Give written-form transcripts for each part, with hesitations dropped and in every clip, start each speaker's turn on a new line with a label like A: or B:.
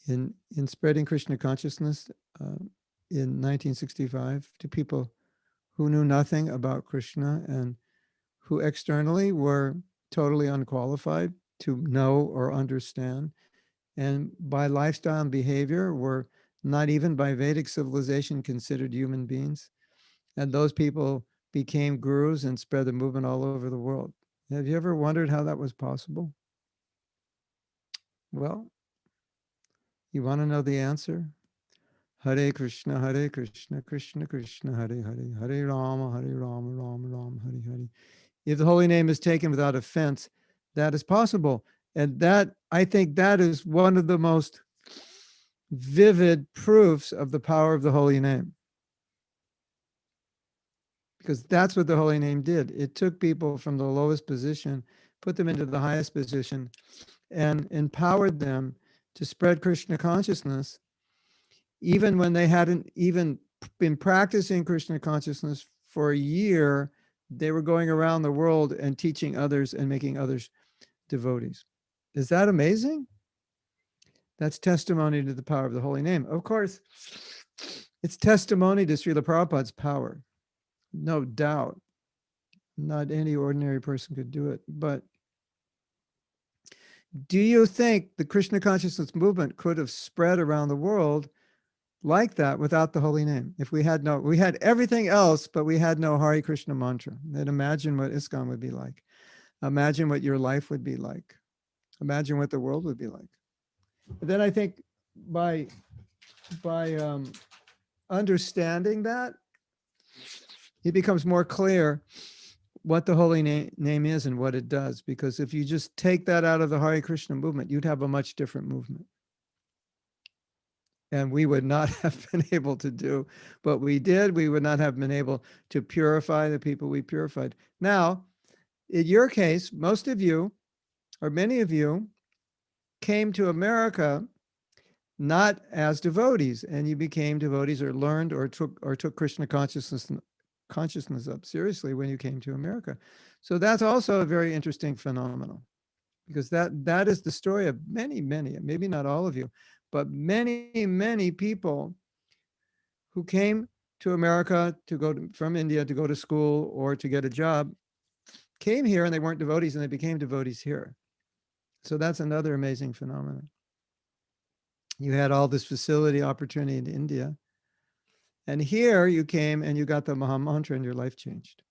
A: in spreading Krishna consciousness in 1965 to people who knew nothing about Krishna and who externally were totally unqualified to know or understand. And by lifestyle and behavior were not even by Vedic civilization considered human beings. And those people became gurus and spread the movement all over the world. Have you ever wondered how that was possible? Well, you want to know the answer? Hare Krishna, Krishna Krishna, Hare Hare, Hare Rama, Rama Rama, Hare Hare. If the holy name is taken without offense, that is possible. And that, I think that is one of the most vivid proofs of the power of the holy name. Because that's what the holy name did. It took people from the lowest position, put them into the highest position, and empowered them to spread Krishna consciousness, even when they hadn't even been practicing Krishna consciousness for a year. They were going around the world and teaching others and making others devotees. Is that amazing? That's testimony to the power of the holy name. Of course, it's testimony to Srila Prabhupada's power. No doubt. Not any ordinary person could do it. But do you think the Krishna consciousness movement could have spread around the world like that without the holy name? If we had everything else, but we had no Hare Krishna mantra, then imagine what ISKCON would be like. Imagine what your life would be like. Imagine what the world would be like. But then I think by understanding that, it becomes more clear what the holy name is and what it does. Because if you just take that out of the Hare Krishna movement, you'd have a much different movement. And we would not have been able to do what we did. We would not have been able to purify the people we purified. Now, in your case, most of you, or many of you, came to America not as devotees, and you became devotees or learned or took Krishna consciousness up seriously when you came to America. So that's also a very interesting phenomenon, because that is the story of many, maybe not all of you, but many people who came to America from India to go to school or to get a job, came here and they weren't devotees and they became devotees here. So that's another amazing phenomenon. You had all this facility opportunity in India, and here you came and you got the Maha Mantra and your life changed.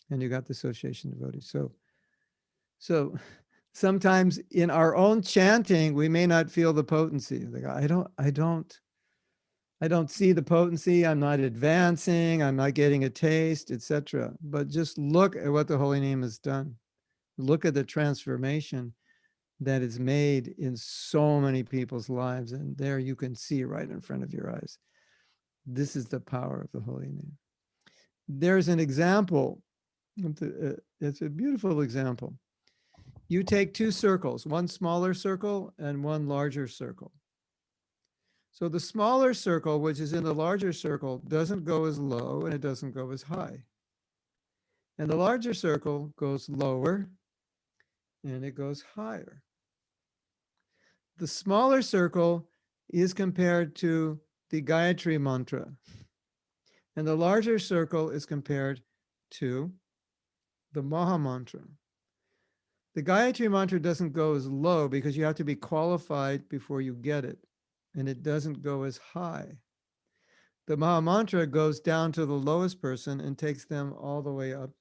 A: And you got the association devotees. So sometimes in our own chanting, we may not feel the potency. Like, I don't see the potency. I'm not advancing. I'm not getting a taste, etc. But just look at what the holy name has done. Look at the transformation that is made in so many people's lives. And there you can see right in front of your eyes. This is the power of the holy name. There's an example. It's a beautiful example. You take two circles, one smaller circle and one larger circle. So the smaller circle, which is in the larger circle, doesn't go as low and it doesn't go as high. And the larger circle goes lower and it goes higher. The smaller circle is compared to the Gayatri mantra. And the larger circle is compared to the Maha mantra. The Gayatri mantra doesn't go as low because you have to be qualified before you get it. And it doesn't go as high. The Maha mantra goes down to the lowest person and takes them all the way up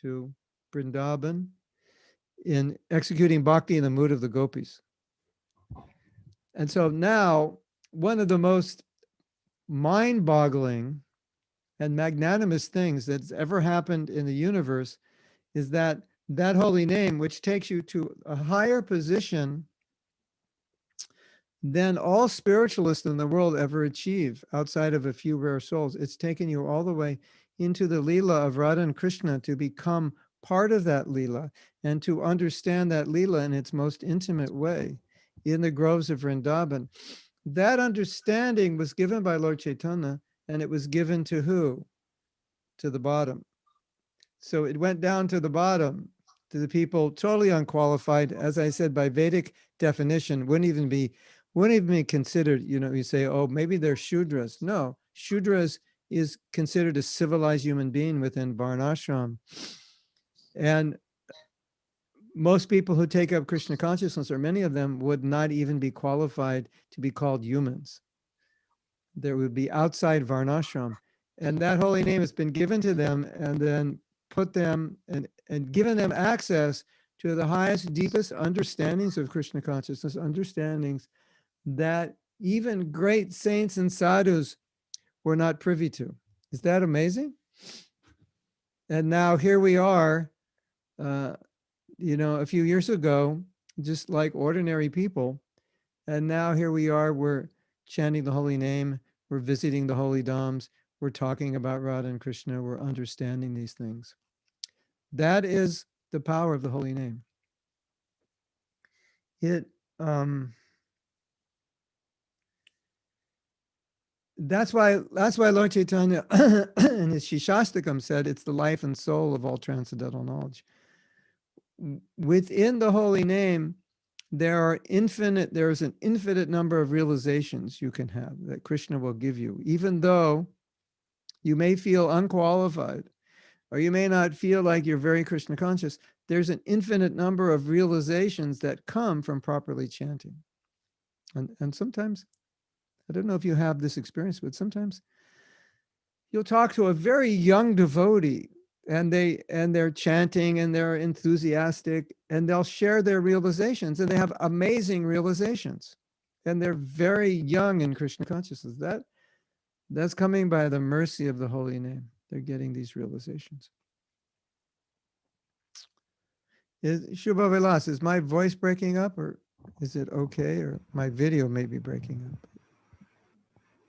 A: to Vrindavan in executing bhakti in the mood of the gopis. And so now, one of the most mind-boggling and magnanimous things that's ever happened in the universe is that holy name, which takes you to a higher position than all spiritualists in the world ever achieve outside of a few rare souls. It's taken you all the way into the Leela of Radha and Krishna to become part of that Leela and to understand that Leela in its most intimate way in the groves of Vrindavan. That understanding was given by Lord Chaitanya, and it was given to who? To the bottom. So it went down to the bottom, to the people totally unqualified, as I said, by Vedic definition, wouldn't even be wouldn't even be considered, you say, oh, maybe they're Shudras. No, Shudras is considered a civilized human being within Varnashram. And most people who take up Krishna consciousness, or many of them, would not even be qualified to be called humans. There would be outside Varnashram. And that holy name has been given to them and then put them and given them access to the highest, deepest understandings of Krishna consciousness, understandings that even great saints and sadhus were not privy to. Is that amazing? And now here we are, a few years ago, just like ordinary people. And now here we are, we're chanting the holy name, we're visiting the holy dhams, we're talking about Radha and Krishna, we're understanding these things. That is the power of the holy name. That's why Lord Chaitanya in his Shishastakam said it's the life and soul of all transcendental knowledge. Within the holy name, there is an infinite number of realizations you can have that Krishna will give you, even though you may feel unqualified, or you may not feel like you're very Krishna conscious. There's an infinite number of realizations that come from properly chanting. And sometimes, I don't know if you have this experience, but sometimes you'll talk to a very young devotee and they're chanting and they're enthusiastic and they'll share their realizations, and they have amazing realizations, and they're very young in Krishna consciousness. That's coming by the mercy of the holy name. They're getting these realizations. Shubha Vilas, is my voice breaking up, or is it okay? Or my video may be breaking up.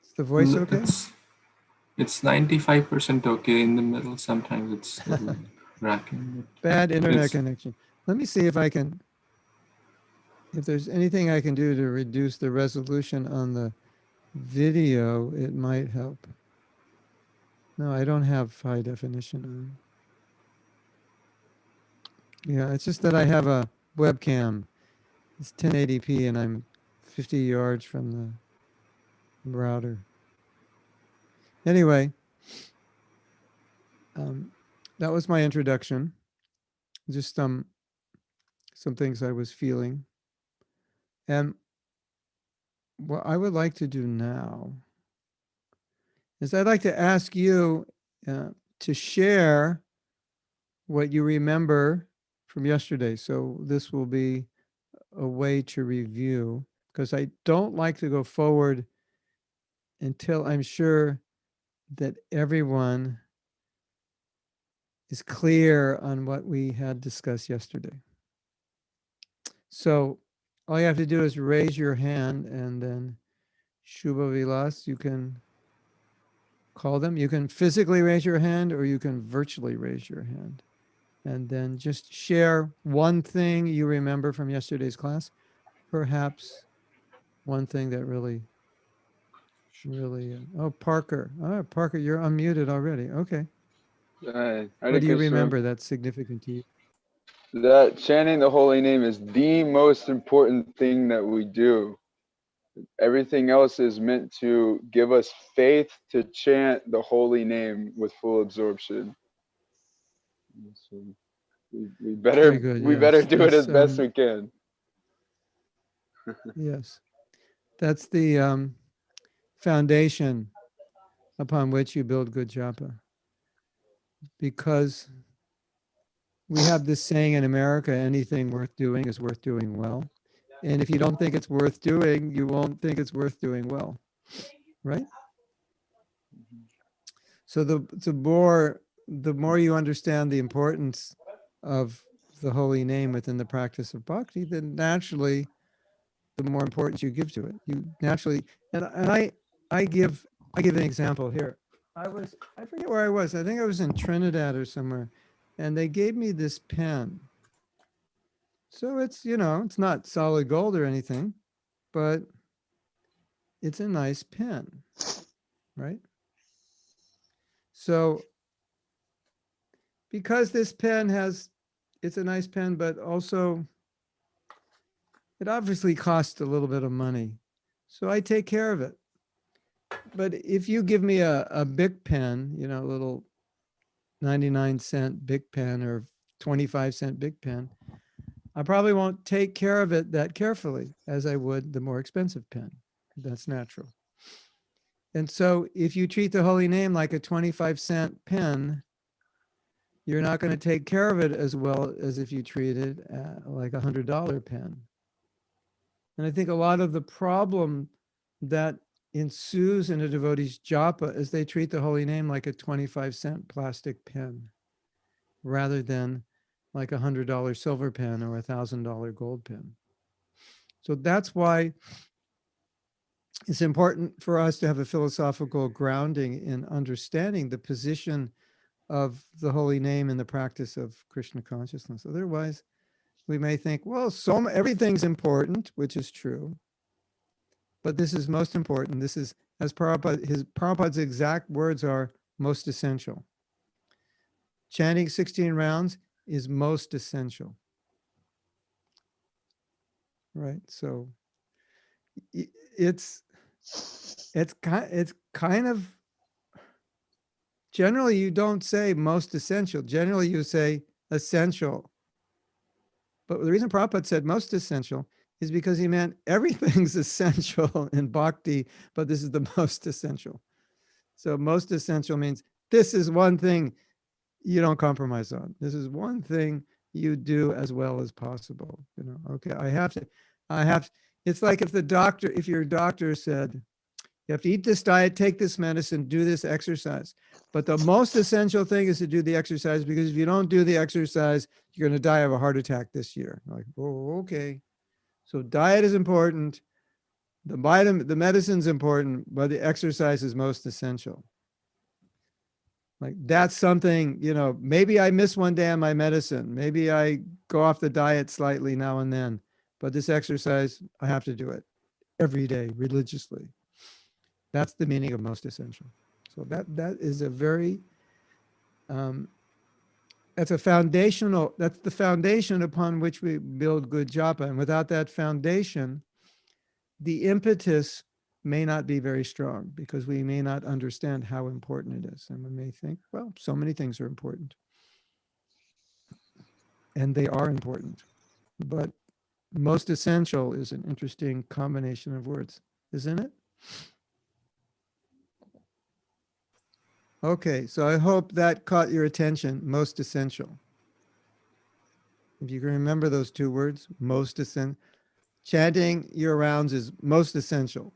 A: Is the voice okay?
B: It's 95% okay. In the middle, sometimes it's a little cracking.
A: Bad internet connection. Let me see if there's anything I can do to reduce the resolution on the video. It might help. No, I don't have high definition on. Yeah, it's just that I have a webcam. It's 1080p and I'm 50 yards from the router. Anyway, that was my introduction. Just some things I was feeling. And what I would like to do now is I'd like to ask you to share what you remember from yesterday. So this will be a way to review, because I don't like to go forward until I'm sure that everyone is clear on what we had discussed yesterday. So all you have to do is raise your hand, and then Shubha Vilas, you can call them. You can physically raise your hand or you can virtually raise your hand. And then just share one thing you remember from yesterday's class, perhaps one thing that really, oh, Parker. Oh, Parker, you're unmuted already. Okay. What do you remember that's significant to you?
C: That chanting the holy name is the most important thing that we do. Everything else is meant to give us faith to chant the holy name with full absorption. So we better do it as best we can.
A: Yes, that's the foundation upon which you build good japa. Because we have this saying in America, anything worth doing is worth doing well. And if you don't think it's worth doing, you won't think it's worth doing well, right? So the more you understand the importance of the holy name within the practice of bhakti, then naturally, the more importance you give to it. You naturally, and I give an example here. I forget where I was. I think I was in Trinidad or somewhere, and they gave me this pen. So it's, it's not solid gold or anything, but it's a nice pen, right? So because this pen it's a nice pen, but also it obviously costs a little bit of money. So I take care of it. But if you give me a Bic pen, you know, a little 99-cent Bic pen or 25-cent Bic pen, I probably won't take care of it that carefully as I would the more expensive pen. That's natural. And so if you treat the holy name like a 25-cent pen, you're not going to take care of it as well as if you treat it like a $100 pen. And I think a lot of the problem that ensues in a devotee's japa is they treat the holy name like a 25-cent plastic pen rather than like a $100 silver pen or a $1,000 gold pen. So that's why it's important for us to have a philosophical grounding in understanding the position of the holy name in the practice of Krishna consciousness. Otherwise, we may think, well, everything's important, which is true, but this is most important. This is, as Prabhupada's exact words are, most essential. Chanting 16 rounds is most essential. Right? So it's kind of, generally you don't say most essential. Generally you say essential. But the reason Prabhupada said most essential is because he meant everything's essential in bhakti, but this is the most essential. So most essential means this is one thing you don't compromise on. This is one thing you do as well as possible. You know, okay, I have to, it's like if your doctor said, you have to eat this diet, take this medicine, do this exercise. But the most essential thing is to do the exercise, because if you don't do the exercise, you're going to die of a heart attack this year. Like, oh, okay. So diet is important. The medicine's important, but the exercise is most essential. Like that's something, you know, maybe I miss one day on my medicine. Maybe I go off the diet slightly now and then, but this exercise, I have to do it every day religiously. That's the meaning of most essential. So that is a very, that's the foundation upon which we build good japa. And without that foundation, the impetus may not be very strong, because we may not understand how important it is. And we may think, well, so many things are important. And they are important. But most essential is an interesting combination of words, isn't it? Okay, so I hope that caught your attention, most essential. If you can remember those two words, most essential. Chanting your rounds is most essential.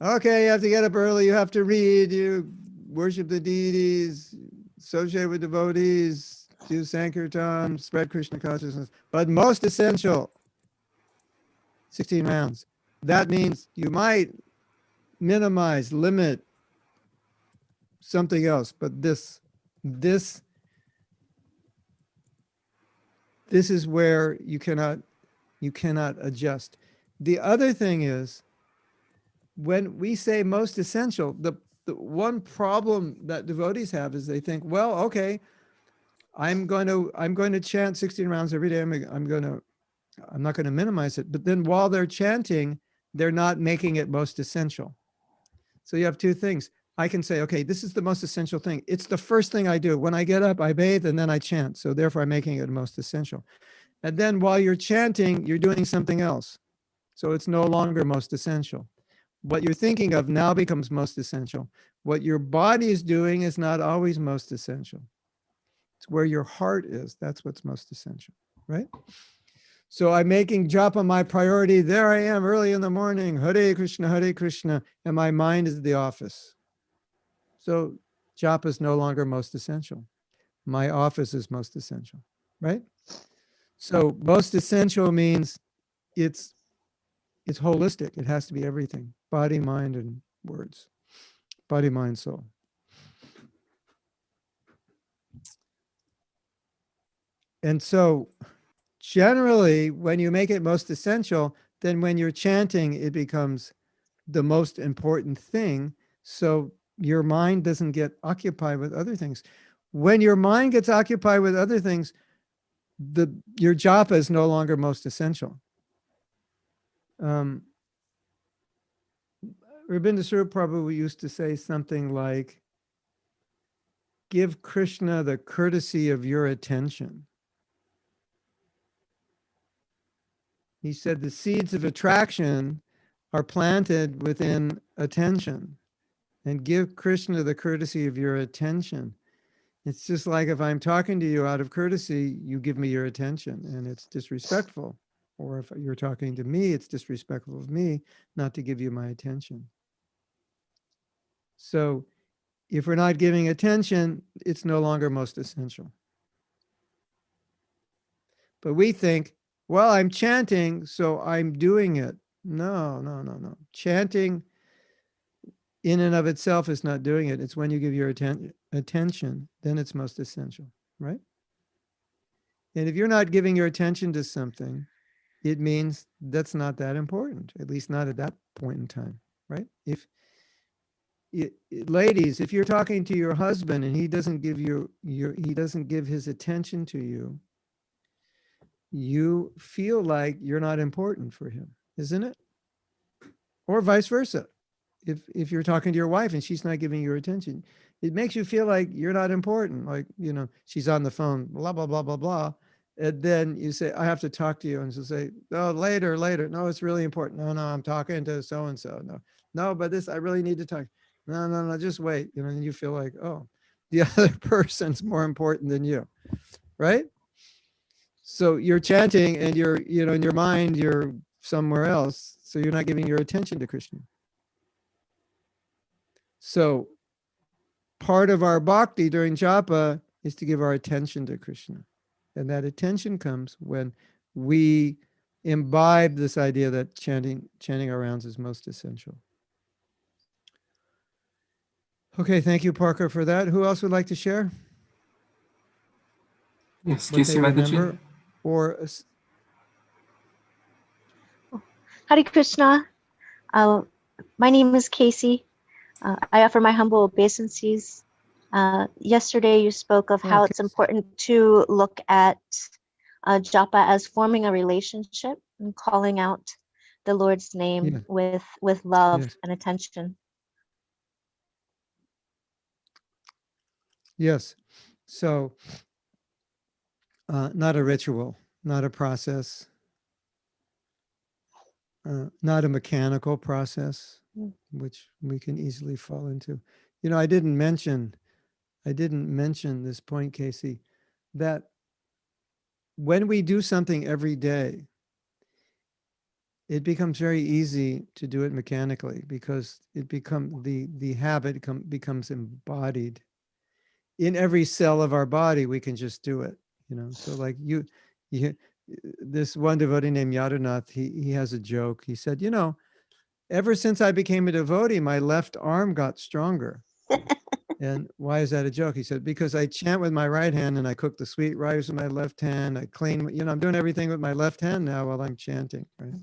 A: Okay, you have to get up early, you have to read, you worship the deities, associate with devotees, do Sankirtan, spread Krishna consciousness. But most essential, 16 rounds. That means you might minimize, limit something else, but this is where you cannot adjust. The other thing is, when we say most essential, the one problem that devotees have is they think, well, okay, I'm going to chant 16 rounds every day. I'm not going to minimize it. But then while they're chanting, they're not making it most essential. So you have two things. I can say, okay, this is the most essential thing. It's the first thing I do. When I get up, I bathe, and then I chant. So therefore, I'm making it most essential. And then while you're chanting, you're doing something else. So it's no longer most essential. What you're thinking of now becomes most essential. What your body is doing is not always most essential. It's where your heart is. That's what's most essential, right? So I'm making japa my priority. There I am early in the morning, Hare Krishna, and my mind is at the office. So japa is no longer most essential. My office is most essential, right? So most essential means it's holistic. It has to be everything, body, mind, and words. Body, mind, soul. And so generally, when you make it most essential, then when you're chanting, it becomes the most important thing. So your mind doesn't get occupied with other things. When your mind gets occupied with other things, your japa is no longer most essential. Rabindra Prabhu used to say something like, give Krishna the courtesy of your attention. He said the seeds of attraction are planted within attention, and give Krishna the courtesy of your attention. It's just like if I'm talking to you out of courtesy, you give me your attention, and it's disrespectful. Or if you're talking to me, it's disrespectful of me not to give you my attention. So if we're not giving attention, it's no longer most essential. But we think, well, I'm chanting, so I'm doing it. No. Chanting in and of itself is not doing it. It's when you give your attention, then it's most essential, right? And if you're not giving your attention to something, it means that's not that important, at least not at that point in time, right? Ladies, if you're talking to your husband and he doesn't give he doesn't give his attention to you, you feel like you're not important for him, isn't it? Or vice versa. If you're talking to your wife and she's not giving you your attention, it makes you feel like you're not important. Like, she's on the phone, blah, blah, blah, blah, blah. And then you say, I have to talk to you. And she'll say, oh, later. No, it's really important. No, I'm talking to so-and-so. No, but this, I really need to talk. No, just wait. And you feel like, oh, the other person's more important than you, right? So you're chanting and you're, in your mind, you're somewhere else. So you're not giving your attention to Krishna. So part of our bhakti during japa is to give our attention to Krishna. And that attention comes when we imbibe this idea that chanting our rounds is most essential. Okay, thank you, Parker, for that. Who else would like to share
B: Yes,
A: what they
B: Casey Mataji.
A: remember? Or
D: Hare Krishna. My name is Casey. I offer my humble obeisances. Yesterday, you spoke of how it's important to look at japa as forming a relationship and calling out the Lord's name with love and attention.
A: Yes. So not a ritual, not a process, not a mechanical process, which we can easily fall into. I didn't mention this point, Casey, that when we do something every day, it becomes very easy to do it mechanically because the habit becomes embodied in every cell of our body. We can just do it, So like you this one devotee named Yadunath, he has a joke. He said, ever since I became a devotee, my left arm got stronger. And why is that a joke? He said, because I chant with my right hand and I cook the sweet rice with my left hand. I clean, I'm doing everything with my left hand now while I'm chanting, right?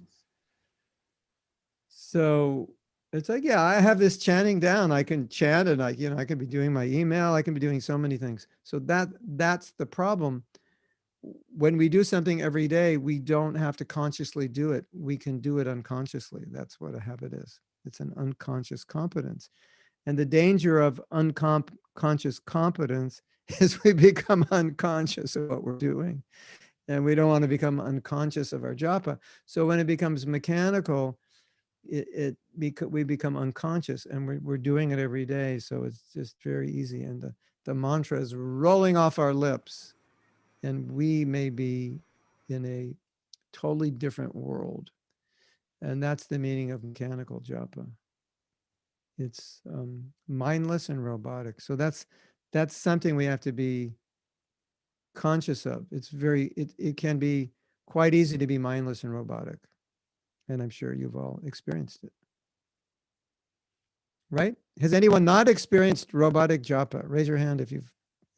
A: So it's like, yeah, I have this chanting down. I can chant and I can be doing my email. I can be doing so many things. So that's the problem. When we do something every day, we don't have to consciously do it. We can do it unconsciously. That's what a habit is. It's an unconscious competence. And the danger of unconscious competence is we become unconscious of what we're doing. And we don't want to become unconscious of our japa. So when it becomes mechanical, we become unconscious, and we're doing it every day. So it's just very easy. And the mantra is rolling off our lips. And we may be in a totally different world. And that's the meaning of mechanical japa. It's mindless and robotic. So that's something we have to be conscious of. It can be quite easy to be mindless and robotic. And I'm sure you've all experienced it. Right? Has anyone not experienced robotic japa? Raise your hand if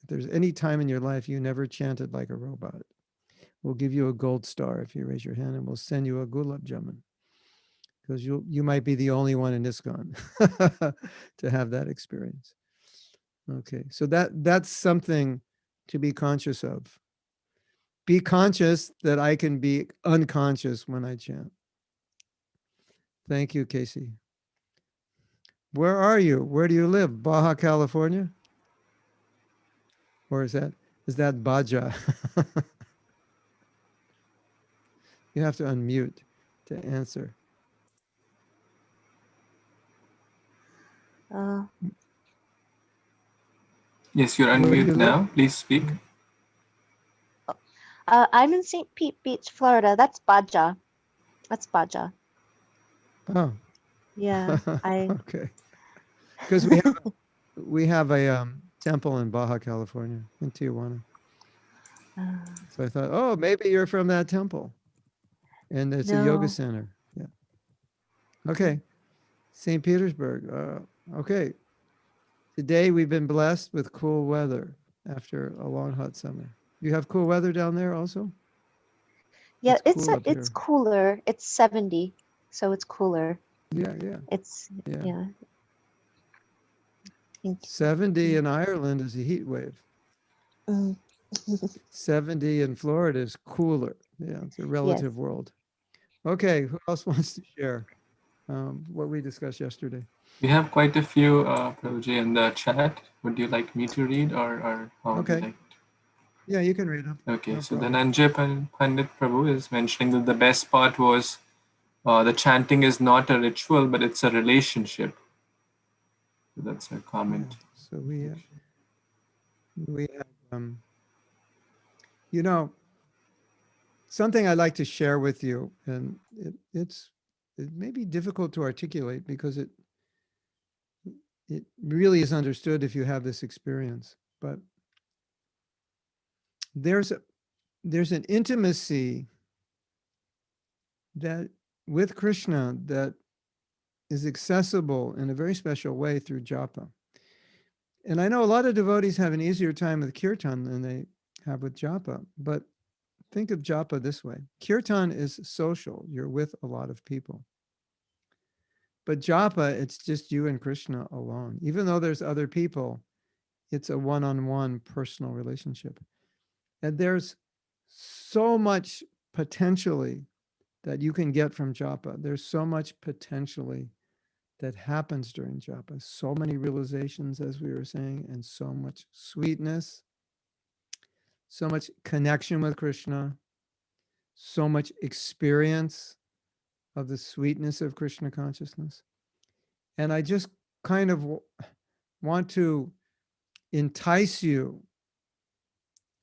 A: there's any time in your life you never chanted like a robot. We'll give you a gold star if you raise your hand, and we'll send you a gulab jamun, because you might be the only one in ISKCON to have that experience. Okay, so that's something to be conscious of. Be conscious that I can be unconscious when I chant. Thank you, Casey. Where are you? Where do you live? Baja California? Or is that Baja? You have to unmute to answer.
D: Uh,
B: Yes, you're
A: Where do you
B: unmute
A: live?
B: now. Please speak.
D: I'm in St. Pete Beach, Florida. That's Baja. That's Baja.
A: Oh,
D: Yeah,
A: okay. Because we have a temple in Baja California, in Tijuana. So I thought, oh, maybe you're from that temple, and it's a yoga
D: no.
A: center. Yeah. Okay. St. Petersburg. Okay. Today we've been blessed with cool weather after a long hot summer. You have cool weather down there also?
D: Yeah,
A: It's cool up
D: it's
A: here.
D: cooler. It's 70, so it's cooler.
A: Yeah, yeah,
D: It's
A: yeah.
D: yeah. Thank
A: 70 in Ireland is a heat wave.
D: you.
A: 70 in Florida is cooler. Yeah, it's a
D: Yes.
A: relative world. Okay, who else wants to share what we discussed yesterday?
B: We have quite a few, Prabhuji, in the chat. Would you like me to read, or how would you
A: Okay.
B: like?
A: Yeah, you can read them.
B: Okay,
A: No
B: so then
A: problem.
B: Anjay Pandit Prabhu is mentioning that the best part was the chanting is not a ritual, but it's a relationship. So that's a
A: Yeah.
B: comment.
A: So we have you know, something I'd like to share with you, and it may be difficult to articulate because it really is understood if you have this experience. But there's an intimacy that with Kṛṣṇa that is accessible in a very special way through japa. And I know a lot of devotees have an easier time with kirtan than they have with japa, but think of japa this way. Kirtan is social. You're with a lot of people. But japa, it's just you and Kṛṣṇa alone. Even though there's other people, it's a one-on-one personal relationship. And there's so much potentially that you can get from japa. There's so much potentially that happens during japa. So many realizations, as we were saying, and so much sweetness, so much connection with Kṛṣṇa, so much experience of the sweetness of Kṛṣṇa consciousness. And I just kind of want to entice you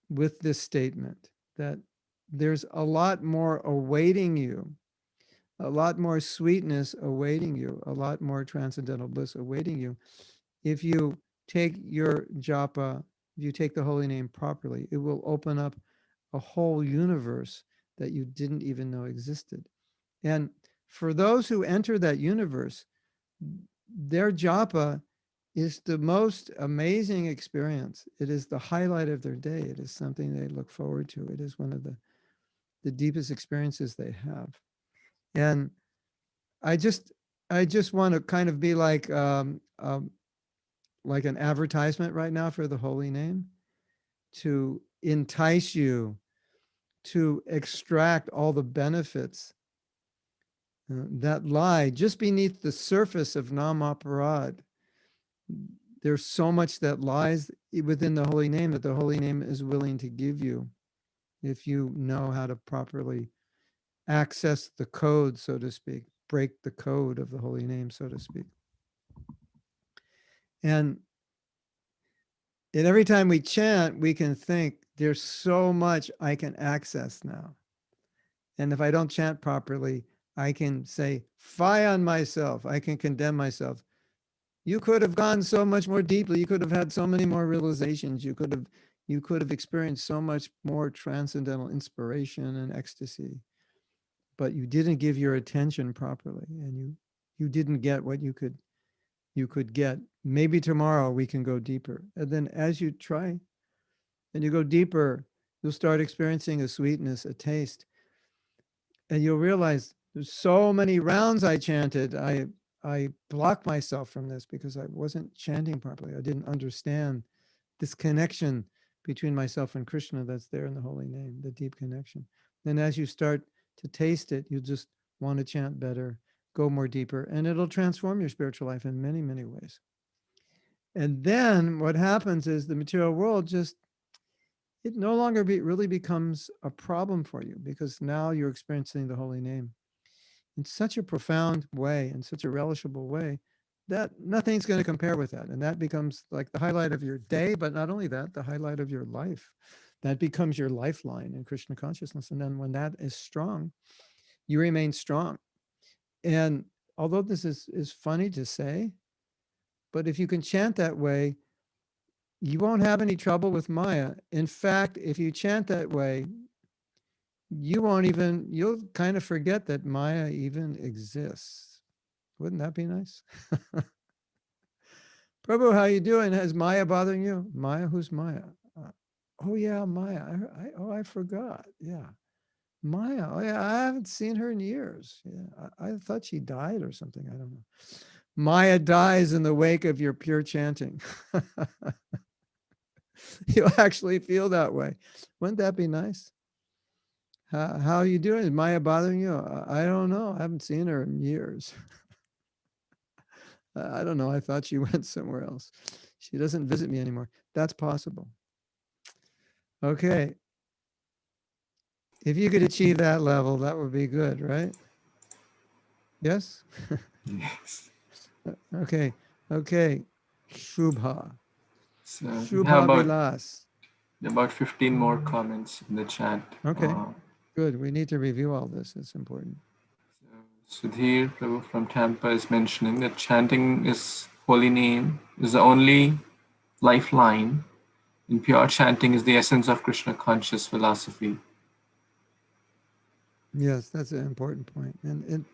A: with this statement that there's a lot more awaiting you, a lot more sweetness awaiting you, a lot more transcendental bliss awaiting you. If you take your japa, if you take the holy name properly, it will open up a whole universe that you didn't even know existed. And for those who enter that universe, their japa is the most amazing experience. It is the highlight of their day. It is something they look forward to. It is one of the deepest experiences they have. And I just want to kind of be like an advertisement right now for the holy name to entice you to extract all the benefits that lie just beneath the surface of Namaparad. There's so much that lies within the holy name that the holy name is willing to give you if you know how to properly access the code, so to speak, break the code of the holy name, so to speak. And every time we chant, we can think there's so much I can access now. And if I don't chant properly, I can say, fie on myself. I can condemn myself. You could have gone so much more deeply. You could have had so many more realizations. You could have experienced so much more transcendental inspiration and ecstasy. But you didn't give your attention properly, and you didn't get what you could get. Maybe tomorrow we can go deeper. And then as you try and you go deeper, you'll start experiencing a sweetness, a taste. And you'll realize there's so many rounds I chanted. I blocked myself from this because I wasn't chanting properly. I didn't understand this connection between myself and Kṛṣṇa that's there in the holy name, the deep connection. Then as you start to taste it, you just want to chant better, go more deeper, and it'll transform your spiritual life in many, many ways. And then what happens is the material world just, it no longer really becomes a problem for you, because now you're experiencing the holy name in such a profound way, in such a relishable way, that nothing's going to compare with that. And that becomes like the highlight of your day, but not only that, the highlight of your life. That becomes your lifeline in Krishna consciousness. And then when that is strong, you remain strong. And although this is funny to say, but if you can chant that way, you won't have any trouble with Maya. In fact, if you chant that way, you'll kind of forget that Maya even exists. Wouldn't that be nice? Prabhu, how you doing? Is Maya bothering you? Maya, who's Maya? Oh yeah, Maya. I forgot. Yeah. Maya. Oh yeah, I haven't seen her in years. Yeah, I thought she died or something. I don't know. Maya dies in the wake of your pure chanting. You'll actually feel that way. Wouldn't that be nice? How are you doing? Is Maya bothering you? I don't know. I haven't seen her in years. I don't know. I thought she went somewhere else. She doesn't visit me anymore. That's possible. Okay. If you could achieve that level, that would be good, right? Yes?
B: Yes.
A: Okay. Okay. Shubha.
B: So we have
A: Shubha Vilas.
B: about 15 more comments in the chat.
A: Okay. Good. We need to review all this. It's important.
B: Sudhir Prabhu from Tampa is mentioning that chanting is holy name is the only lifeline. And pure chanting is the essence of Krishna conscious philosophy.
A: Yes, that's an important point. And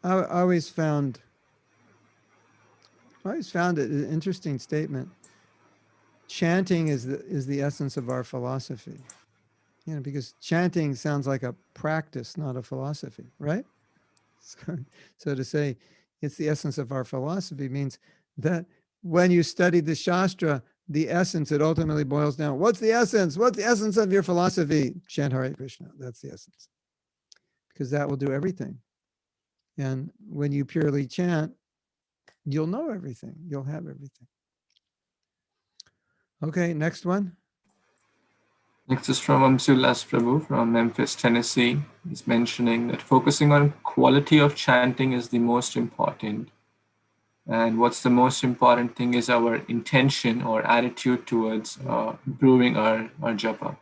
A: I always found it an interesting statement. Chanting is the essence of our philosophy. You know, because chanting sounds like a practice, not a philosophy, right? So to say it's the essence of our philosophy means that when you study the Shastra, the essence, it ultimately boils down. What's the essence? What's the essence of your philosophy? Chant Hare Krishna. That's the essence. Because that will do everything. And when you purely chant, you'll know everything. You'll have everything. Okay, next one.
B: Next is from Amsulas Prabhu from Memphis, Tennessee. He's mentioning that focusing on quality of chanting is the most important. And what's the most important thing is our intention or attitude towards improving our japa.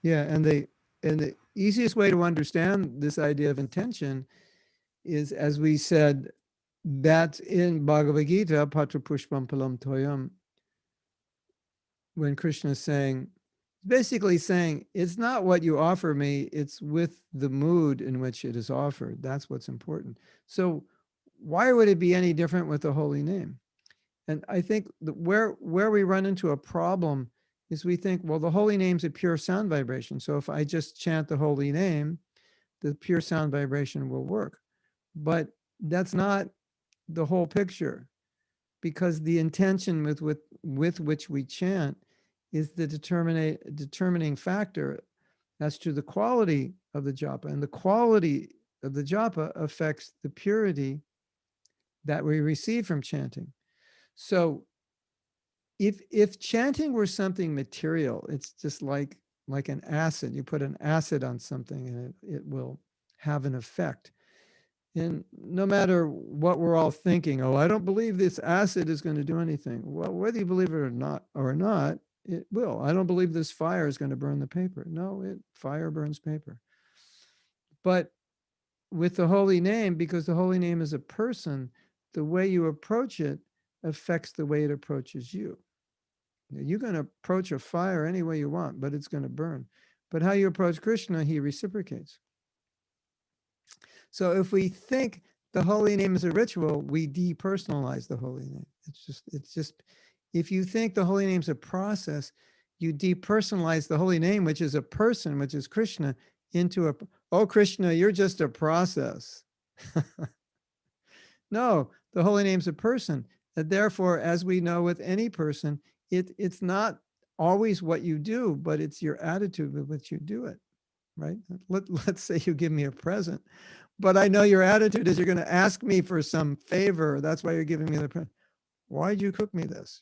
A: Yeah, and the easiest way to understand this idea of intention is, as we said, that in Bhagavad Gita, Patra Pushpam Palam Toyam, when Krishna is saying, basically saying, it's not what you offer me, it's with the mood in which it is offered. That's what's important. So why would it be any different with the holy name? And I think that where we run into a problem is we think, well, the holy name's a pure sound vibration. So if I just chant the holy name, the pure sound vibration will work. But that's not the whole picture, because the intention with which we chant is the determining factor as to the quality of the japa. And the quality of the japa affects the purity that we receive from chanting. So if chanting were something material, it's just like an acid. You put an acid on something and it will have an effect. And no matter what we're all thinking, oh, I don't believe this acid is going to do anything. Well, whether you believe it or not, it will. I don't believe this fire is going to burn the paper. No, fire burns paper. But with the holy name, because the holy name is a person, the way you approach it affects the way it approaches you. You're going to approach a fire any way you want, but it's going to burn. But how you approach Krishna, he reciprocates. So if we think the holy name is a ritual, we depersonalize the holy name. It's just, if you think the holy name is a process, you depersonalize the holy name, which is a person, which is Krishna, into oh, Krishna, you're just a process. No, the holy name's a person. And therefore, as we know with any person, it's not always what you do, but it's your attitude with which you do it. Right? Let's say you give me a present. but I know your attitude is you're going to ask me for some favor. That's why you're giving me the. Why'd you cook me this?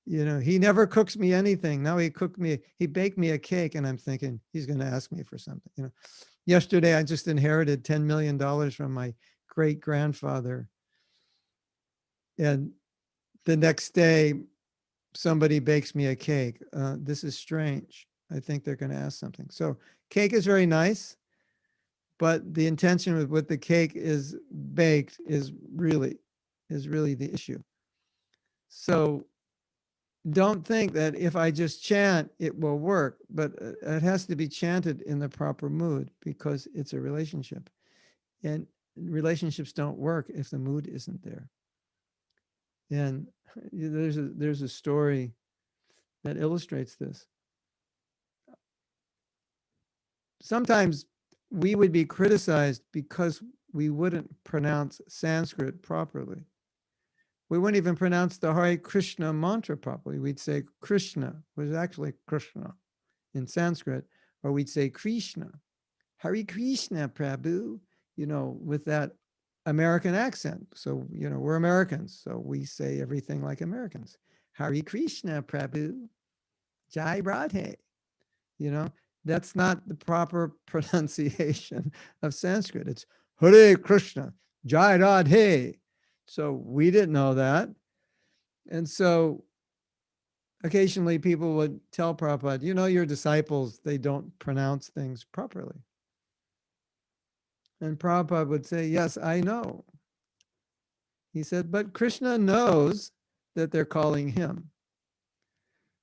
A: He never cooks me anything. Now he baked me a cake, and I'm thinking he's going to ask me for something. Yesterday I just inherited $10 million from my great grandfather, and the next day somebody bakes me a cake. This is strange. I think they're going to ask something. So cake is very nice, but the intention with the cake is baked is really the issue. So don't think that if I just chant, it will work, but it has to be chanted in the proper mood because it's a relationship. And relationships don't work if the mood isn't there. And there's a story that illustrates this. Sometimes we would be criticized because we wouldn't pronounce Sanskrit properly. We wouldn't even pronounce the Hare Krishna mantra properly. We'd say Krishna, which is actually Kṛṣṇa in Sanskrit, or we'd say Krishna, Hare Krishna, Prabhu, with that American accent. So, we're Americans, so we say everything like Americans. Hare Krishna, Prabhu, Jai Radhe. That's not the proper pronunciation of Sanskrit. It's Hare Krishna, Jai Radhe. So we didn't know that. And so occasionally people would tell Prabhupada, your disciples, they don't pronounce things properly. And Prabhupada would say, yes, I know. He said, but Krishna knows that they're calling him.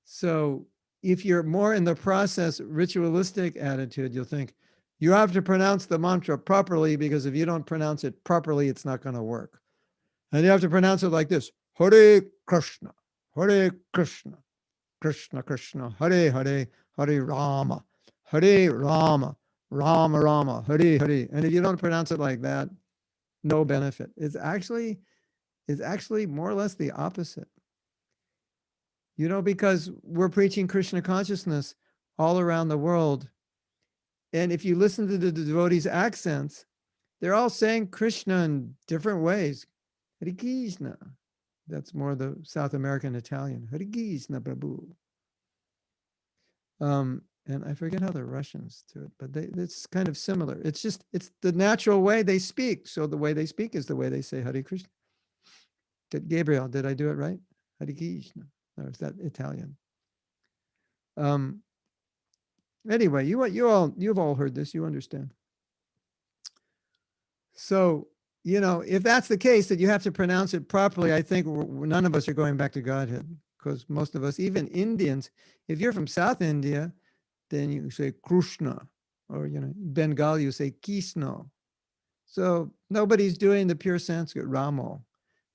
A: So if you're more in the process ritualistic attitude, you'll think, you have to pronounce the mantra properly because if you don't pronounce it properly, it's not going to work. And you have to pronounce it like this, Hare Krishna, Hare Krishna, Krishna Krishna, Hare Hare, Hare Rama, Hare Rama, Rama Rama, Hare Hare. And if you don't pronounce it like that, no benefit. It's actually more or less the opposite. Because we're preaching Krishna consciousness all around the world. And if you listen to the devotees' accents, they're all saying Krishna in different ways. Hare Krishna. That's more the South American Italian. Hare Krishna, Prabhu. And I forget how the Russians do it, but it's kind of similar. It's the natural way they speak. So the way they speak is the way they say Hare Krishna. Gabriel, did I do it right? Hare Krishna. Or is that Italian? Anyway, you've all heard this. You understand. So, if that's the case, that you have to pronounce it properly, I think none of us are going back to Godhead, because most of us, even Indians, if you're from South India, then you say Kṛṣṇa, or, Bengali, you say Kṛṣṇa. So nobody's doing the pure Sanskrit, Ramo.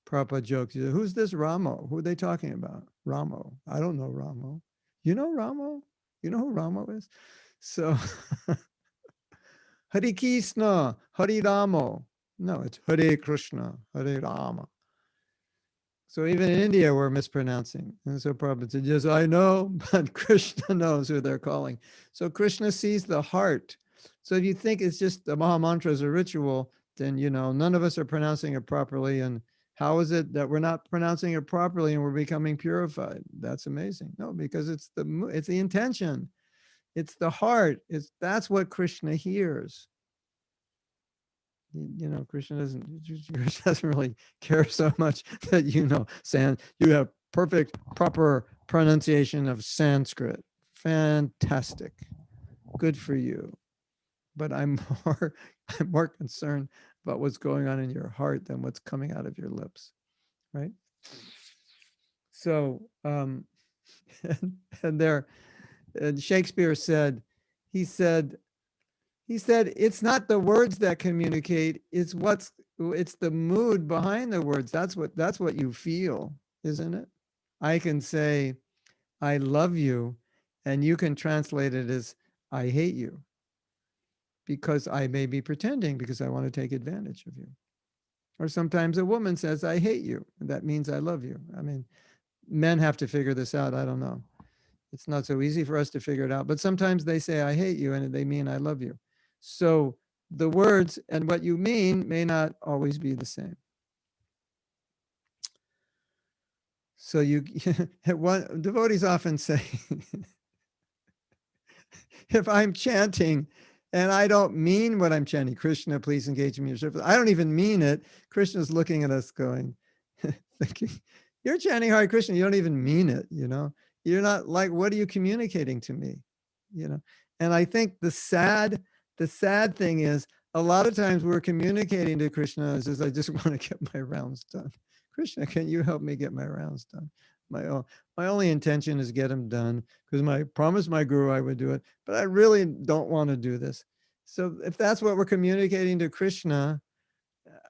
A: Prabhupada jokes, he said, who's this Ramo? Who are they talking about? Ramo. I don't know Ramo. You know Ramo? You know who Ramo is? So, Hare Kṛṣṇa, Hare Ramo. No, it's Hare Krishna, Hare Rama. So even in India, we're mispronouncing. And so Prabhupada said, yes, I know, but Krishna knows who they're calling. So Krishna sees the heart. So if you think it's just the Maha Mantra is a ritual, then, none of us are pronouncing it properly. And how is it that we're not pronouncing it properly and we're becoming purified? That's amazing. No, because it's the intention. It's the heart. That's what Krishna hears. Krishna doesn't really care so much that you have perfect, proper pronunciation of Sanskrit. Fantastic. Good for you. But I'm more concerned about what's going on in your heart than what's coming out of your lips. Right? So, and Shakespeare said, he said, it's not the words that communicate, it's the mood behind the words. That's what you feel, isn't it? I can say, I love you, and you can translate it as, I hate you, because I may be pretending because I want to take advantage of you. Or sometimes a woman says, I hate you. And that means I love you. I mean, men have to figure this out. I don't know. It's not so easy for us to figure it out. But sometimes they say, I hate you, and they mean I love you. So the words and what you mean may not always be the same. So one devotees often say, if I'm chanting and I don't mean what I'm chanting, Krishna, please engage me in your service, I don't even mean it. Krishna's looking at us going, thinking, you're chanting Hare Krishna, you don't even mean it, you know? You're not like, what are you communicating to me? You know? And I think the sad thing is, a lot of times we're communicating to Krishna as I just want to get my rounds done. Krishna, can you help me get my rounds done? My only intention is get them done because I promised my guru I would do it, but I really don't want to do this. So if that's what we're communicating to Krishna,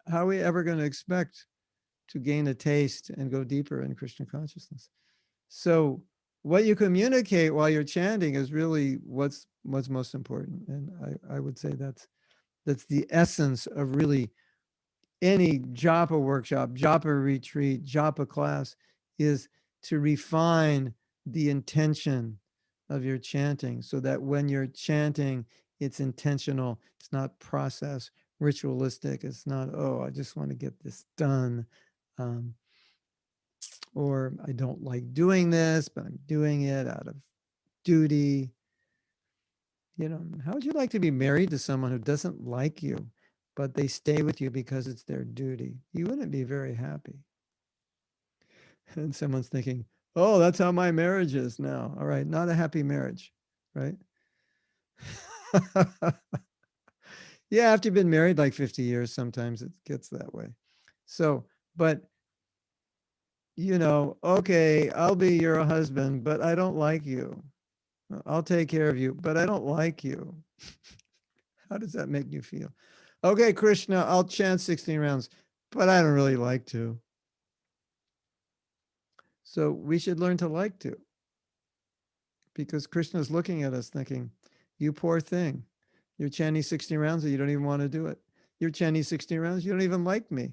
A: how are we ever going to expect to gain a taste and go deeper in Krishna consciousness? So what you communicate while you're chanting is really what's most important. And I would say that's the essence of really any Japa workshop, Japa retreat, Japa class, is to refine the intention of your chanting so that when you're chanting, it's intentional, it's not process, ritualistic, it's not, oh, I just want to get this done. Or I don't like doing this, but I'm doing it out of duty. You know, how would you like to be married to someone who doesn't like you, but they stay with you because it's their duty? You wouldn't be very happy. And someone's thinking, oh, that's how my marriage is now. All right, not a happy marriage, right? Yeah, after you've been married like 50 years, sometimes it gets that way. So, but, you know, okay, I'll be your husband, but I don't like you. I'll take care of you, but I don't like you. How does that make you feel? Okay, Krishna, I'll chant 16 rounds, but I don't really like to. So we should learn to like to, because Krishna's looking at us thinking, you poor thing. You're chanting 16 rounds and you don't even want to do it. You're chanting 16 rounds, you don't even like me.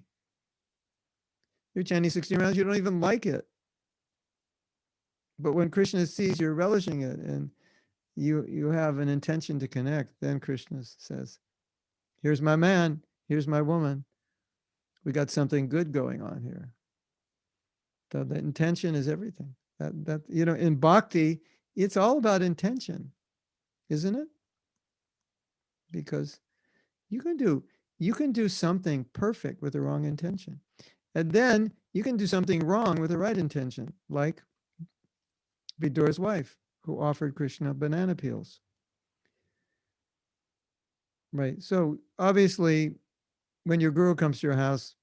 A: You're chanting 16 rounds, you don't even like it. But when Krishna sees you're relishing it and you have an intention to connect, then Krishna says, here's my man, here's my woman. We got something good going on here. The intention is everything. That you know, in bhakti, it's all about intention, isn't it? Because you can do something perfect with the wrong intention. And then you can do something wrong with the right intention, like Vidura's wife, who offered Krishna banana peels. Right. So obviously, when your guru comes to your house,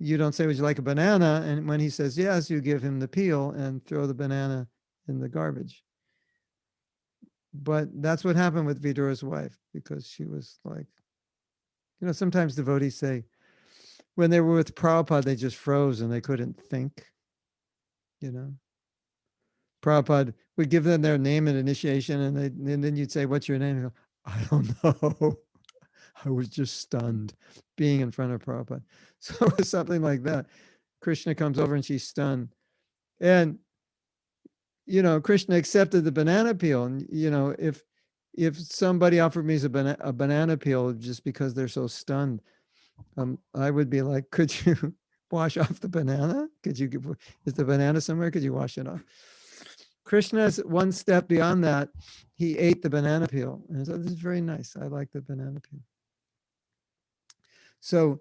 A: you don't say, would you like a banana? And when he says yes, you give him the peel and throw the banana in the garbage. But that's what happened with Vidura's wife, because she was like, you know, sometimes devotees say, when they were with Prabhupada, they just froze and they couldn't think, you know. Prabhupada would give them their name at initiation, and then you'd say, what's your name? Go, I don't know. I was just stunned being in front of Prabhupada. So it was something like that. Krishna comes over and she's stunned. And, you know, Krishna accepted the banana peel. And, you know, if somebody offered me a banana peel just because they're so stunned, I would be like, could you wash off the banana? Is the banana somewhere? Could you wash it off? Krishna's one step beyond that. He ate the banana peel. And so this is very nice. I like the banana peel. So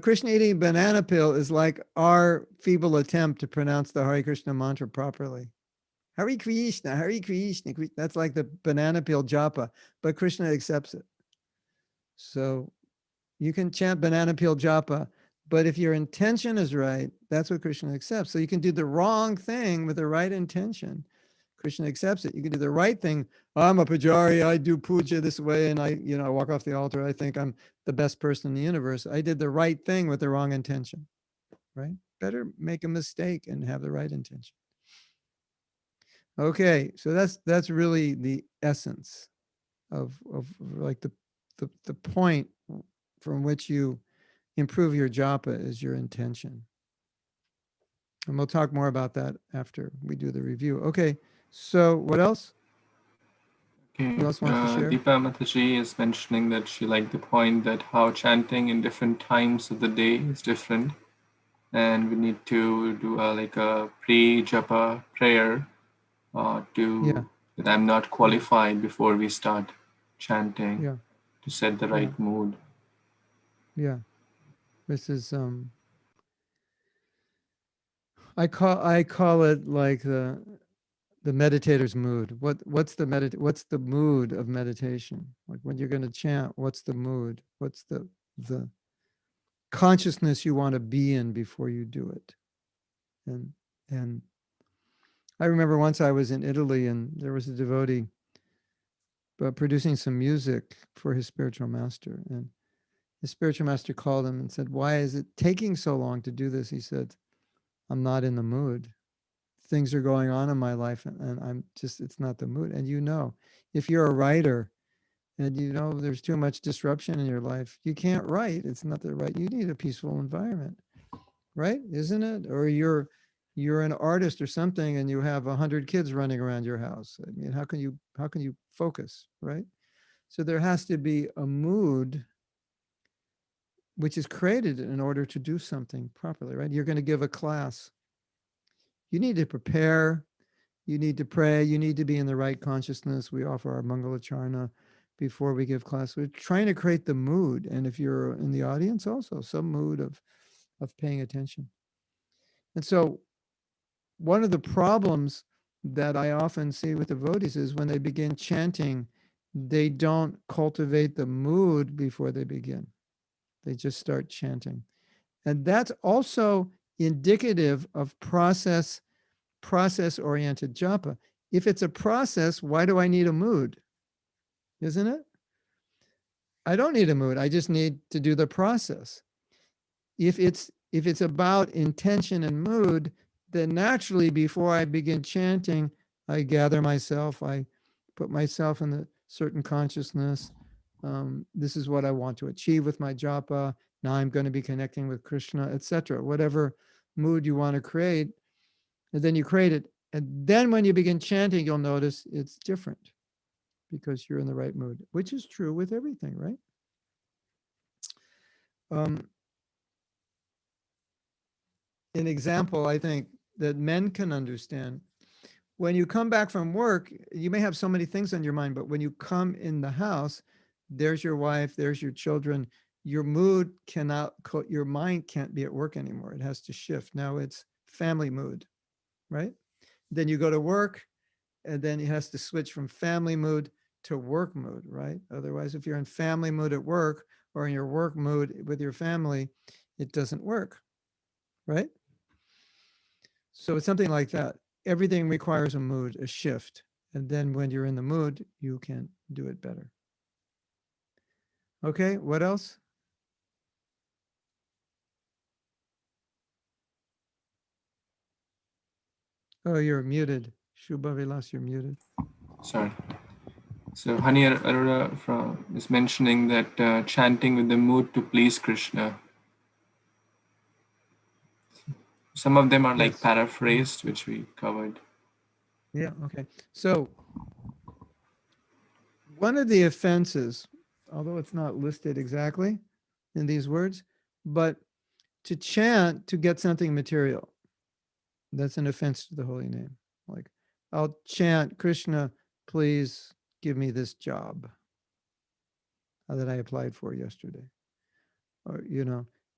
A: Krishna eating banana peel is like our feeble attempt to pronounce the Hare Krishna mantra properly. Hare Krishna, Hare Krishna. That's like the banana peel japa, but Krishna accepts it. So you can chant banana peel japa, but if your intention is right, that's what Krishna accepts. So you can do the wrong thing with the right intention. Krishna accepts it. You can do the right thing. I'm a pujari. I do puja this way, and I walk off the altar. I think I'm the best person in the universe. I did the right thing with the wrong intention, right? Better make a mistake and have the right intention. Okay, so that's really the essence of like the point from which you improve your japa is your intention. And we'll talk more about that after we do the review. Okay, so what else?
B: Okay.
A: Who else wants to share?
B: Deepa Mataji is mentioning that she liked the point that how chanting in different times of the day is different, and we need to do like a pre-japa prayer
A: Yeah.
B: that I'm not qualified before we start chanting
A: Yeah.
B: to set the right mood.
A: Yeah. This is I call it like the meditator's mood. What's the mood of meditation? Like when you're going to chant, what's the mood? What's the consciousness you want to be in before you do it? And I remember once I was in Italy and there was a devotee producing some music for his spiritual master, and his spiritual master called him and said, "Why is it taking so long to do this?" He said, "I'm not in the mood. Things are going on in my life and it's not the mood." And if you're a writer and there's too much disruption in your life, you can't write. It's not the right, you need a peaceful environment, right? Isn't it? Or you're an artist or something and you have 100 kids running around your house. I mean, how can you focus, right? So there has to be a mood which is created in order to do something properly, right? You're going to give a class. You need to prepare. You need to pray. You need to be in the right consciousness. We offer our Mangalacharna before we give class. We're trying to create the mood. And if you're in the audience also, some mood of paying attention. And so one of the problems that I often see with devotees is when they begin chanting, they don't cultivate the mood before they begin. They just start chanting. And that's also indicative of process-oriented japa. If it's a process, why do I need a mood? Isn't it? I don't need a mood. I just need to do the process. If it's about intention and mood, then naturally before I begin chanting, I gather myself, I put myself in a certain consciousness. This is what I want to achieve with my japa. Now I'm going to be connecting with Kṛṣṇa, etc. Whatever mood you want to create, and then you create it. And then when you begin chanting, you'll notice it's different because you're in the right mood, which is true with everything, right? An example, I think, that men can understand. When you come back from work, you may have so many things on your mind, but when you come in the house, there's your wife, there's your children, your mood your mind can't be at work anymore. It has to shift. Now it's family mood, right? Then you go to work, and then it has to switch from family mood to work mood, right? Otherwise, if you're in family mood at work or in your work mood with your family, it doesn't work, right? So it's something like that. Everything requires a mood, a shift. And then when you're in the mood, you can do it better. Okay, what else? Oh, you're muted. Shubha Vilas, you're muted.
B: Sorry. So Hani Arora is mentioning that chanting with the mood to please Kṛṣṇa. Some of them are like paraphrased, which we covered.
A: Yeah, okay. So one of the offenses, although it's not listed exactly in these words, but to chant to get something material, that's an offense to the holy name. Like, I'll chant, Kṛṣṇa, please give me this job that I applied for yesterday. Or,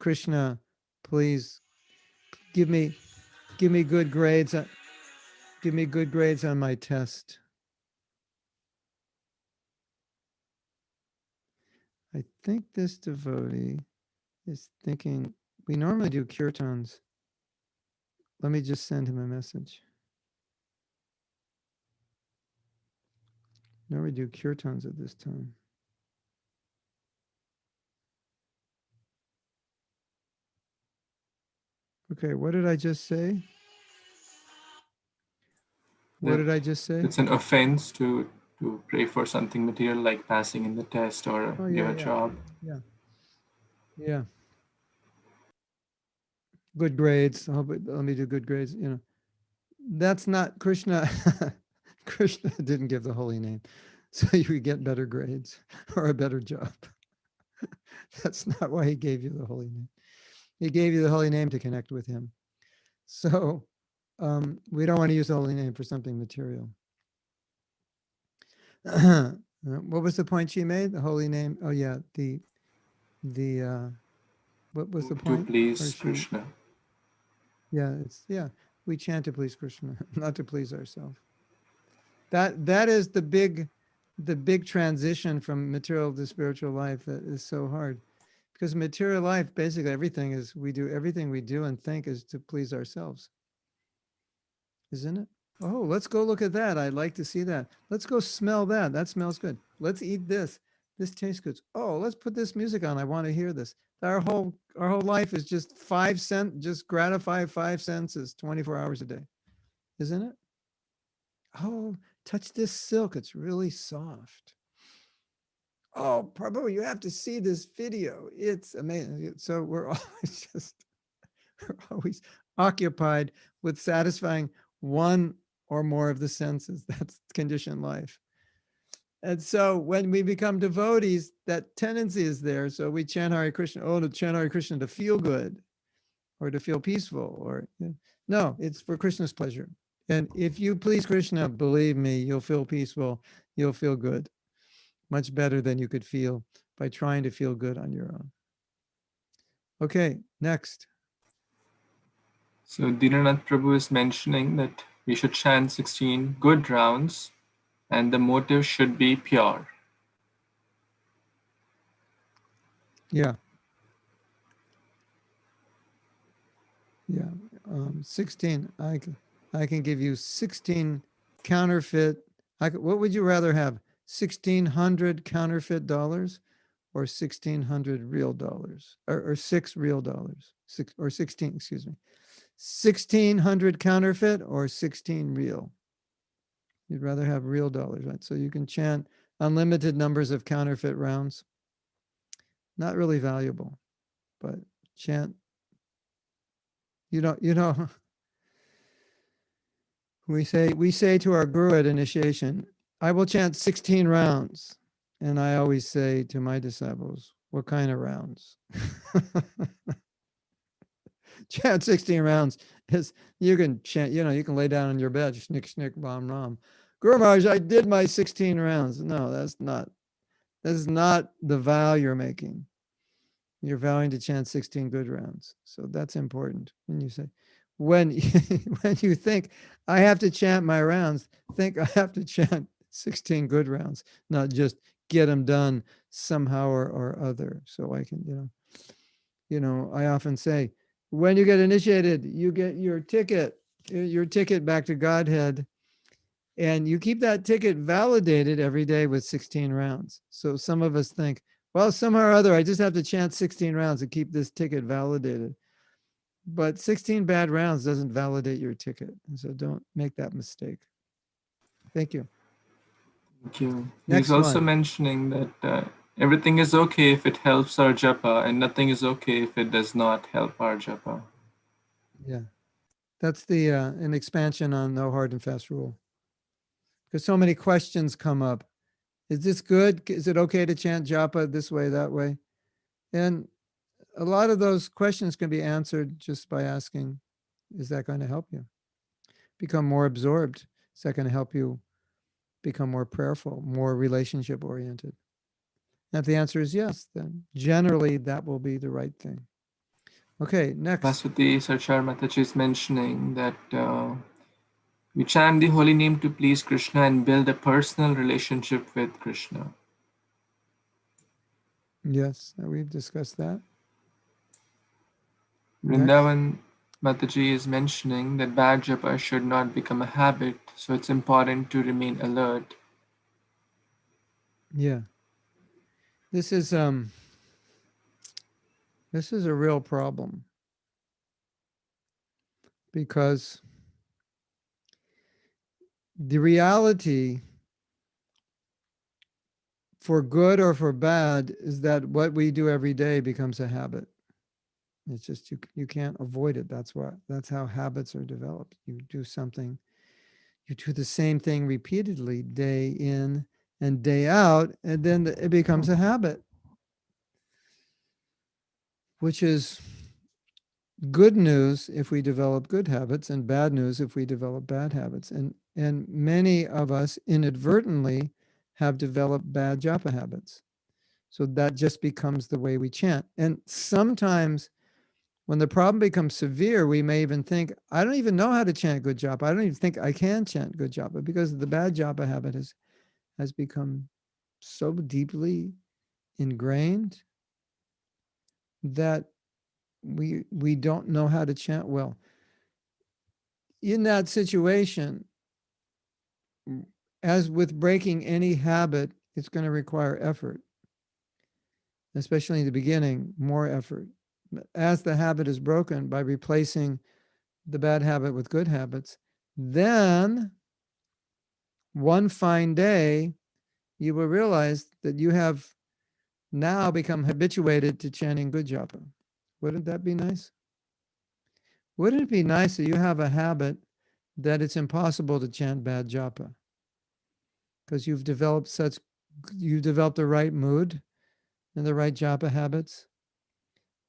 A: Kṛṣṇa, please give me good grades. Give me good grades on my test. I think this devotee is thinking, we normally do kirtans. Let me just send him a message. Normally do kirtans at this time. Okay, what did I just say? What did I just say?
B: It's an offense to pray for something material like passing in the test or give a job.
A: Yeah. Good grades. Let me do good grades. That's not Kṛṣṇa. Kṛṣṇa didn't give the holy name. so you could get better grades or a better job. That's not why he gave you the holy name. He gave you the holy name to connect with him. So we don't want to use the holy name for something material. What was the point she made? The holy name. Oh yeah, the what was the
B: To
A: point?
B: please
A: Or she-
B: Kṛṣṇa.
A: Yeah, we chant to please Kṛṣṇa, not to please ourselves. That is the big transition from material to spiritual life that is so hard. Because material life, basically everything we do and think is to please ourselves. Isn't it? Oh, let's go look at that. I'd like to see that. Let's go smell that. That smells good. Let's eat this. This tastes good. Oh, let's put this music on. I want to hear this. Our whole life is just 5 cents, just gratify 5 senses 24 hours a day. Isn't it? Oh, touch this silk. It's really soft. Oh, Prabhu, you have to see this video. It's amazing. So we're always occupied with satisfying one or more of the senses. That's conditioned life. And so when we become devotees, that tendency is there. So we chant Hare Krishna, to chant Hare Krishna to feel good or to feel peaceful, or no, it's for Krishna's pleasure. And if you please Krishna, believe me, you'll feel peaceful, you'll feel good, much better than you could feel by trying to feel good on your own. Okay, next.
B: So Dinanath Prabhu is mentioning that we should chant 16 good rounds and the motive should be pure.
A: Yeah. 16. I can give you 16 counterfeit. What would you rather have? 1,600 counterfeit dollars or 1,600 real dollars, or 6 real dollars, 16, excuse me. 1,600 counterfeit or 16 real? You'd rather have real dollars, right? So you can chant unlimited numbers of counterfeit rounds. Not really valuable, but chant. You know, we say to our guru at initiation, I will chant 16 rounds. And I always say to my disciples, what kind of rounds? Chant 16 rounds is, you can chant, you can lay down on your bed, snick, snick, ram, ram. Guru Maharaj, I did my 16 rounds. No, that's not the vow you're making. You're vowing to chant 16 good rounds. So that's important. When you say, when you think I have to chant my rounds, think I have to chant 16 good rounds, not just get them done somehow or other. So I can, I often say, when you get initiated, you get your ticket back to Godhead, and you keep that ticket validated every day with 16 rounds. So some of us think, well, somehow or other, I just have to chant 16 rounds to keep this ticket validated. But 16 bad rounds doesn't validate your ticket. So don't make that mistake. Thank you.
B: Thank you.
A: Next
B: He's also
A: one.
B: mentioning that everything is okay if it helps our japa and nothing is okay if it does not help our japa.
A: Yeah. That's an expansion on no hard and fast rule. Because so many questions come up. Is this good? Is it okay to chant japa this way, that way? And a lot of those questions can be answered just by asking, is that going to help you become more absorbed? Is that going to help you become more prayerful, more relationship oriented? And if the answer is yes, then generally that will be the right thing. Okay, next.
B: Vaswati Sarchar Mataji is mentioning that we chant the holy name to please Kṛṣṇa and build a personal relationship with Kṛṣṇa.
A: Yes, we've discussed that.
B: Vrindavan Mataji is mentioning that bad japa should not become a habit, so it's important to remain alert.
A: Yeah. This is a real problem, because the reality, for good or for bad, is that what we do every day becomes a habit. It's just you can't avoid it. That's how habits are developed. You do something, you do the same thing repeatedly, day in and day out, and then it becomes a habit, which is good news if we develop good habits, and bad news if we develop bad habits. And many of us inadvertently have developed bad japa habits. So that just becomes the way we chant. And sometimes when the problem becomes severe, we may even think, I don't even know how to chant good japa. I don't even think I can chant good japa, because the bad japa habit has become so deeply ingrained that we don't know how to chant well. In that situation, as with breaking any habit, it's going to require effort, especially in the beginning, more effort. As the habit is broken by replacing the bad habit with good habits, then one fine day, you will realize that you have now become habituated to chanting good japa. Wouldn't that be nice? Wouldn't it be nice that you have a habit that it's impossible to chant bad japa? Because you've developed the right mood and the right japa habits,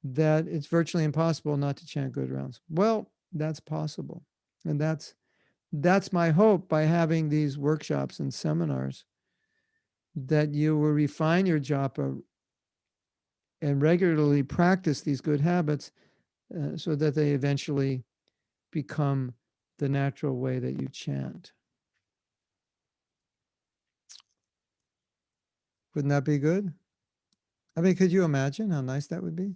A: that it's virtually impossible not to chant good rounds. Well, that's possible. And that's my hope by having these workshops and seminars, that you will refine your japa and regularly practice these good habits so that they eventually become the natural way that you chant. Wouldn't that be good? I mean, could you imagine how nice that would be?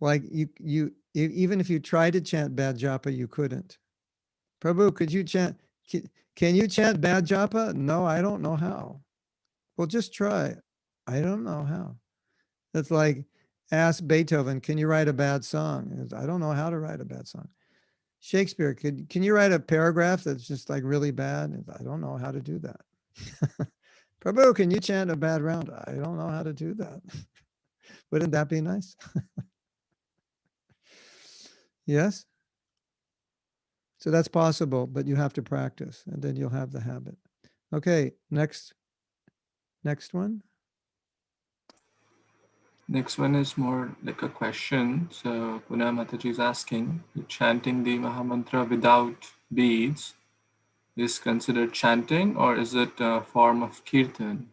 A: Like even if you tried to chant bad japa, you couldn't. Prabhu, could you chant? Can you chant bad japa? No, I don't know how. Well, just try. I don't know how. That's like, ask Beethoven, can you write a bad song? I don't know how to write a bad song. Shakespeare, can you write a paragraph that's just like really bad? I don't know how to do that. Prabhu, can you chant a bad round? I don't know how to do that. Wouldn't that be nice? Yes? So that's possible, but you have to practice, and then you'll have the habit. Okay, next one.
B: Next one is more like a question. So Puna Mataji is asking, chanting the Mahamantra without beads is considered chanting, or is it a form of kirtan?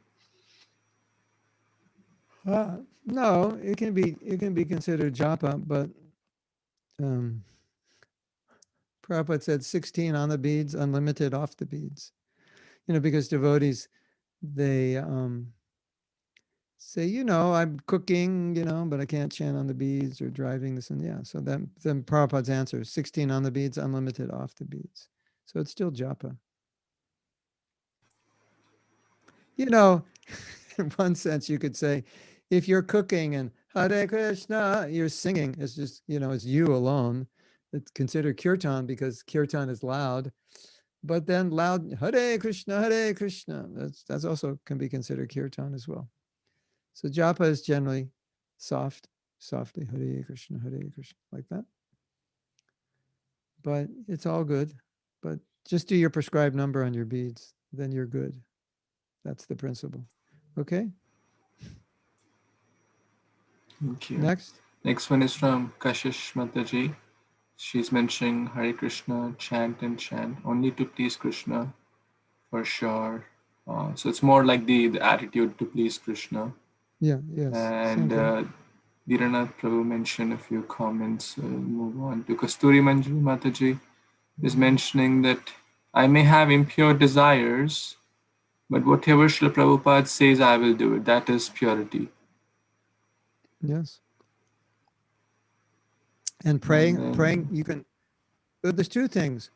A: No, it can be considered japa, but Prabhupada said 16 on the beads, unlimited off the beads. Because devotees, they say, I'm cooking, but I can't chant on the beads, or driving this, and yeah. So then Prabhupada's answer is 16 on the beads, unlimited off the beads. So it's still japa. In one sense, you could say, if you're cooking and Hare Krishna, you're singing, it's just, it's you alone. It's considered kirtan because kirtan is loud. But then loud Hare Krishna, that's also can be considered kirtan as well. So japa is generally softly Hare Krishna, like that. But it's all good. But just do your prescribed number on your beads, then you're good. That's the principle. Okay?
B: Thank you.
A: Next
B: one is from Kashish Mataji. She's mentioning Hare Krishna, chant and chant, only to please Krishna, for sure. So it's more like the attitude to please Krishna.
A: Yeah, yes.
B: And Dhiranath Prabhu mentioned a few comments. Move on to Kasturi Manjari Mataji is mentioning that I may have impure desires, but whatever Srila Prabhupada says, I will do it. That is purity.
A: Yes. And praying, you can, but there's two things.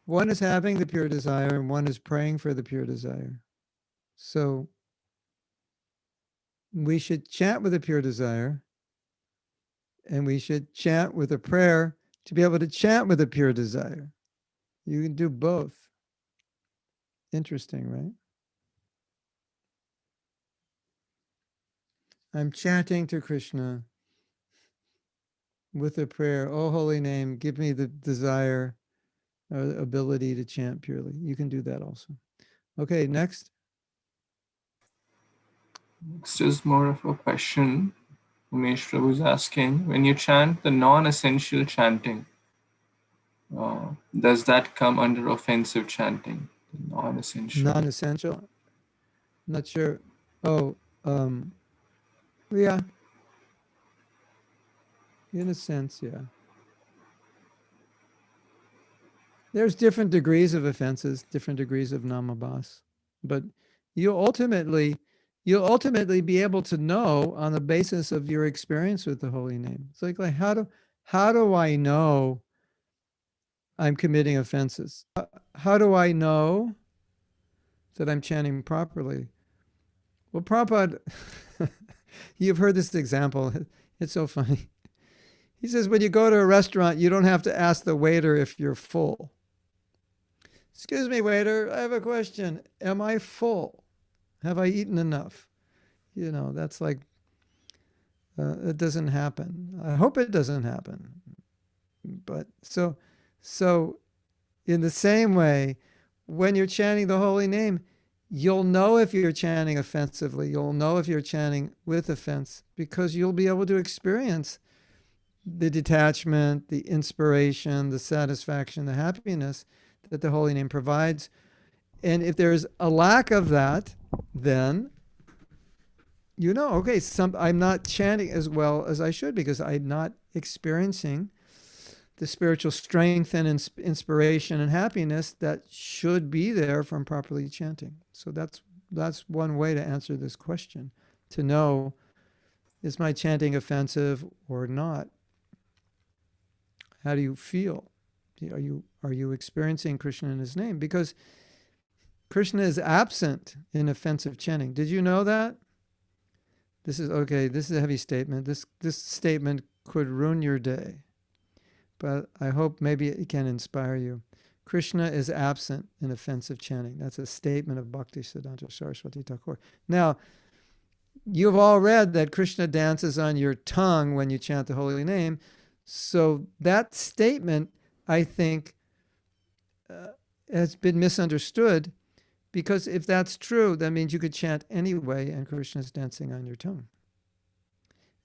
A: One is having the pure desire, and one is praying for the pure desire. So we should chant with a pure desire, and we should chant with a prayer to be able to chant with a pure desire. You can do both. Interesting, right? I'm chanting to Krishna with a prayer, oh holy name, give me the desire or the ability to chant purely. You can do that also. Okay, next.
B: Next is more of a question. Umesh Prabhu is asking, when you chant the non-essential chanting, does that come under offensive chanting? Non-essential.
A: Non-essential. Not sure. Oh, yeah. In a sense, yeah. There's different degrees of offenses, different degrees of namabhas, but you'll ultimately be able to know on the basis of your experience with the holy name. It's like how do I know I'm committing offenses? How do I know that I'm chanting properly? Well, Prabhupada, you've heard this example. It's so funny. He says, when you go to a restaurant, you don't have to ask the waiter if you're full. Excuse me, waiter, I have a question. Am I full? Have I eaten enough? You know, that's like, it doesn't happen. I hope it doesn't happen. But so in the same way, when you're chanting the holy name, you'll know if you're chanting offensively. You'll know if you're chanting with offense because you'll be able to experience the detachment, the inspiration, the satisfaction, the happiness that the holy name provides. And if there's a lack of that, then you know, okay, I'm not chanting as well as I should because I'm not experiencing the spiritual strength and inspiration and happiness that should be there from properly chanting. So that's one way to answer this question, to know, is my chanting offensive or not? How do you feel? Are you experiencing Kṛṣṇa in his name? Because Kṛṣṇa is absent in offensive chanting. Did you know that? This is a heavy statement. This statement could ruin your day, but I hope maybe it can inspire you. Kṛṣṇa is absent in offensive chanting. That's a statement of Bhaktisiddhanta Saraswati Thakur. Now, you've all read that Kṛṣṇa dances on your tongue when you chant the holy name. So that statement, I think, has been misunderstood, because if that's true, that means you could chant anyway and Kṛṣṇa is dancing on your tongue.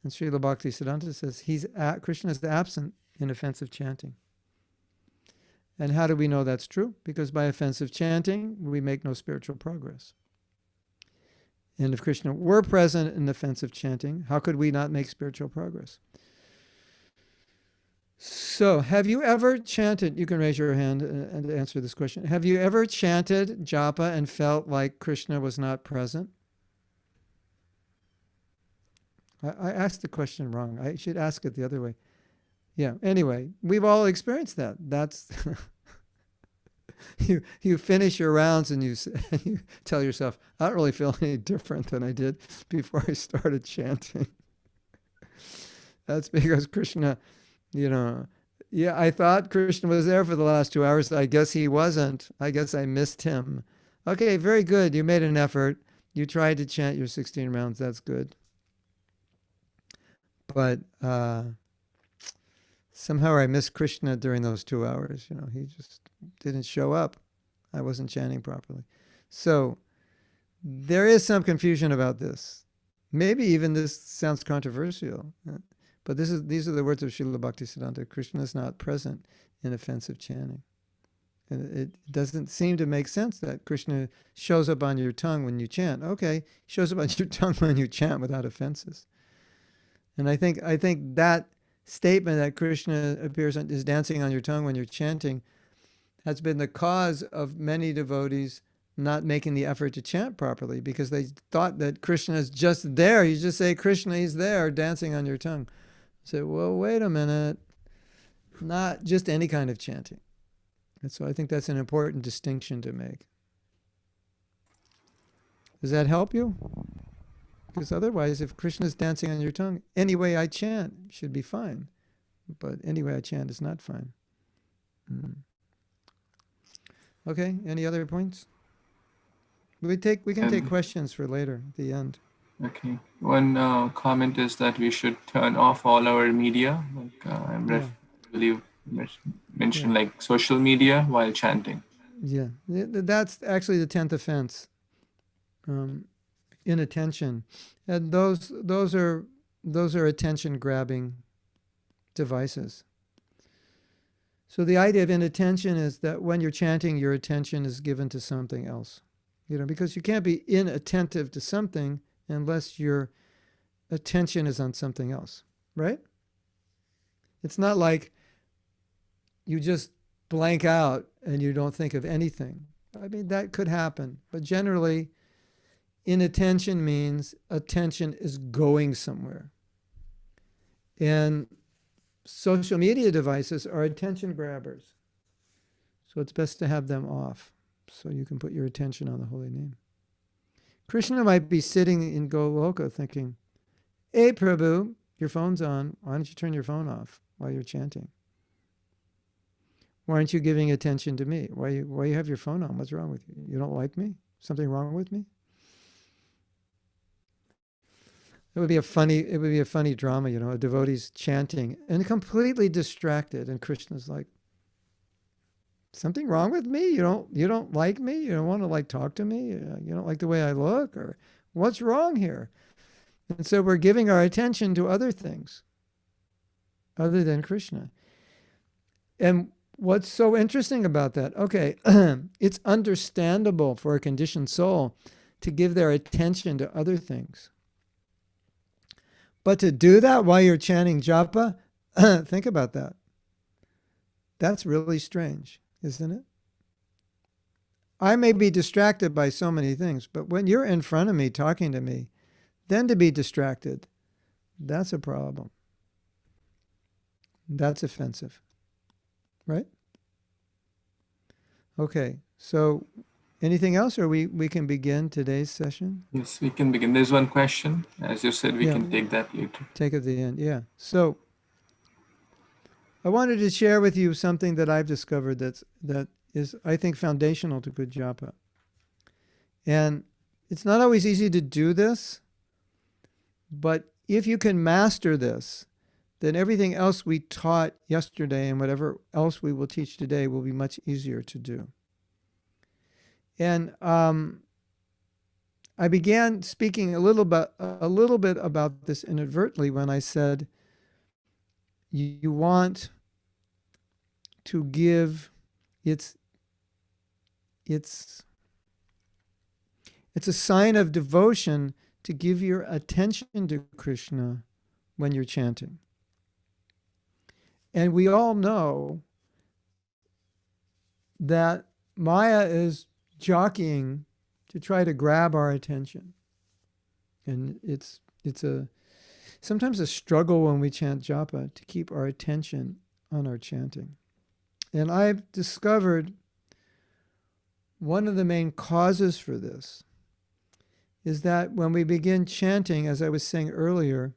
A: And Srila Bhaktisiddhanta says Kṛṣṇa is absent in offensive chanting. And how do we know that's true? Because by offensive chanting, we make no spiritual progress. And if Kṛṣṇa were present in offensive chanting, how could we not make spiritual progress? So, have you ever chanted, you can raise your hand and answer this question. Have you ever chanted Japa and felt like Kṛṣṇa was not present? I asked the question wrong. I should ask it the other way. Yeah, anyway, we've all experienced that. That's, you finish your rounds and you tell yourself, I don't really feel any different than I did before I started chanting. That's because Kṛṣṇa, I thought Kṛṣṇa was there for the last 2 hours. I guess he wasn't. I guess I missed him. Okay, very good. You made an effort. You tried to chant your 16 rounds. That's good. But somehow I missed Kṛṣṇa during those 2 hours. He just didn't show up. I wasn't chanting properly. So there is some confusion about this. Maybe even this sounds controversial. But these are the words of Srila Bhaktisiddhanta. Kṛṣṇa is not present in offensive chanting. And it doesn't seem to make sense that Kṛṣṇa shows up on your tongue when you chant. Okay, shows up on your tongue when you chant without offenses. And I think that statement that Kṛṣṇa is dancing on your tongue when you're chanting has been the cause of many devotees not making the effort to chant properly, because they thought that Kṛṣṇa is just there. You just say Kṛṣṇa, he's there dancing on your tongue. Say, well, wait a minute, not just any kind of chanting. And so I think that's an important distinction to make. Does that help you? Because otherwise, if Kṛṣṇa is dancing on your tongue, any way I chant should be fine. But any way I chant is not fine. Okay, any other points? We can take questions for later at the end.
B: Okay. One comment is that we should turn off all our media. Like believe mentioned, like social media while chanting.
A: Yeah, that's actually the 10th offense. inattention. And those are attention grabbing devices. So the idea of inattention is that when you're chanting, your attention is given to something else. Because you can't be inattentive to something unless your attention is on something else, right? It's not like you just blank out and you don't think of anything. I mean, that could happen, but generally, inattention means attention is going somewhere. And social media devices are attention grabbers. So it's best to have them off so you can put your attention on the holy name. Kṛṣṇa might be sitting in Goloka thinking, hey, Prabhu, your phone's on. Why don't you turn your phone off while you're chanting? Why aren't you giving attention to me? Why you have your phone on? What's wrong with you? You don't like me? Something wrong with me? It would be a funny drama, a devotee's chanting and completely distracted, and Krishna's like, something wrong with me? You don't like me? You don't want to talk to me? You don't like the way I look? Or what's wrong here? And so we're giving our attention to other things other than Kṛṣṇa. And what's so interesting about that? Okay, it's understandable for a conditioned soul to give their attention to other things. But to do that while you're chanting japa, think about that. That's really strange, isn't it? I may be distracted by so many things, but when you're in front of me talking to me, then to be distracted, that's a problem. That's offensive, right? Okay, so anything else, or we can begin today's session?
B: Yes, we can begin. There's one question. As you said, we can take that later.
A: Take at the end, yeah. So I wanted to share with you something that I've discovered that is, I think, foundational to good japa. And it's not always easy to do this, but if you can master this, then everything else we taught yesterday and whatever else we will teach today will be much easier to do. And I began speaking a little bit about this inadvertently when I said you want to give it's a sign of devotion to give your attention to Kṛṣṇa when you're chanting. And we all know that Maya is jockeying to try to grab our attention. And it's sometimes a struggle when we chant japa to keep our attention on our chanting. And I've discovered one of the main causes for this is that when we begin chanting, as I was saying earlier,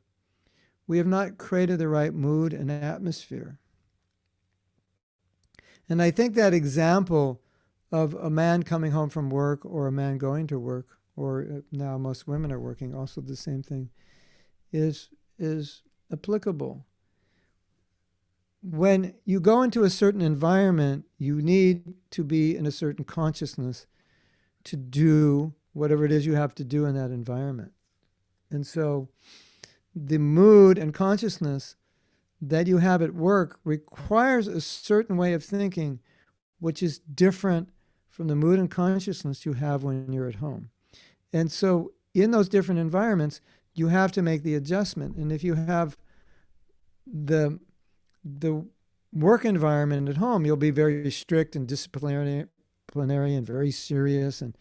A: we have not created the right mood and atmosphere. And I think that example of a man coming home from work or a man going to work, or now most women are working, also the same thing, is applicable. When you go into a certain environment, you need to be in a certain consciousness to do whatever it is you have to do in that environment. And so the mood and consciousness that you have at work requires a certain way of thinking, which is different from the mood and consciousness you have when you're at home. And so in those different environments, you have to make the adjustment. And if you have the work environment at home, you'll be very strict and disciplinary and very serious. And,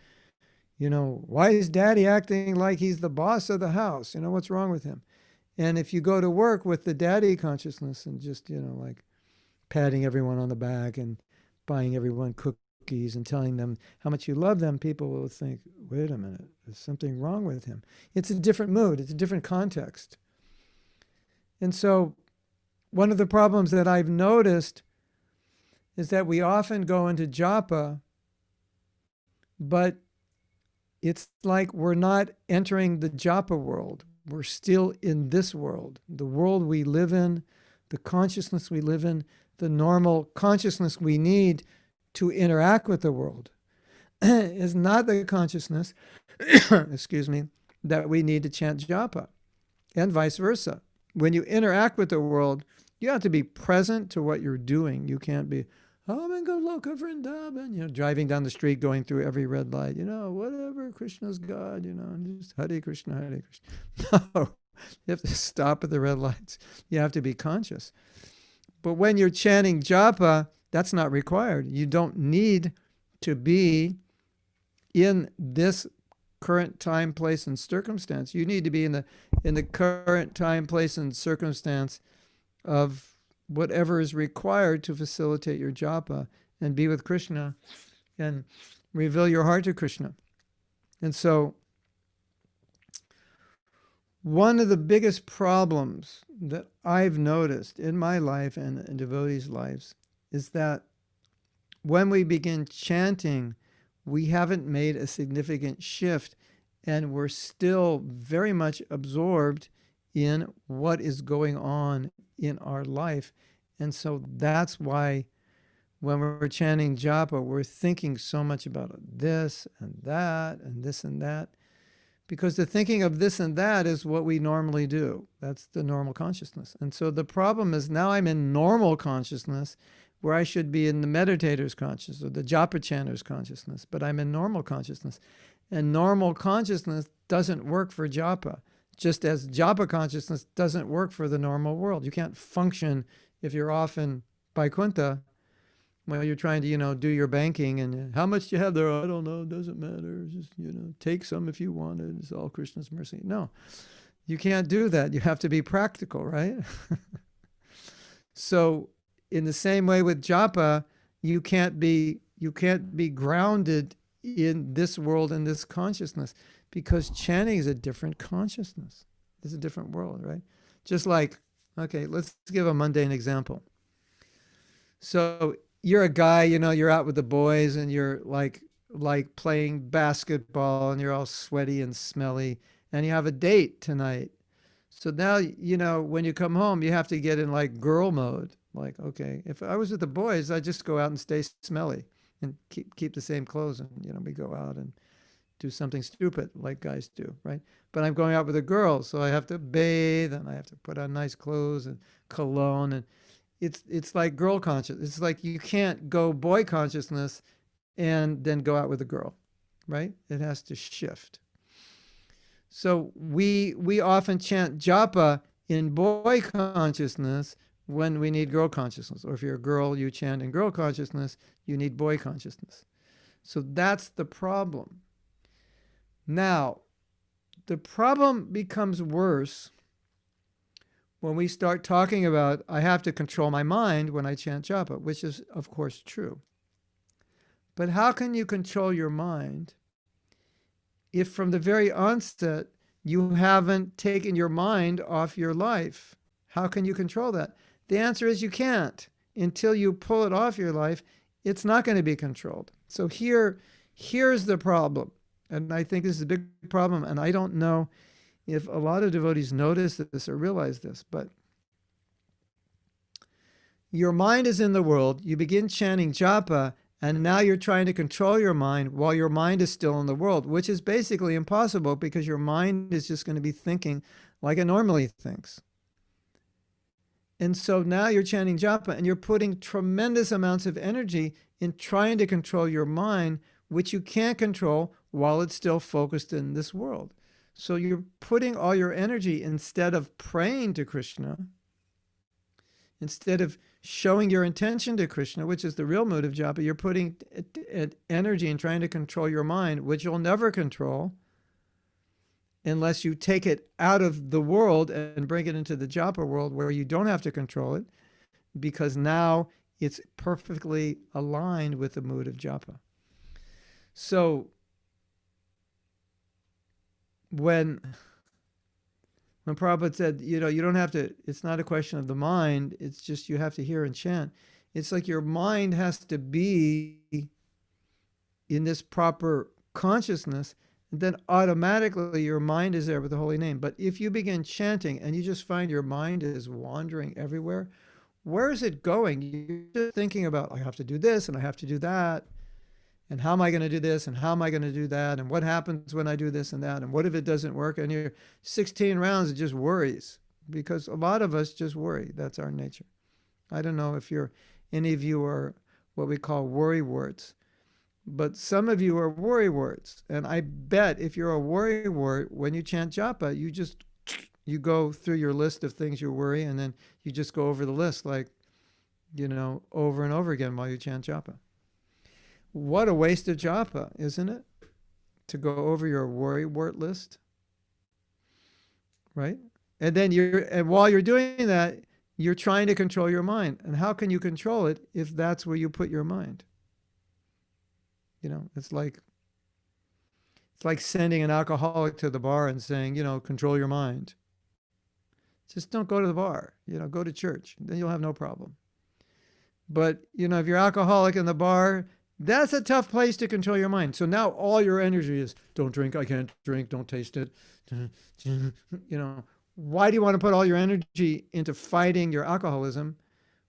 A: why is daddy acting like he's the boss of the house? What's wrong with him? And if you go to work with the daddy consciousness and just, like patting everyone on the back and buying everyone cookies and telling them how much you love them, people will think, wait a minute, there's something wrong with him. It's a different mood. It's a different context. And so one of the problems that I've noticed is that we often go into japa, but it's like we're not entering the japa world. We're still in this world, the world we live in, the consciousness we live in, the normal consciousness we need to interact with the world is not the consciousness, excuse me, that we need to chant japa, and vice versa. When you interact with the world, you have to be present to what you're doing. You can't be, oh, I'm going to go loka Vrindavan, driving down the street, going through every red light, whatever, Krishna's God, and just Hare Krishna, Hare Krishna. No, you have to stop at the red lights. You have to be conscious. But when you're chanting japa, that's not required. You don't need to be in this current time, place, and circumstance. You need to be in the current time, place, and circumstance of whatever is required to facilitate your japa and be with Krishna and reveal your heart to Krishna. And so one of the biggest problems that I've noticed in my life and in devotees' lives is that when we begin chanting, we haven't made a significant shift, and we're still very much absorbed in what is going on in our life. And so that's why when we're chanting japa, we're thinking so much about this and that and this and that, because the thinking of this and that is what we normally do. That's the normal consciousness. And so the problem is now I'm in normal consciousness, where I should be in the meditator's consciousness or the japa chanter's consciousness, but I'm in normal consciousness. And normal consciousness doesn't work for japa, just as japa consciousness doesn't work for the normal world. You can't function if you're off in Vaikuntha while you're trying to, do your banking, and how much do you have there? I don't know, it doesn't matter. Just, take some if you want it. It's all Krishna's mercy. No, you can't do that. You have to be practical, right? So in the same way with japa, you can't be grounded in this world and this consciousness, because chanting is a different consciousness. It's a different world, right? Just like, okay, let's give a mundane example. So you're a guy, you're out with the boys and you're like playing basketball and you're all sweaty and smelly and you have a date tonight. So now, when you come home, you have to get in like girl mode. Like, okay, if I was with the boys, I'd just go out and stay smelly and keep the same clothes, and we go out and do something stupid like guys do, right? But I'm going out with a girl, so I have to bathe and I have to put on nice clothes and cologne, and it's like girl consciousness. It's like you can't go boy consciousness and then go out with a girl, right? It has to shift. So we often chant japa in boy consciousness when we need girl consciousness. Or if you're a girl, you chant in girl consciousness, you need boy consciousness. So that's the problem. Now, the problem becomes worse when we start talking about, I have to control my mind when I chant japa, which is, of course, true. But how can you control your mind if from the very onset you haven't taken your mind off your life? How can you control that? The answer is you can't. Until you pull it off your life, it's not going to be controlled. So here's the problem. And I think this is a big problem, and I don't know if a lot of devotees notice this or realize this, but your mind is in the world, you begin chanting japa, and now you're trying to control your mind while your mind is still in the world, which is basically impossible because your mind is just going to be thinking like it normally thinks. And so now you're chanting japa and you're putting tremendous amounts of energy in trying to control your mind, which you can't control while it's still focused in this world. So you're putting all your energy, instead of praying to Krishna, instead of showing your intention to Krishna, which is the real mood of japa, you're putting energy in trying to control your mind, which you'll never control unless you take it out of the world and bring it into the japa world, where you don't have to control it, because now it's perfectly aligned with the mood of japa. So when Prabhupada said, you don't have to, it's not a question of the mind, it's just you have to hear and chant. It's like your mind has to be in this proper consciousness, and then automatically your mind is there with the holy name. But if you begin chanting and you just find your mind is wandering everywhere, where is it going? You're just thinking about, I have to do this and I have to do that. And how am I going to do this? And how am I going to do that? And what happens when I do this and that? And what if it doesn't work? And you're 16 rounds of just worries, because a lot of us just worry. That's our nature. I don't know if any of you are what we call worry warts, but some of you are worry warts. And I bet if you're a worry wart, when you chant japa, you go through your list of things you worry, and then you just go over the list like, over and over again while you chant japa. What a waste of japa, isn't it? To go over your worry wart list, right? And then while you're doing that, you're trying to control your mind. And how can you control it if that's where you put your mind? It's like sending an alcoholic to the bar and saying, control your mind. Just don't go to the bar, go to church. Then you'll have no problem. But, if you're alcoholic in the bar, that's a tough place to control your mind. So now all your energy is, don't drink, I can't drink, don't taste it. Why do you want to put all your energy into fighting your alcoholism?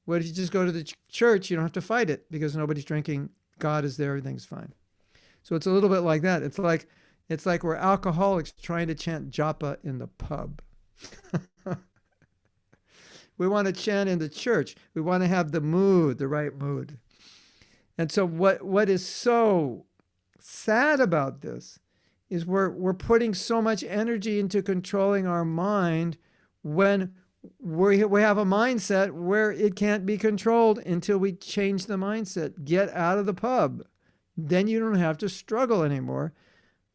A: Well, if you just go to the church, you don't have to fight it because nobody's drinking. God is there, everything's fine. So it's a little bit like that. It's like we're alcoholics trying to chant japa in the pub. We want to chant in the church. We want to have the right mood. And so what is so sad about this is we're putting so much energy into controlling our mind when we have a mindset where it can't be controlled until we change the mindset. Get out of the pub. Then you don't have to struggle anymore.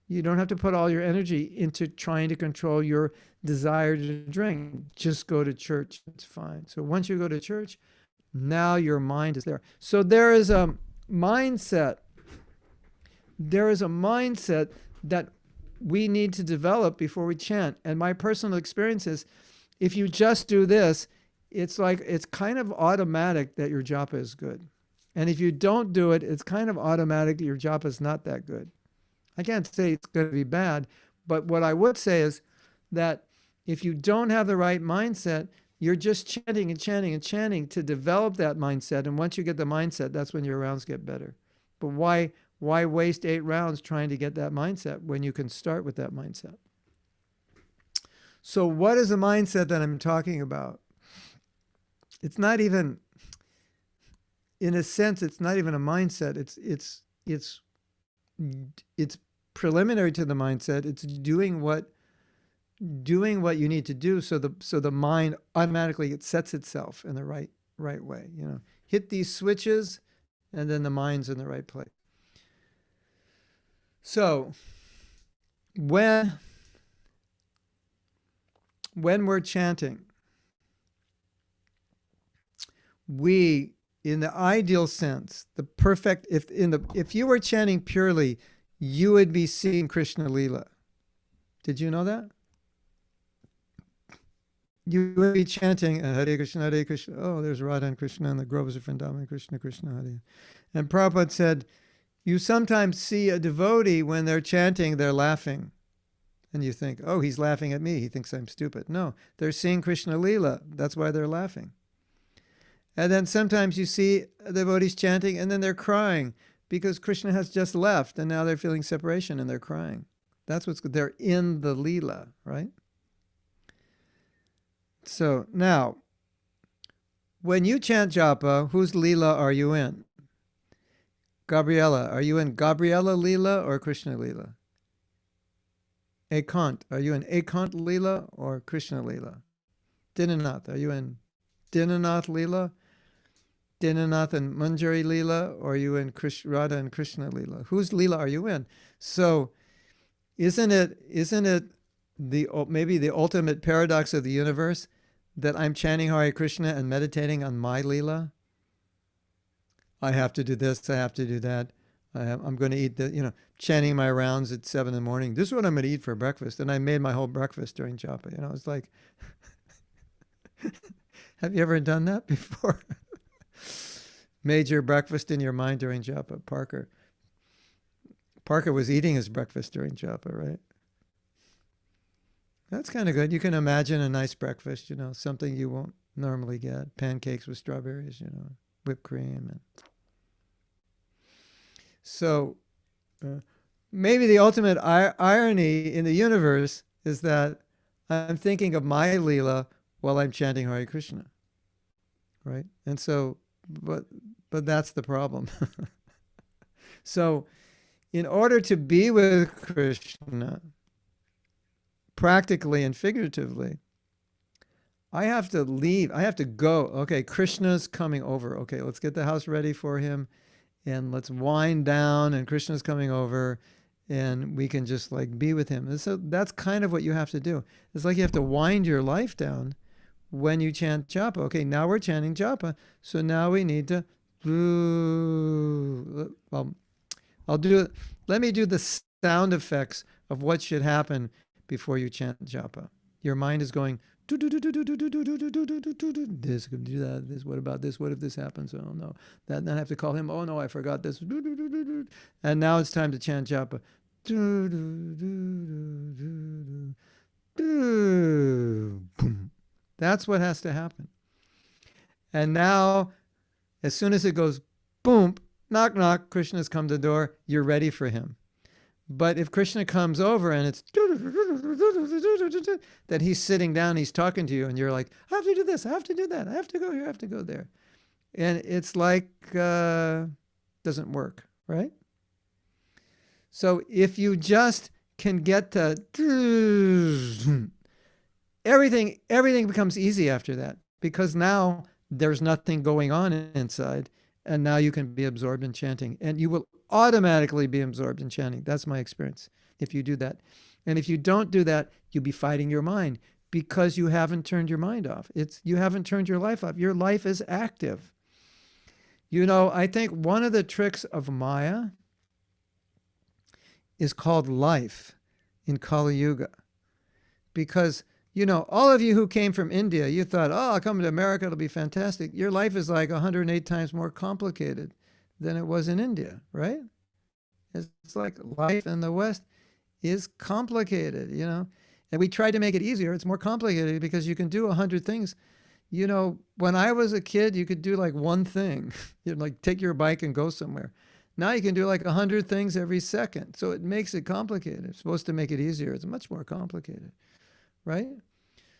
A: You don't have to put all your energy into trying to control your desire to drink. Just go to church. It's fine. So once you go to church, now your mind is there. So there is a mindset. There is a mindset that we need to develop before we chant. And my personal experience is, if you just do this, it's kind of automatic that your japa is good. And if you don't do it, it's kind of automatic that your japa is not that good. I can't say it's going to be bad, but what I would say is that if you don't have the right mindset, you're just chanting and chanting and chanting to develop that mindset. And once you get the mindset, that's when your rounds get better. But why waste 8 rounds trying to get that mindset when you can start with that mindset? So what is the mindset that I'm talking about? It's not even, in a sense, it's not even a mindset. It's preliminary to the mindset. It's doing what you need to do so the mind automatically sets itself in the right way. Hit these switches and then the mind's in the right place. So when we're chanting, we, in the ideal sense, the perfect, if you were chanting purely, you would be seeing Kṛṣṇa Lila. Did you know that? You would be chanting Hare Krishna, Hare Krishna. Oh, there's Radha and Krishna and the groves of Vrindavan, Krishna, Krishna, Hare. And Prabhupada said, you sometimes see a devotee when they're chanting, they're laughing. And you think, oh, he's laughing at me. He thinks I'm stupid. No, they're seeing Kṛṣṇa Lila. That's why they're laughing. And then sometimes you see devotees chanting and then they're crying because Krishna has just left and now they're feeling separation and they're crying. That's what's good. They're in the Lila, right? So now, when you chant japa, whose Lila are you in? Gabriella, are you in Gabriella Lila or Kṛṣṇa Lila? Ekant, are you in Ekant Lila or Kṛṣṇa Lila? Dinanath, are you in Dinanath Lila? Dinanath and Manjari Lila, or are you in Radha and Krishna Lila? Whose Lila are you in? So isn't it maybe the ultimate paradox of the universe that I'm chanting Hare Krishna and meditating on my Lila? I have to do this, I have to do that. I'm going to eat chanting my rounds at 7 in the morning. This is what I'm going to eat for breakfast. And I made my whole breakfast during japa. It's like, have you ever done that before? Made your breakfast in your mind during japa. Parker was eating his breakfast during japa, right? That's kind of good. You can imagine a nice breakfast, something you won't normally get. Pancakes with strawberries, whipped cream. So maybe the ultimate irony in the universe is that I'm thinking of my Leela while I'm chanting Hare Krishna, right? And so, but that's the problem. So in order to be with Krishna, practically and figuratively, I have to leave. I have to go. Okay, Krishna's coming over. Okay, let's get the house ready for him and let's wind down, and Krishna's coming over and we can just like be with him. And so that's kind of what you have to do. It's like you have to wind your life down when you chant Japa. Okay, now we're chanting Japa. So now we need to, well, let me do the sound effects of what should happen before you chant Japa. Your mind is going, this could do that, this, what about this, what if this happens? Oh no, then I have to call him, oh no, I forgot this. And now it's time to chant Japa. That's what has to happen. And now, as soon as it goes boom, knock, knock, Krishna's come to the door, you're ready for him. But if Krishna comes over and it's that he's sitting down, he's talking to you, and you're like, I have to do this, I have to do that, I have to go here, I have to go there. And it's like, doesn't work, right? So if you just can get to everything becomes easy after that, because now there's nothing going on inside, and now you can be absorbed in chanting, and you will automatically be absorbed in chanting. That's my experience if you do that. And if you don't do that, you'll be fighting your mind because you haven't turned your mind off. You haven't turned your life off. Your life is active. You know, I think one of the tricks of Maya is called life in Kali Yuga. Because, you know, all of you who came from India, you thought, oh, I'll come to America, it'll be fantastic. Your life is like 108 times more complicated than it was in India, right? It's like life in the West is complicated, you know? And we try to make it easier. It's more complicated because you can do 100 things. You know, when I was a kid, you could do like one thing. You'd like take your bike and go somewhere. Now you can do like 100 things every second. So it makes it complicated. It's supposed to make it easier. It's much more complicated, right?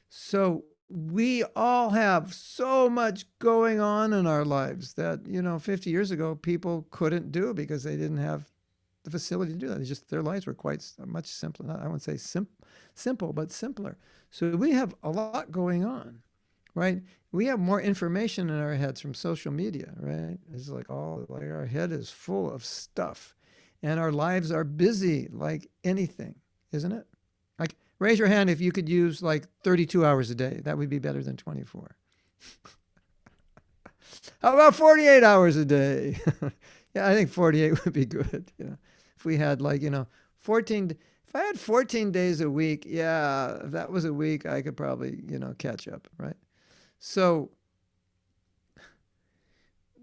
A: So we all have so much going on in our lives that, you know, 50 years ago, people couldn't do because they didn't have the facility to do that. It's just their lives were quite much simpler. I wouldn't say simple, but simpler. So we have a lot going on, right? We have more information in our heads from social media, right? It's like our head is full of stuff, and our lives are busy like anything, isn't it? Like, raise your hand if you could use like 32 hours a day. That would be better than 24. How about 48 hours a day? Yeah, I think 48 would be good. You know, if we had like, you know, 14, if I had 14 days a week, yeah, if that was a week, I could probably, you know, catch up, right? So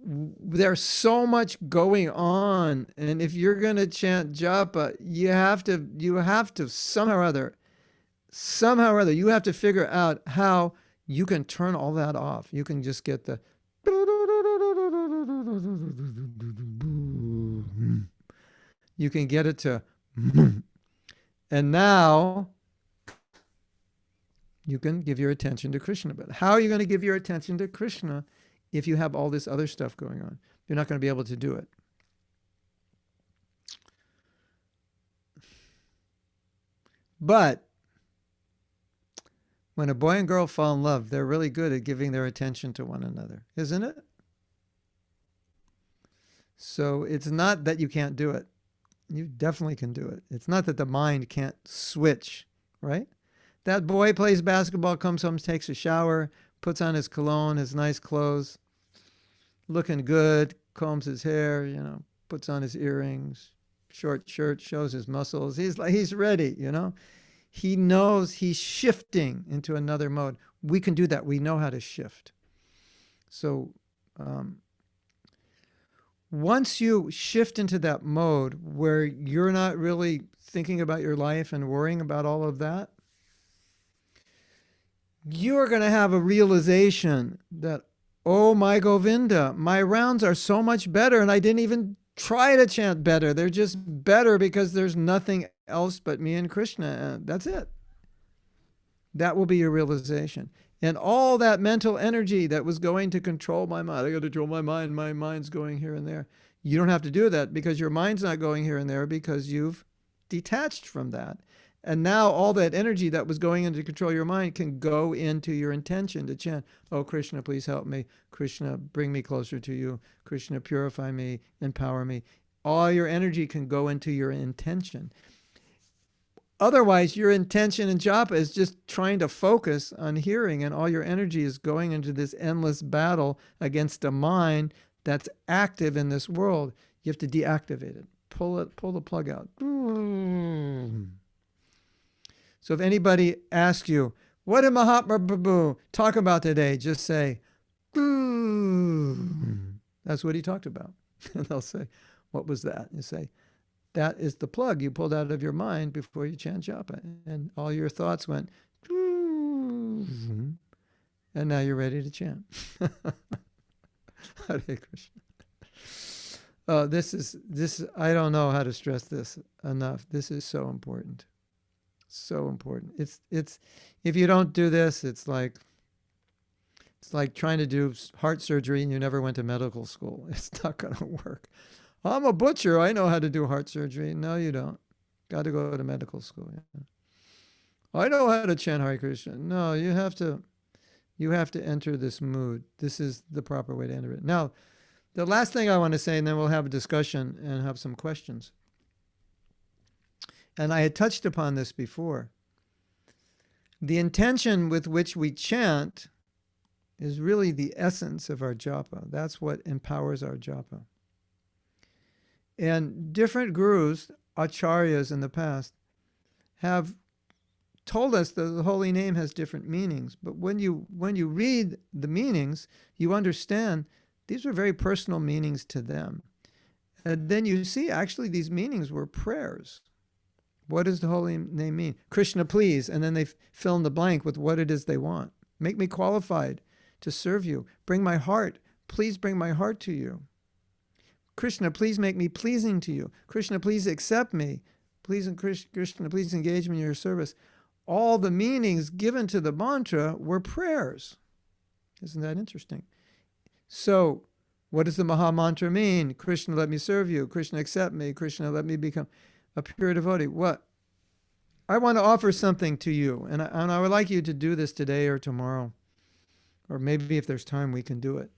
A: there's so much going on. And if you're going to chant japa, you have to somehow or other, you have to figure out how you can turn all that off. You can just get the, you can get it to, and now you can give your attention to Krishna. But how are you going to give your attention to Krishna if you have all this other stuff going on? You're not going to be able to do it. But when a boy and girl fall in love, they're really good at giving their attention to one another, isn't it? So it's not that you can't do it. You definitely can do it. It's not that the mind can't switch, right? That boy plays basketball, comes home, takes a shower, puts on his cologne, his nice clothes, looking good, combs his hair, you know, puts on his earrings, short shirt, shows his muscles. He's ready, you know. He knows he's shifting into another mode. We can do that. We know how to shift. So once you shift into that mode where you're not really thinking about your life and worrying about all of that, you are going to have a realization that, oh my Govinda, my rounds are so much better and I didn't even try to chant better. They're just better because there's nothing else but me and Kṛṣṇa. That's it. That will be your realization. And all that mental energy that was going to control my mind, I got to control my mind, my mind's going here and there. You don't have to do that because your mind's not going here and there because you've detached from that. And now all that energy that was going in to control your mind can go into your intention to chant, oh, Kṛṣṇa, please help me. Kṛṣṇa, bring me closer to you. Kṛṣṇa, purify me, empower me. All your energy can go into your intention. Otherwise, your intention in japa is just trying to focus on hearing, and all your energy is going into this endless battle against a mind that's active in this world. You have to deactivate it. Pull the plug out. So if anybody asks you, what did Mahatma Prabhu talk about today? Just say, that's what he talked about. And they'll say, what was that? You say, that is the plug you pulled out of your mind before you chant japa. And all your thoughts went, and now you're ready to chant. Hare Krishna. This is, I don't know how to stress this enough. This is so important. So important. It's if you don't do this, it's like trying to do heart surgery and you never went to medical school. It's not going to work. I'm a butcher. I know how to do heart surgery. No, you don't. Got to go to medical school. Yeah. I know how to chant Hare Krishna. No, you have to enter this mood. This is the proper way to enter it. Now, the last thing I want to say, and then we'll have a discussion and have some questions. And I had touched upon this before. The intention with which we chant is really the essence of our japa. That's what empowers our japa. And different gurus, acharyas in the past, have told us that the holy name has different meanings. But when you read the meanings, you understand these were very personal meanings to them. And then you see actually these meanings were prayers. What does the holy name mean? Kṛṣṇa, please. And then they fill in the blank with what it is they want. Make me qualified to serve you. Bring my heart. Please bring my heart to you. Kṛṣṇa, please make me pleasing to you. Kṛṣṇa, please accept me. Please, Kṛṣṇa, please engage me in your service. All the meanings given to the mantra were prayers. Isn't that interesting? So, what does the Maha Mantra mean? Kṛṣṇa, let me serve you. Kṛṣṇa, accept me. Kṛṣṇa, let me become a pure devotee. What? I want to offer something to you, and I would like you to do this today or tomorrow, or maybe if there's time we can do it.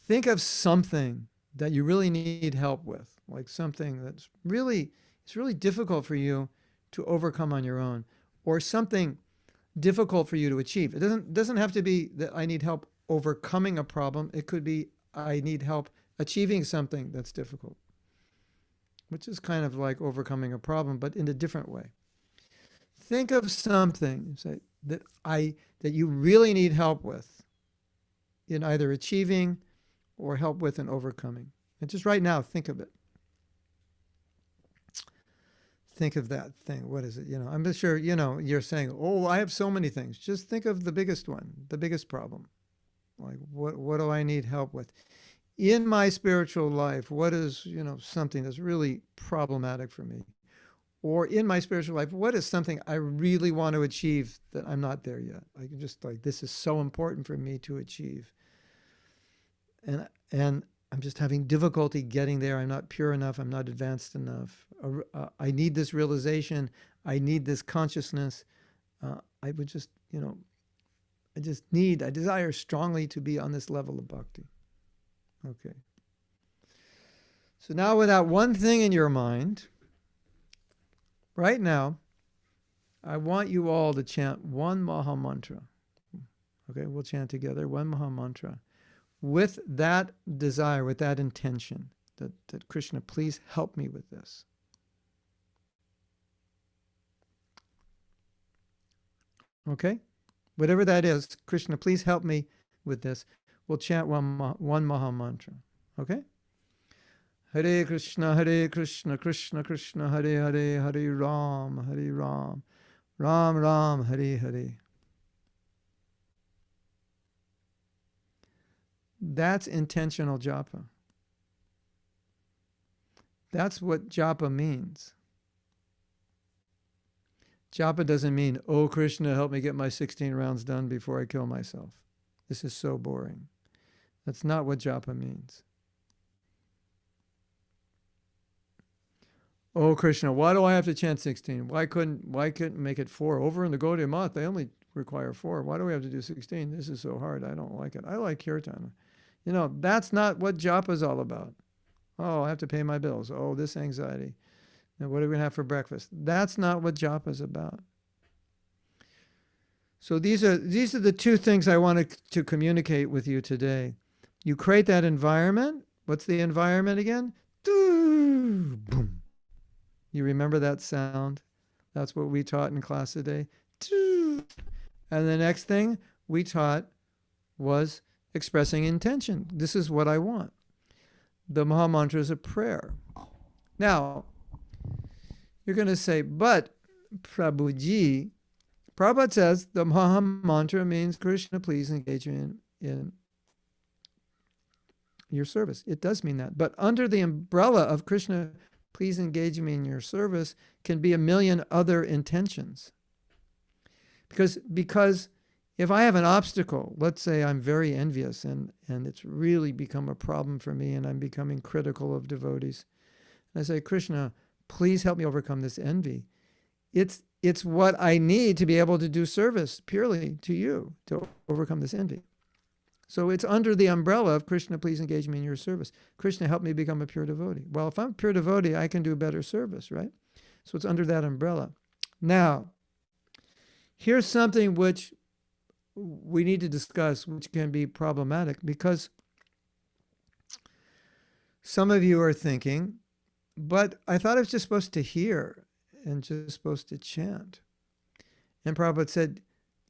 A: Think of something that you really need help with, like something that's really, it's really difficult for you to overcome on your own, or something difficult for you to achieve. It doesn't have to be that I need help overcoming a problem. It could be I need help achieving something that's difficult, which is kind of like overcoming a problem, but in a different way. Think of something, say, that you really need help with in either achieving or help with in overcoming. And just right now, think of it. Think of that thing. What is it? I'm sure, you're saying, oh, I have so many things. Just think of the biggest one, the biggest problem. Like, what do I need help with? In my spiritual life, what is, something that's really problematic for me? Or in my spiritual life, what is something I really want to achieve that I'm not there yet? I can just this is so important for me to achieve. And I'm just having difficulty getting there. I'm not pure enough. I'm not advanced enough. I need this realization. I need this consciousness. I would just, I desire strongly to be on this level of bhakti. Okay. So now with that one thing in your mind, right now, I want you all to chant one Maha Mantra. Okay, we'll chant together one Maha Mantra with that desire, with that intention that Kṛṣṇa, please help me with this. Okay? Whatever that is, Kṛṣṇa, please help me with this. We'll chant one Maha Mantra. Okay? Hare Kṛṣṇa, Kṛṣṇa Kṛṣṇa, Hare Hare, Hare Ram, Ram Ram, Hare Hare. That's intentional japa. That's what japa means. Japa doesn't mean, oh, Kṛṣṇa, help me get my 16 rounds done before I kill myself. This is so boring. That's not what japa means. Oh, Kṛṣṇa, why do I have to chant 16? Why couldn't make it 4? Over in the Gaudiya Math, they only require 4. Why do we have to do 16? This is so hard. I don't like it. I like kirtan. You know, that's not what japa is all about. Oh, I have to pay my bills. Oh, this anxiety. Now, what are we going to have for breakfast? That's not what japa is about. So these are the two things I wanted to communicate with you today. You create that environment. What's the environment again? Doo, boom. You remember that sound? That's what we taught in class today. Doo. And the next thing we taught was expressing intention. This is what I want. The Maha Mantra is a prayer. Now, you're going to say, but Prabhuji, Prabhupada says the Maha Mantra means, Kṛṣṇa, please engage me in your service. It does mean that. But under the umbrella of Kṛṣṇa, please engage me in your service, can be a million other intentions. Because if I have an obstacle, let's say I'm very envious and it's really become a problem for me and I'm becoming critical of devotees, and I say, Kṛṣṇa, please help me overcome this envy. It's what I need to be able to do service purely to you, to overcome this envy. So it's under the umbrella of Kṛṣṇa, please engage me in your service. Kṛṣṇa, help me become a pure devotee. Well, if I'm a pure devotee, I can do better service, right? So it's under that umbrella. Now, here's something which we need to discuss, which can be problematic, because some of you are thinking, but I thought I was just supposed to hear and just supposed to chant. And Prabhupada said,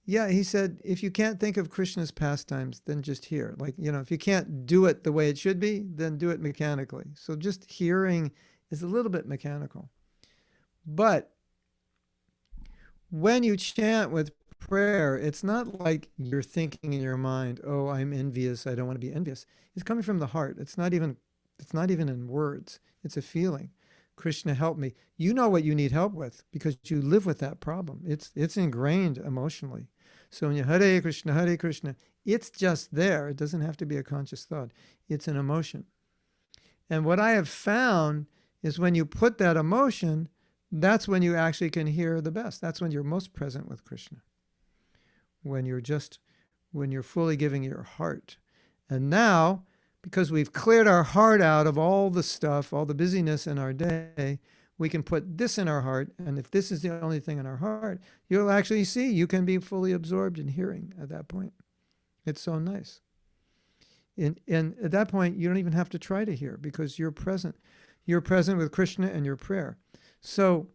A: yeah, he said, if you can't think of Krishna's pastimes, then just hear. Like, you know, if you can't do it the way it should be, then do it mechanically. So just hearing is a little bit mechanical. But when you chant with prayer, it's not like you're thinking in your mind, oh, I'm envious, I don't want to be envious. It's coming from the heart. It's not even in words. It's a feeling. Kṛṣṇa, help me. You know what you need help with because you live with that problem. It's ingrained emotionally. So when you Hare Kṛṣṇa, it's just there. It doesn't have to be a conscious thought. It's an emotion. And what I have found is when you put that emotion, that's when you actually can hear the best. That's when you're most present with Kṛṣṇa. When you're fully giving your heart. And now, because we've cleared our heart out of all the stuff, all the busyness in our day, we can put this in our heart. And if this is the only thing in our heart, you'll actually see you can be fully absorbed in hearing at that point. It's so nice. And at that point, you don't even have to try to hear because you're present. You're present with Kṛṣṇa and your prayer. So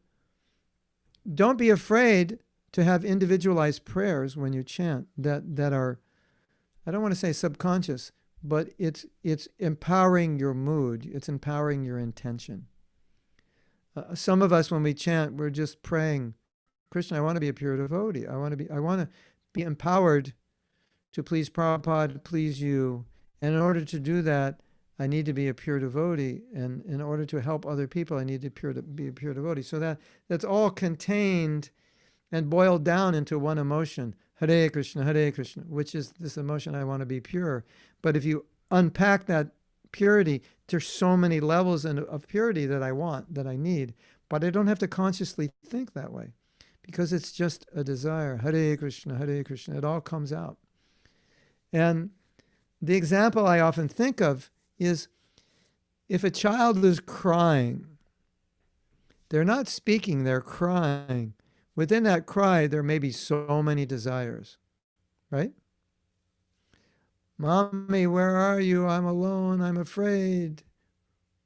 A: don't be afraid to have individualized prayers when you chant that are, I don't want to say subconscious, but it's empowering your mood. It's empowering your intention. Some of us, when we chant, we're just praying, Kṛṣṇa, I want to be a pure devotee. I want to be empowered to please Prabhupada, to please you. And in order to do that, I need to be a pure devotee. And in order to help other people, I need to be a pure devotee. So that's all contained and boiled down into one emotion, Hare Kṛṣṇa, which is this emotion, I want to be pure. But if you unpack that purity, there's so many levels of purity that I want, that I need. But I don't have to consciously think that way because it's just a desire. Hare Kṛṣṇa, it all comes out. And the example I often think of is if a child is crying, they're not speaking, they're crying. Within that cry, there may be so many desires, right? Mommy, where are you? I'm alone. I'm afraid.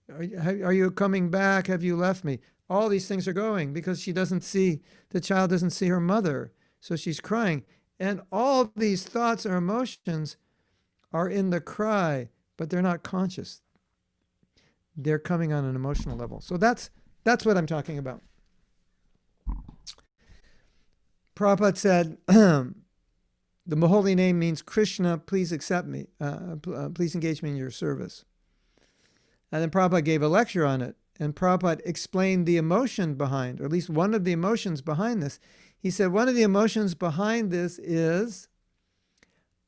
A: Are you coming back? Have you left me? All these things are going because the child doesn't see her mother. So she's crying. And all these thoughts or emotions are in the cry, but they're not conscious. They're coming on an emotional level. So that's what I'm talking about. Prabhupada said, the holy name means Kṛṣṇa, please accept me. Please engage me in your service. And then Prabhupada gave a lecture on it. And Prabhupada explained the emotion behind, or at least one of the emotions behind this. He said, one of the emotions behind this is,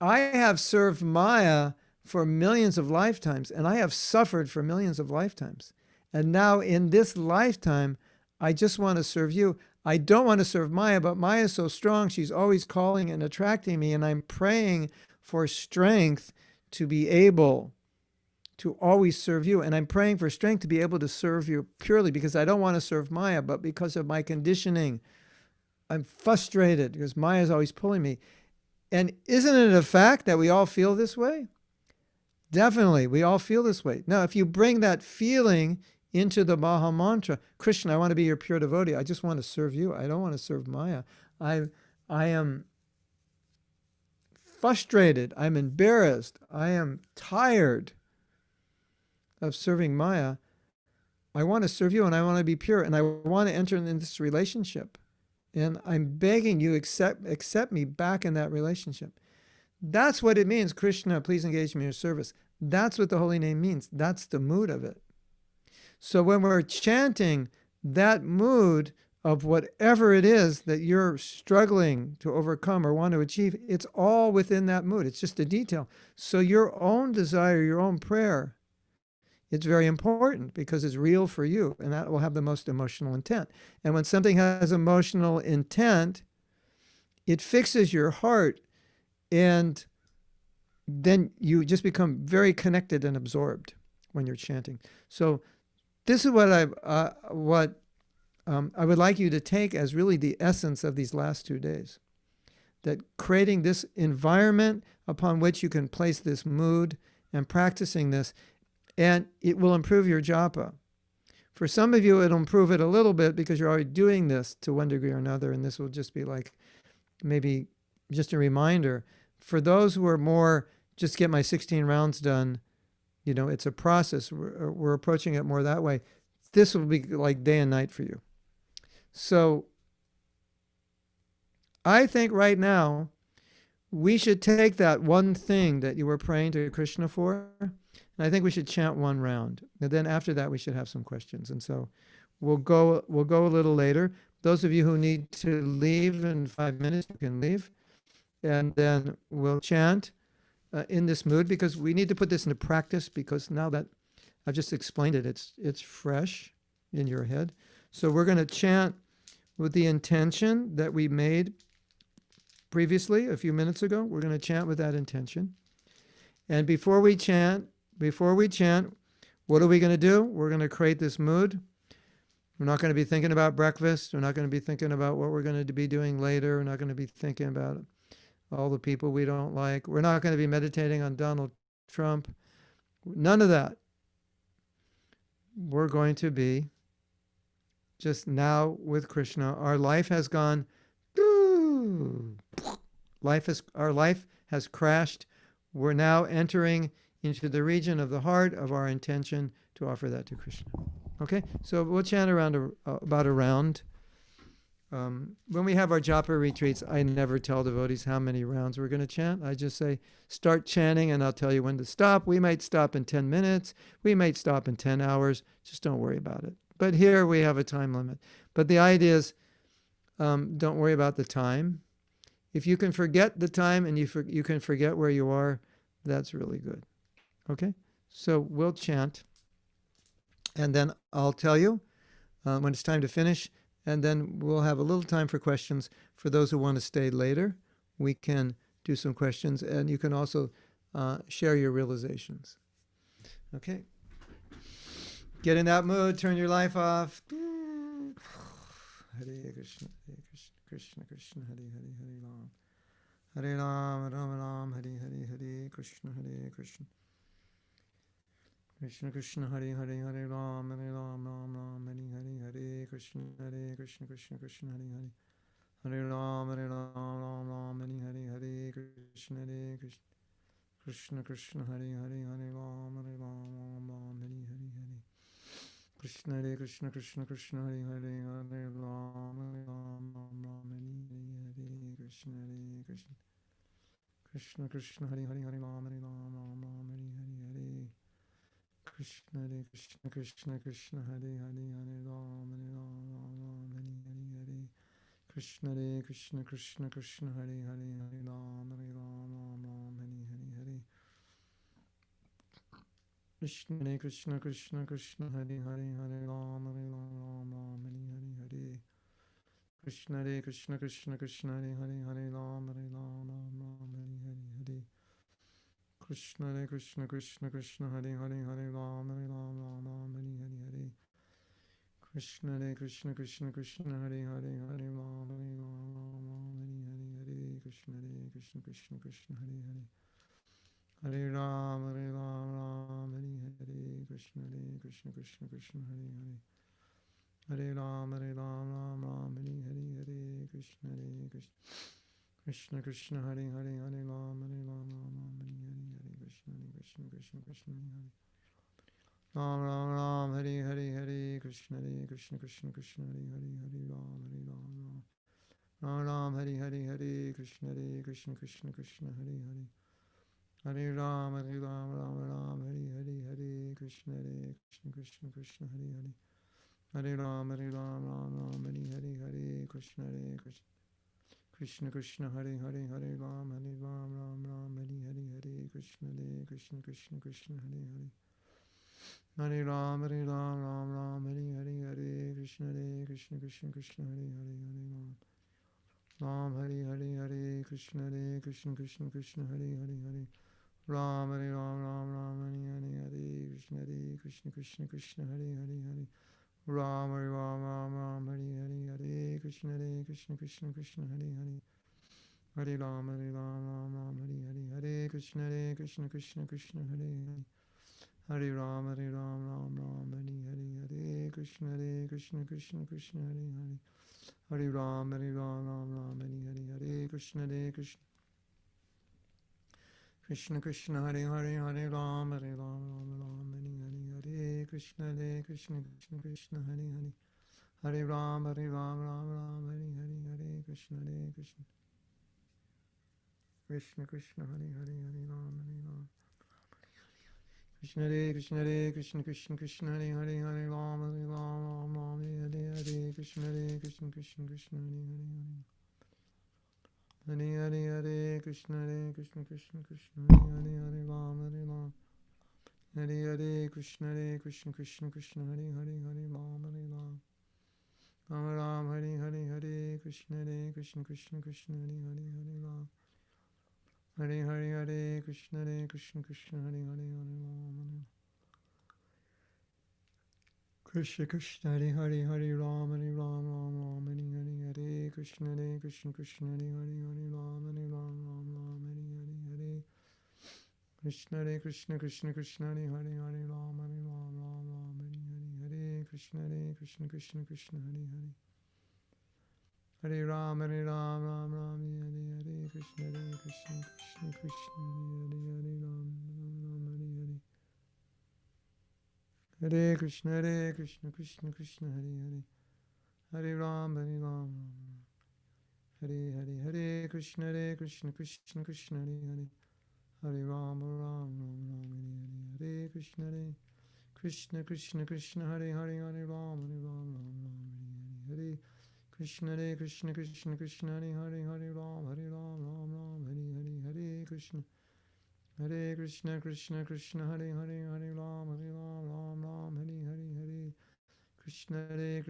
A: I have served Maya for millions of lifetimes, and I have suffered for millions of lifetimes. And now in this lifetime, I just want to serve you. I don't want to serve Maya, but Maya is so strong. She's always calling and attracting me, and I'm praying for strength to be able to always serve you. And I'm praying for strength to be able to serve you purely because I don't want to serve Maya, but because of my conditioning, I'm frustrated because Maya is always pulling me. And isn't it a fact that we all feel this way? Definitely, we all feel this way. Now, if you bring that feeling into the Maha Mantra, Kṛṣṇa, I want to be your pure devotee. I just want to serve you. I don't want to serve Maya. I am frustrated. I'm embarrassed. I am tired of serving Maya. I want to serve you and I want to be pure and I want to enter in this relationship. And I'm begging you, accept me back in that relationship. That's what it means, Kṛṣṇa, please engage me in your service. That's what the holy name means. That's the mood of it. So when we're chanting that mood of whatever it is that you're struggling to overcome or want to achieve, it's all within that mood. It's just a detail. So your own desire, your own prayer, it's very important because it's real for you, and that will have the most emotional intent. And when something has emotional intent, it fixes your heart, and then you just become very connected and absorbed when you're chanting. So this is what I would like you to take as really the essence of these last 2 days. That creating this environment upon which you can place this mood and practicing this, and it will improve your japa. For some of you, it'll improve it a little bit because you're already doing this to one degree or another, and this will just be like maybe just a reminder. For those who are more, just get my 16 rounds done, you know, it's a process. We're approaching it more that way. This will be like day and night for you. So I think right now, we should take that one thing that you were praying to Kṛṣṇa for, and I think we should chant one round. And then after that, we should have some questions. And so we'll go a little later. Those of you who need to leave in 5 minutes, you can leave. And then we'll chant in this mood because we need to put this into practice because now that I've just explained it, it's fresh in your head. So we're going to chant with the intention that we made previously, a few minutes ago. We're going to chant with that intention. And before we chant, what are we going to do? We're going to create this mood. We're not going to be thinking about breakfast. We're not going to be thinking about what we're going to be doing later. We're not going to be thinking about all the people we don't like. We're not going to be meditating on Donald Trump. None of that. We're going to be just now with Kṛṣṇa. Our life has gone, our life has crashed. We're now entering into the region of the heart of our intention to offer that to Kṛṣṇa. Okay, so we'll chant around about a round. When we have our japa retreats, I never tell devotees how many rounds we're going to chant. I just say, start chanting and I'll tell you when to stop. We might stop in 10 minutes. We might stop in 10 hours. Just don't worry about it. But here we have a time limit. But the idea is, don't worry about the time. If you can forget the time and you can forget where you are, that's really good. Okay? So we'll chant. And then I'll tell you when it's time to finish. And then we'll have a little time for questions. For those who want to stay later, we can do some questions. And you can also share your realizations. Okay? Get in that mood. Turn your life off. Hare Kṛṣṇa, Hare Kṛṣṇa, Kṛṣṇa Kṛṣṇa, Hare Hare, Hare Ram. Hare Ram, Ram Ram, Hare Hare, Hare Kṛṣṇa, Hare Kṛṣṇa. Kṛṣṇa Kṛṣṇa, Hare Hare, Hare Ram, Ram Ram, Hare Hare, Hare Kṛṣṇa, Hare Kṛṣṇa, Kṛṣṇa Kṛṣṇa, Hare Hare. Hare Ram, Ram Ram, Hare Hare, Hare Kṛṣṇa, Hare Kṛṣṇa. Kṛṣṇa Kṛṣṇa, Hare Hare, Hare Ram, Ram Ram, Hare Hare, Hare. Kṛṣṇa, Hare Kṛṣṇa, Kṛṣṇa Kṛṣṇa, Hare Hare, Hare Ram, Ram Ram, Hare Hare, Hare Kṛṣṇa, Hare Kṛṣṇa. Kṛṣṇa Kṛṣṇa, Hare Hare, Hare Ram, Ram Ram, Hare Hare, Hare. Krishna Hare Krishna Krishna Krishna Hare Hare Hare Ram Ram Hare Hare Krishna Hare Krishna Krishna Krishna Hare Hare Hare Ram Ram Hare Hare Krishna Hare Krishna Krishna Krishna Hare Hare Hare Ram Ram Hare Hare Krishna Hare Krishna Krishna Krishna Hare Hare Hare Ram Hare Hare Krishna Hare Krishna Krishna Krishna Hare Hare Hare Ram Hare Hare Krishna Hare Krishna Krishna Krishna Hare Hare Hare Ram Hare Hare Krishna Hare Krishna Krishna Krishna Hare Hare Hare Ram Ram Hare Hare Krishna Hare Krishna Krishna Krishna Hare Hare Hare Ram Ram Hare Hare Krishna Hare Krishna Krishna Krishna Hare Hare Hare Ram Hare Hare Krishna Hare Krishna Krishna Krishna Hare Ram Hare Hare Krishna Hare Krishna Krishna Krishna Hare Hare Hare Ram Hare Hare Krishna Hare Krishna Krishna Krishna Hare Hare Hare Ram Hare Hare Krishna Hare Krishna Krishna Krishna Hare Hare Hare Ram Hare Hare Krishna Hare Krishna Krishna Krishna Hare Hare Hare Ram Hare Hare Krishna Hare Krishna Krishna Krishna Hare Hare Hare Ram Hare Hare Krishna Hare Krishna Krishna Krishna Hare Hare Ram Hare Hare Krishna Hare Krishna Krishna Krishna Hare Hare Ram Hare Hare Krishna Hare Krishna Krishna Krishna Hare Hare Ram Hare Hare Krishna Hare Krishna Krishna Krishna Hare Hare Hare Ram Hare Krishna Hare Krishna Krishna Krishna Hare Hare Hare Ram Hare Krishna Hare Krishna Krishna Krishna Hare Hare Hare Ram Hare Krishna Hare Krishna Krishna Krishna Hare Hare Ram Hare Krishna Hare Krishna Krishna Krishna Hare Hare Hare Ram Hare Krishna Hare Krishna Krishna Krishna Hare Ram Krishna Hare Krishna Krishna Krishna Hare Hare Ram Hare Krishna Hare Krishna Krishna Krishna Hare Krishna Hare Krishna Krishna Krishna Hare Ram Hare Krishna Hare Krishna Krishna Krishna Hare Ram Hare Krishna Hare Krishna Krishna Krishna Hare Ram Hare Krishna Hare Krishna Krishna Hare Ram Krishna Krishna Hare Ram Hare Krishna Hare Krishna Krishna Hare Ram Hare Krishna Hare Krishna Krishna Krishna Hare Ram Hare Krishna Hare Krishna Krishna Krishna Hare Ram Hare Krishna Hare Krishna Krishna Krishna Hare Ram Hare Krishna Krishna Krishna Hare Ram Hare Krishna Krishna Krishna Hare Ram Hare Krishna Krishna Krishna Krishna Hare Ram Hare Krishna Krishna Krishna Krishna Hare Ram Hare Krishna Krishna Krishna Hare Ram Hare Krishna Krishna Krishna Krishna Hare Ram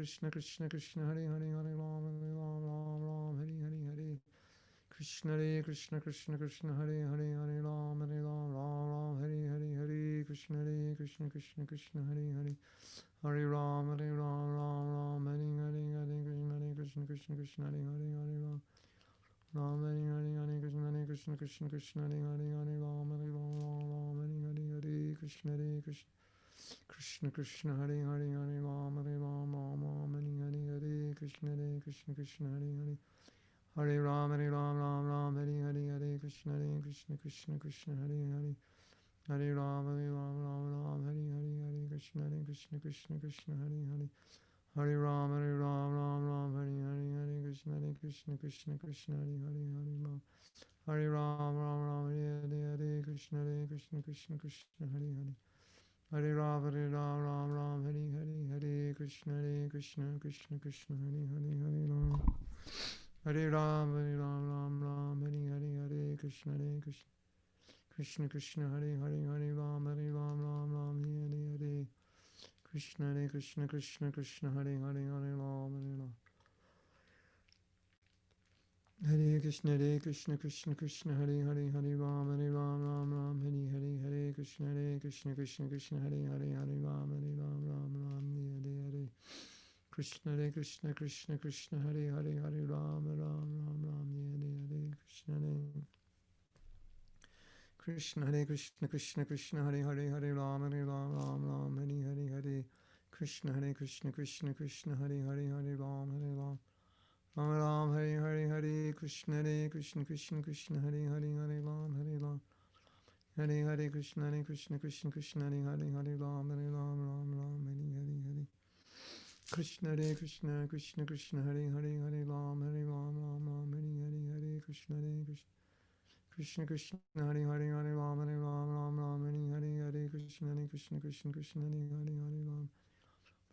A: Hare Krishna Krishna Krishna Krishna Hare Ram Hare Krishna Krishna Krishna Krishna Hare Ram Hare Krishna Krishna Krishna Hare Ram Hare Krishna Krishna Krishna Hare Ram Hare Krishna Krishna Krishna Hare Ram Hare Krishna Krishna Krishna Hare Ram Hare Krishna Krishna Krishna Hare Ram Hare Krishna Krishna Krishna Hare Ram Hare Krishna Krishna Krishna Hare Ram Hare Krishna Krishna Krishna Hare Hare Ram, Hare Ram, Ram Ram, Hare Hare, Hare Krishna, Krishna Krishna, Hare Hare, Hare Ram. Hare Ram, Ram Ram, Hare Hare, Hare Krishna, Krishna Krishna, Hare Hare, Hare Ram, Ram Ram, Hare Hare. Krishna Krishna, Krishna Hare Hare, Hare Ram, Hare Krishna, Krishna Krishna, Hare Hare, Hare Ram, Ram Ram, Hare Hare, Hare Krishna, Krishna Hare Hare, Hare Ram, Ram Ram, Hare Hare. Krishna Krishna, Hare Hare, Hare Ram, Ram Ram, Hare Hare. Krishna Hare Krishna, Hare Hare, Hare Ram, Ram Ram, Hare Hare, Hare Krishna Krishna, Hare Hare, Hare Ram, Ram Ram, Hare Hare, Hare Krishna Krishna, Hare Hare, Hare Ram, Hare Hare, Krishna Krishna, Hare Hare, Hare Ram, Ram Ram, Hare Hare, Hare Krishna Krishna, Hare Hare, Hare Ram, Ram Ram, Hare Hare, Hare Krishna Krishna, Hare Hare, Hare Ram, Ram Ram, Hare Hare, Hare Krishna Krishna, Hare Hare, Hare Ram, Ram Hare Hare, Hare Krishna Krishna, Hare Hare, Hare Ram,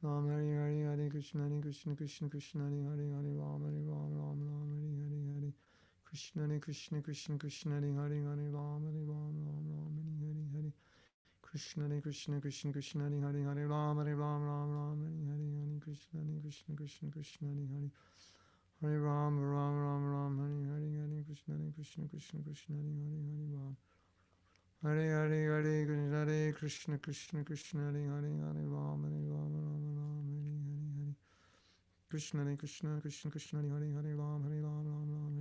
A: Ram Hare Hare, Hare Krishna Krishna, Hare Hare, Hare Ram, Ram Hare Hare, Hare Krishna Krishna, Hare Hare, Hare Ram, Ram Hare Hare, Hare Krishna Krishna, Hare Hare, Hare Ram, Ram Hare Hare, Hare Krishna Krishna, Hare Hare, Hare Ram, Hare Hare, Hare Krishna Krishna, Hare Hare, Hare Ram, Ram Hare Hare, Hare Krishna Krishna, Hare Hare, Hare Ram, Ram Hare Hare, Hare Krishna Krishna, Hare Hare, Hare Ram, Ram Hare Hare, Hare Krishna Krishna, Hare Hare, Hare Ram, Ram Hare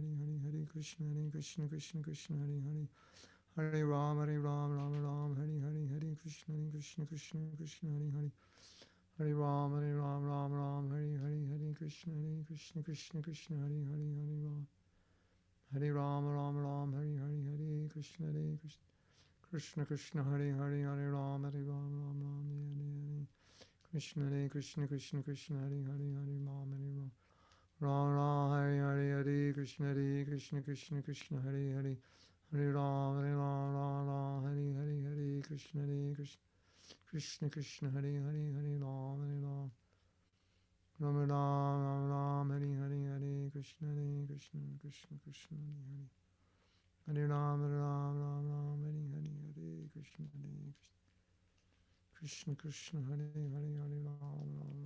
A: Hare, Hare Krishna Krishna, Hare Hare, Hare Ram, Hare Ram, Ram Hare Hare, Hare Krishna Krishna, Hare Hare, Hare Ram, Ram Hare Hare, Krishna Krishna, Hare Hare, Hare Ram, Ram Hare Hare, Hare Krishna Krishna, Hare Hare, Hare Ram, Ram Hare Hare, Hare Krishna Krishna, Hare Hare, Hare Ram, Ram Hare Hare, Hare Krishna Krishna, Hare Ram, Ram Hare Hare, Hare Krishna Krishna, Hare Hare, Hare Ram, Hare Hare, Hare Krishna Hare Hare, Hare Ram, Hare Ram, Ram Hare Hare, Hare Krishna Krishna, Hare Hare, Hare Ram, Ram Hare Hare, Hare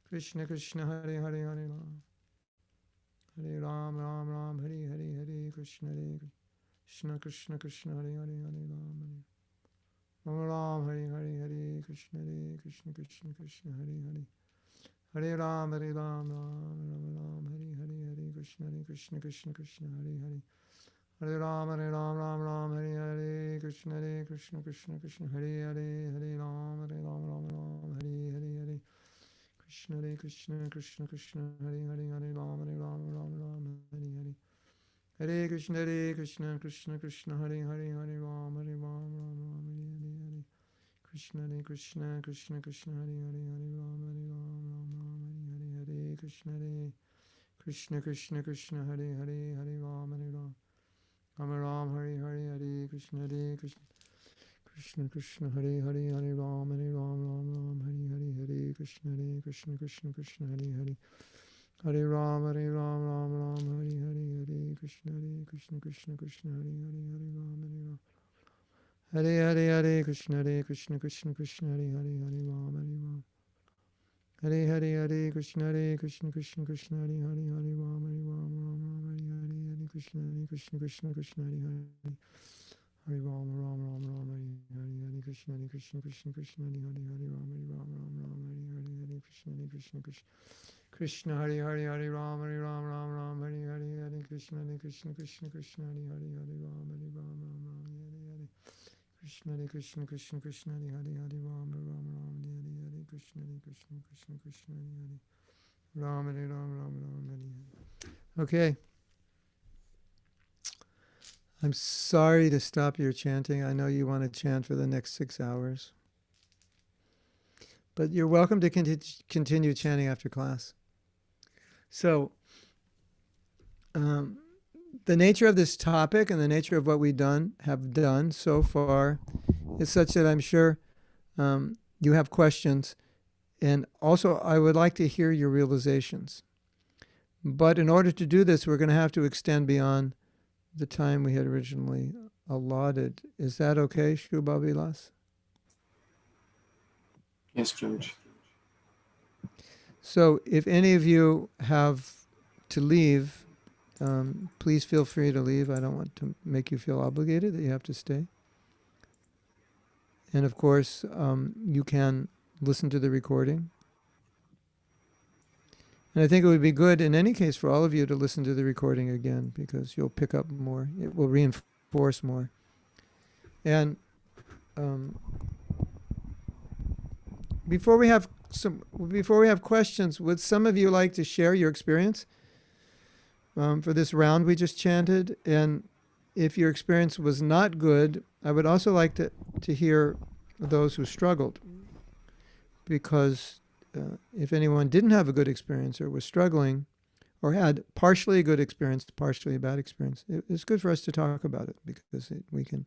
A: Krishna Krishna, Hare Hare, Hare Ram, Ram Hare Hare, Hare Krishna Krishna, Hare Hare, Hare Ram, Ram Hare Hare, Krishna Krishna, Hare Hare, Hare Ram, Ram Hare Hare, Hare Krishna Krishna, Hare Hare, Hare Ram, Ram Hare Hare, Hare Krishna Krishna, Hare Hare, Hare Ram, Ram Hare Hare, Hare Krishna Krishna, Hare Hare, Hare Ram, Ram Hare Hare, Hare Krishna Krishna, Hare Hare, Hare Ram, Ram Hare Hare, Hare Krishna Krishna, Hare Hare, Hare Ram, Ram Hare Hare, Hare Krishna Krishna, Hare Hare, Hare Ram, Ram Hare Hare, Hare Krishna Krishna, Hare Hare, Hare Ram, Hare Hare, Hare Krishna Krishna, Hare Hare, Hare Ram, Hare Hare, Hare Krishna Krishna, Hare Hare, Hare Ram, Ram Hare Hare, Hare Krishna Krishna, Hare Hare, Hare Ram, Ram Hare Hare, Hare Krishna Krishna, Hare Hare, Hare Ram, Ram Hare Hare, Hare Krishna Krishna, Hare Hare, Hare Ram, Ram Hare Hare, Hare Krishna Krishna, Hare Hare, Hare Ram, Ram Hare Hare, Krishna Krishna, Hare Hare, Hare Ram, Ram Hare Hare, Hare Krishna Krishna, Hare Hare, Ram Hare Hare. Okay. I'm sorry to stop your chanting. I know you want to chant for the next 6 hours. But you're welcome to continue chanting after class. So, the nature of this topic and the nature of what we have done so far is such that I'm sure you have questions. And also, I would like to hear your realizations. But in order to do this, we're going to have to extend beyond the time we had originally allotted. Is that okay, Shubha Vilas?
B: Yes, Prabhuji.
A: So if any of you have to leave, please feel free to leave. I don't want to make you feel obligated that you have to stay. And of course, you can listen to the recording. And I think it would be good in any case for all of you to listen to the recording again, because you'll pick up more. It will reinforce more. And before we have questions, would some of you like to share your experience for this round we just chanted? And if your experience was not good, I would also like to hear those who struggled, because if anyone didn't have a good experience or was struggling or had partially a good experience, partially a bad experience, it's good for us to talk about it, because we can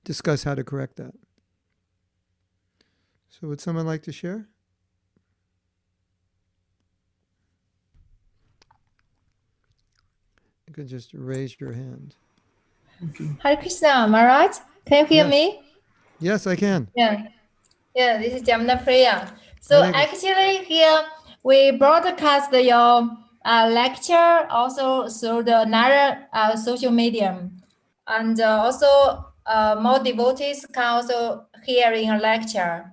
A: discuss how to correct that. So would someone like to share? You can just raise your hand.
E: Hare Krishna, Maharaj. Can you hear
A: Yes.
E: me?
A: Yes, I can.
E: Yeah. Yeah, this is Jamna Priya. So
A: Hare Krishna.
E: actually here we broadcast your lecture also through the another social media. And also more devotees can also hear in a lecture.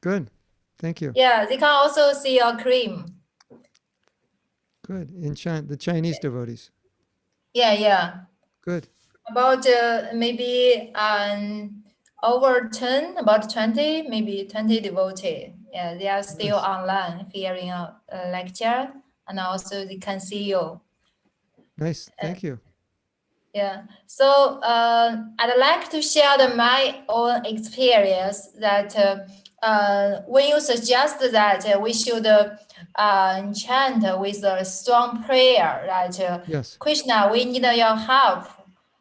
A: Good. Thank you.
E: Yeah, they can also see your cream.
A: Good. In the Chinese devotees.
E: Yeah.
A: Good.
E: About maybe over 10, about 20, maybe 20 devotee. Yeah, they are still
A: Nice.
E: online hearing a lecture, and also they can see you.
A: Nice. Thank you.
E: Yeah. So I'd like to share my own experience that when you suggest that we should chant with a strong prayer, that
A: Yes.
E: Krishna, we need your help,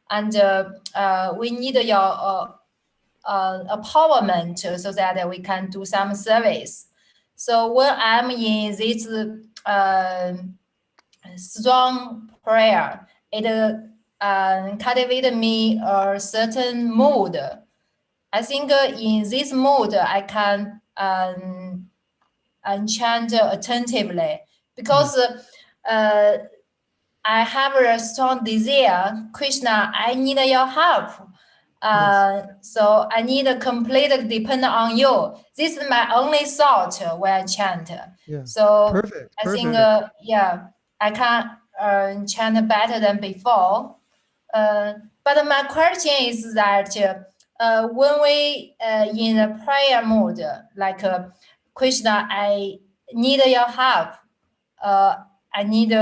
E: and we need your empowerment so that we can do some service. So when I'm in this strong prayer, it cultivated me a certain mood. I think in this mood I can chant attentively, because I have a strong desire. Krishna, I need your help. So I need a complete depend on you. This is my only thought when I chant.
A: Yeah.
E: So
A: Perfect.
E: I think,
A: Perfect.
E: I can chant better than before. But my question is that when we in a prayer mode, like Krishna, I need your help. I need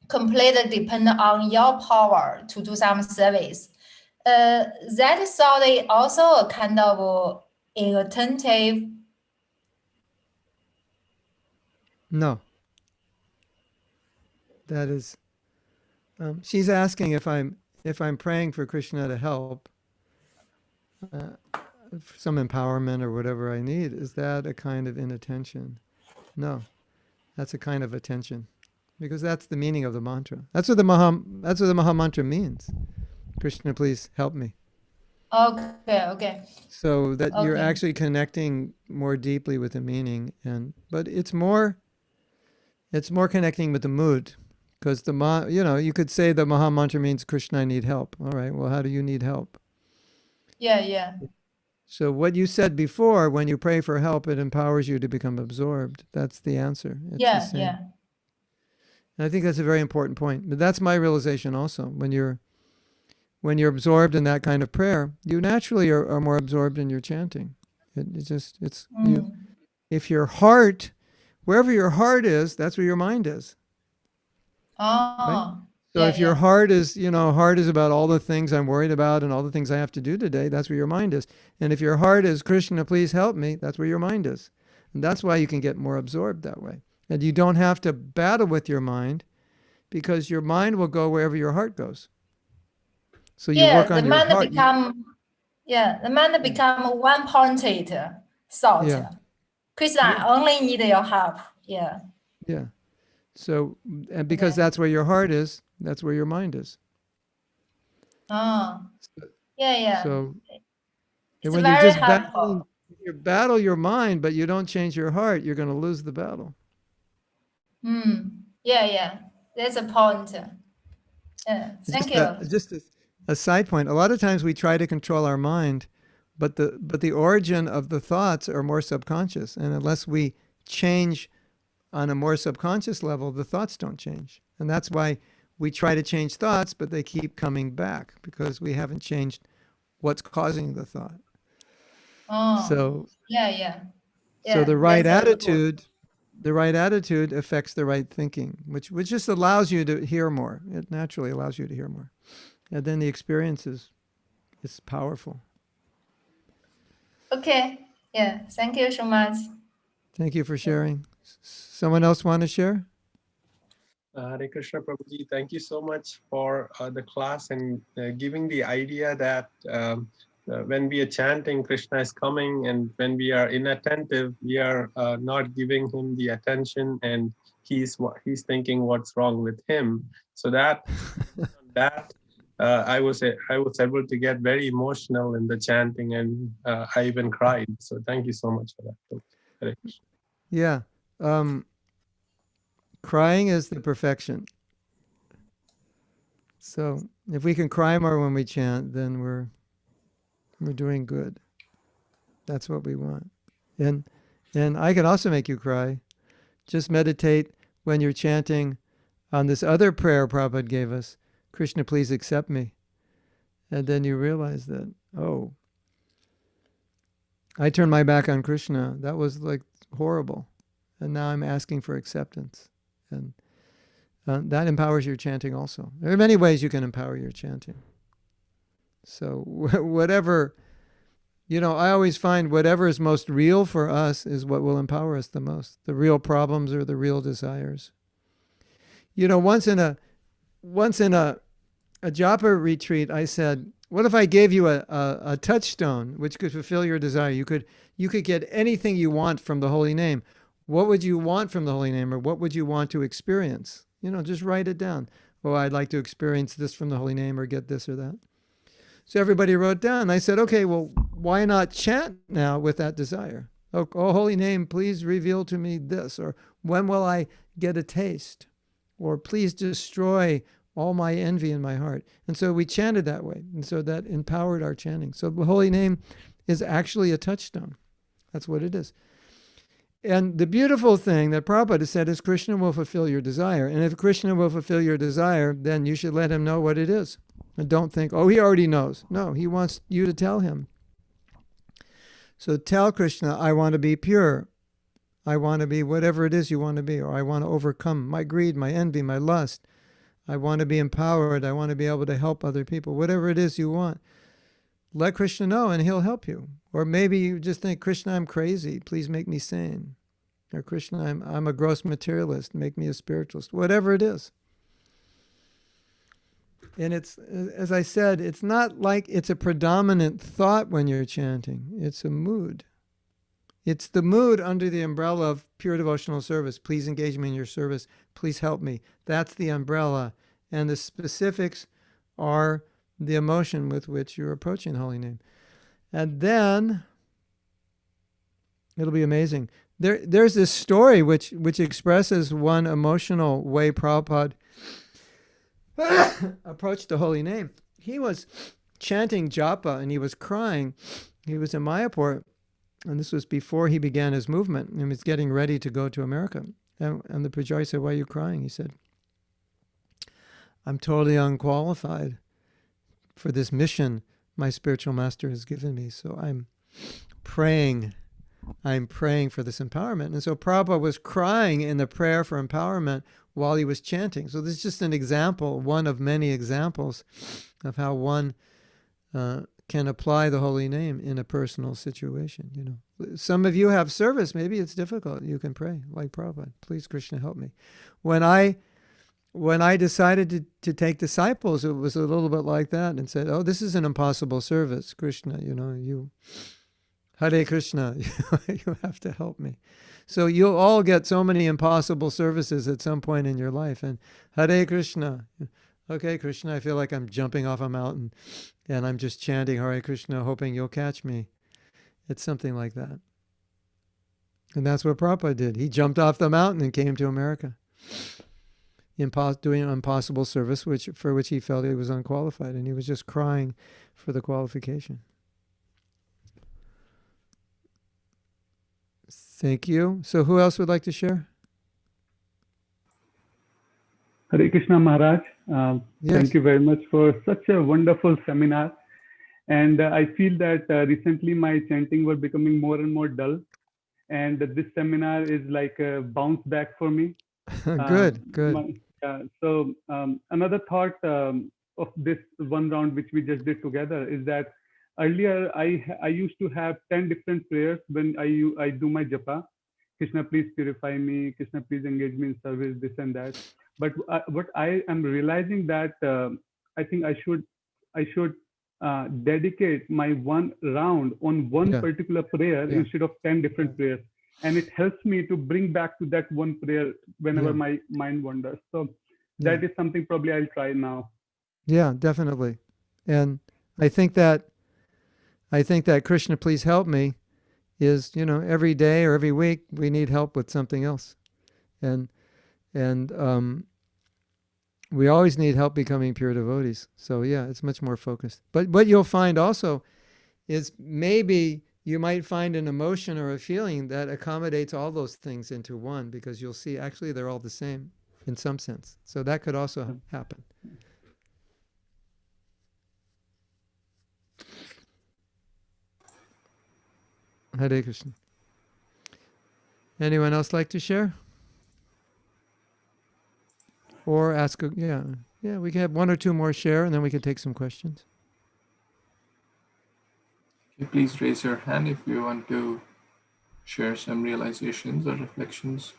E: completely depend on your power to do some service. That thought is also a kind of inattentive.
A: No. That is. She's asking if I'm praying for Krishna to help, some empowerment or whatever I need. Is that a kind of inattention? No, that's a kind of attention, because that's the meaning of the mantra. That's what the Maha Mantra means. Krishna, please help me.
E: Okay.
A: So that you're
E: Okay.
A: actually connecting more deeply with the meaning, but it's more connecting with the mood, because you could say the Maha Mantra means Krishna, I need help. All right, well, how do you need help?
E: Yeah.
A: So what you said before, when you pray for help, it empowers you to become absorbed. That's the answer. It's the same.
E: Yeah.
A: And I think that's a very important point. But that's my realization also. When you're absorbed in that kind of prayer, you naturally are more absorbed in your chanting. You. If your heart, wherever your heart is, that's where your mind is. Right? So if your heart is about all the things I'm worried about and all the things I have to do today, that's where your mind is. And if your heart is, Krishna, please help me, that's where your mind is. And that's why you can get more absorbed that way. And you don't have to battle with your mind, because your mind will go wherever your heart goes. So you work on your heart.
E: Yeah, the mind become one-pointed thought.
A: Yeah.
E: Kṛṣṇa,
A: Yeah.
E: only need your help. Yeah.
A: Yeah. So, and because
E: Yeah.
A: that's where your heart is, that's where your mind is.
E: Oh, yeah.
A: So
E: It's
A: when you're
E: very
A: just
E: helpful.
A: you battle your mind, but you don't change your heart, you're going to lose the battle.
E: Yeah. That's a point. Yeah. Thank you.
A: Just a side point. A lot of times we try to control our mind, but the origin of the thoughts are more subconscious, and unless we change on a more subconscious level, the thoughts don't change. And that's why we try to change thoughts, but they keep coming back because we haven't changed what's causing the thought.
E: Oh,
A: So
E: yeah.
A: the right
E: that's a good.
A: attitude affects the right thinking, which just allows you to hear more. It naturally allows you to hear more. And then the experience is powerful.
E: Okay. Yeah. Thank you so much.
A: Thank you for sharing. Someone else want to share?
F: Hare Krishna Prabhuji, thank you so much for the class and giving the idea that when we are chanting, Krishna is coming, and when we are inattentive, we are not giving him the attention, and he's thinking what's wrong with him. So that I was able to get very emotional in the chanting, and I even cried. So thank you so much for that. Hare Krishna.
A: Yeah. Crying is the perfection. So if we can cry more when we chant, then we're doing good. That's what we want. And I can also make you cry. Just meditate when you're chanting on this other prayer Prabhupada gave us, Krishna, please accept me. And then you realize that, oh, I turned my back on Krishna. That was like horrible. And now I'm asking for acceptance. And that empowers your chanting also. There are many ways you can empower your chanting. So whatever, I always find whatever is most real for us is what will empower us the most. The real problems or the real desires. Once in a Japa retreat, I said, what if I gave you a touchstone which could fulfill your desire? You could get anything you want from the holy name. What would you want from the holy name, or what would you want to experience? Just write it down. Oh, I'd like to experience this from the holy name, or get this or that. So everybody wrote down. I said, okay, well, why not chant now with that desire? Oh, holy name, please reveal to me this, or when will I get a taste? Or please destroy all my envy in my heart. And so we chanted that way. And so that empowered our chanting. So the holy name is actually a touchstone. That's what it is. And the beautiful thing that Prabhupada said is Krishna will fulfill your desire. And if Krishna will fulfill your desire, then you should let him know what it is. And don't think, oh, he already knows. No, he wants you to tell him. So tell Krishna, I want to be pure. I want to be whatever it is you want to be. Or I want to overcome my greed, my envy, my lust. I want to be empowered. I want to be able to help other people. Whatever it is you want. Let Krishna know and he'll help you. Or maybe you just think, Krishna, I'm crazy. Please make me sane. Or Krishna, I'm a gross materialist. Make me a spiritualist. Whatever it is. And it's, as I said, it's not like it's a predominant thought when you're chanting. It's a mood. It's the mood under the umbrella of pure devotional service. Please engage me in your service. Please help me. That's the umbrella. And the specifics are the emotion with which you're approaching the holy name. And then it'll be amazing. There's this story which expresses one emotional way Prabhupada approached the holy name. He was chanting Japa and he was crying. He was in Mayapur, and this was before he began his movement, and he was getting ready to go to America. And the Pujari said, why are you crying? He said, I'm totally unqualified for this mission my spiritual master has given me. So I'm praying for this empowerment. And so Prabhupada was crying in the prayer for empowerment while he was chanting. So this is just an example, one of many examples of how one can apply the holy name in a personal situation. Some of you have service. Maybe it's difficult. You can pray like Prabhupada. Please, Krishna, help me. When I when I decided to take disciples, it was a little bit like that, and said, "Oh, this is an impossible service, Krishna. You Hare Krishna, you have to help me." So you'll all get so many impossible services at some point in your life, and Hare Krishna. Okay, Krishna, I feel like I'm jumping off a mountain, and I'm just chanting Hare Krishna, hoping you'll catch me. It's something like that. And that's what Prabhupada did. He jumped off the mountain and came to America, doing an impossible service for which he felt he was unqualified, and he was just crying for the qualification. Thank you. So who else would like to share?
G: Hare Krishna Maharaj.
A: Yes.
G: Thank you very much for such a wonderful seminar. And I feel that recently my chanting was becoming more and more dull. And this seminar is like a bounce back for me.
A: Good.
G: So another thought of this one round which we just did together is that earlier I used to have 10 different prayers when I do my japa. Krishna, please purify me. Krishna, please engage me in service, this and that. But what I am realizing that I think I should dedicate my one round on one particular prayer instead of 10 different prayers. And it helps me to bring back to that one prayer whenever my mind wanders. So that is something probably I'll try now.
A: Yeah, definitely. And I think that Krishna, please help me is, every day or every week we need help with something else. And we always need help becoming pure devotees. So yeah, it's much more focused. But what you'll find also is maybe you might find an emotion or a feeling that accommodates all those things into one, because you'll see actually they're all the same in some sense. So that could also happen. Hare Krishna. Anyone else like to share? Or ask, we can have one or two more share, and then we can take some questions.
B: Please raise your hand if you want to share some realizations or reflections.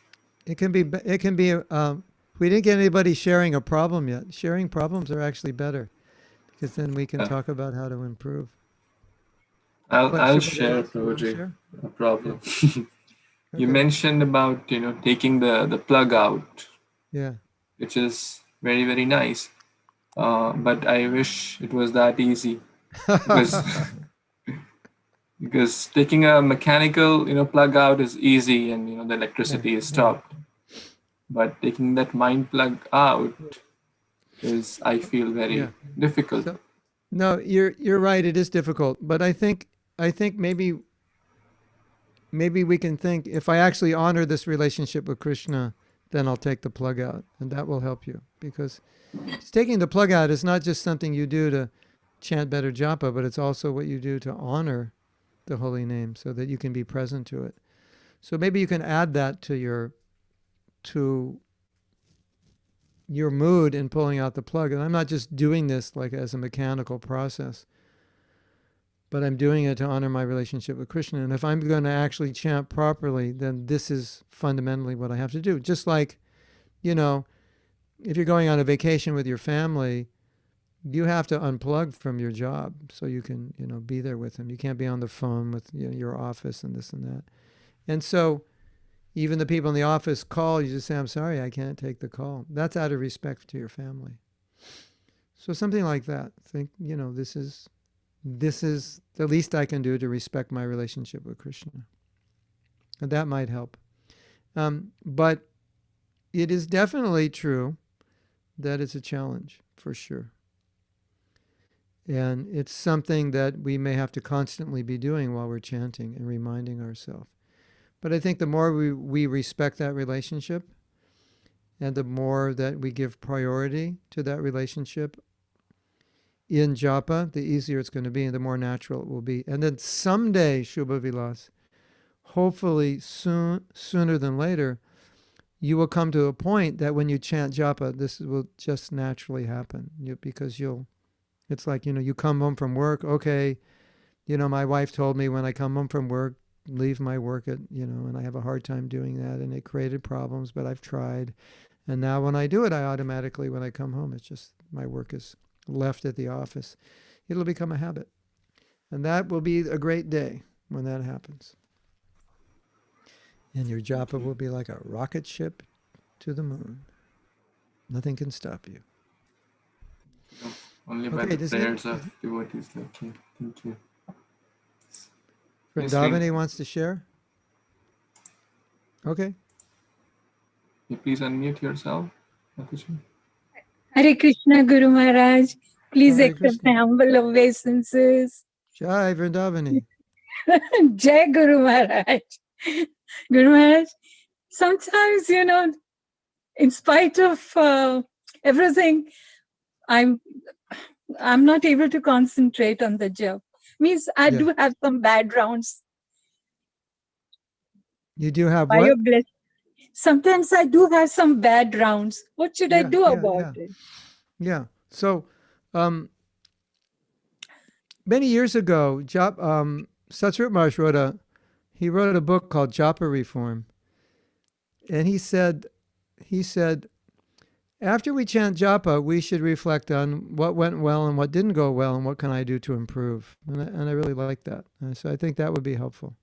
A: It can be, we didn't get anybody sharing a problem yet. Sharing problems are actually better, because then we can talk about how to improve.
B: I'll share, Prabhuji, no problem. You mentioned about, taking the plug out.
A: Yeah.
B: Which is very, very nice. But I wish it was that easy. Because taking a mechanical, plug out is easy, and, the electricity is stopped. But taking that mind plug out is, I feel, very difficult.
A: So, no, you're right. It is difficult. But I think maybe we can think, if I actually honor this relationship with Krishna, then I'll take the plug out, and that will help you. Because taking the plug out is not just something you do to chant better japa, but it's also what you do to honor the holy name so that you can be present to it. So maybe you can add that to your mood in pulling out the plug. And I'm not just doing this like as a mechanical process, but I'm doing it to honor my relationship with Krishna. And if I'm going to actually chant properly, then this is fundamentally what I have to do. Just like, if you're going on a vacation with your family, you have to unplug from your job so you can, be there with them. You can't be on the phone with your office and this and that. And so even the people in the office call, you just say, "I'm sorry, I can't take the call." That's out of respect to your family. So something like that. Think, this is the least I can do to respect my relationship with Krishna. And that might help. But it is definitely true that it's a challenge, for sure. And it's something that we may have to constantly be doing while we're chanting and reminding ourselves. But I think the more we respect that relationship, and the more that we give priority to that relationship in japa, the easier it's going to be and the more natural it will be. And then someday, Shubha Vilas, hopefully sooner than later, you will come to a point that when you chant japa, this will just naturally happen. Because it's like, you come home from work, okay, my wife told me when I come home from work, leave my work and I have a hard time doing that, and it created problems, but I've tried. And now when I do it, I automatically, when I come home, it's just my work is left at the office. It'll become a habit. And that will be a great day when that happens. And your japa will be like a rocket ship to the moon. Nothing can stop you.
B: Only by
A: Okay,
B: the prayers of devotees like you. Thank you.
A: Vrindavani wants to share? Okay.
B: You please unmute yourself, Mataji.
H: Hare Krishna, Guru Maharaj. Please
A: Hare
H: accept my
A: Krishna.
H: humble obeisances.
A: Jai Vrindavani.
H: Jai Guru Maharaj. Guru Maharaj, sometimes, in spite of everything, I'm not able to concentrate on the job. Means I do have some bad rounds.
A: You do have
H: By
A: what?
H: your blessing. Sometimes I do have some bad rounds. What should I do about it?
A: Yeah. So, many years ago, Satsvarup Maharaj wrote a book called Japa Reform. And he said, after we chant japa, we should reflect on what went well and what didn't go well and what can I do to improve. And I really like that. And so I think that would be helpful,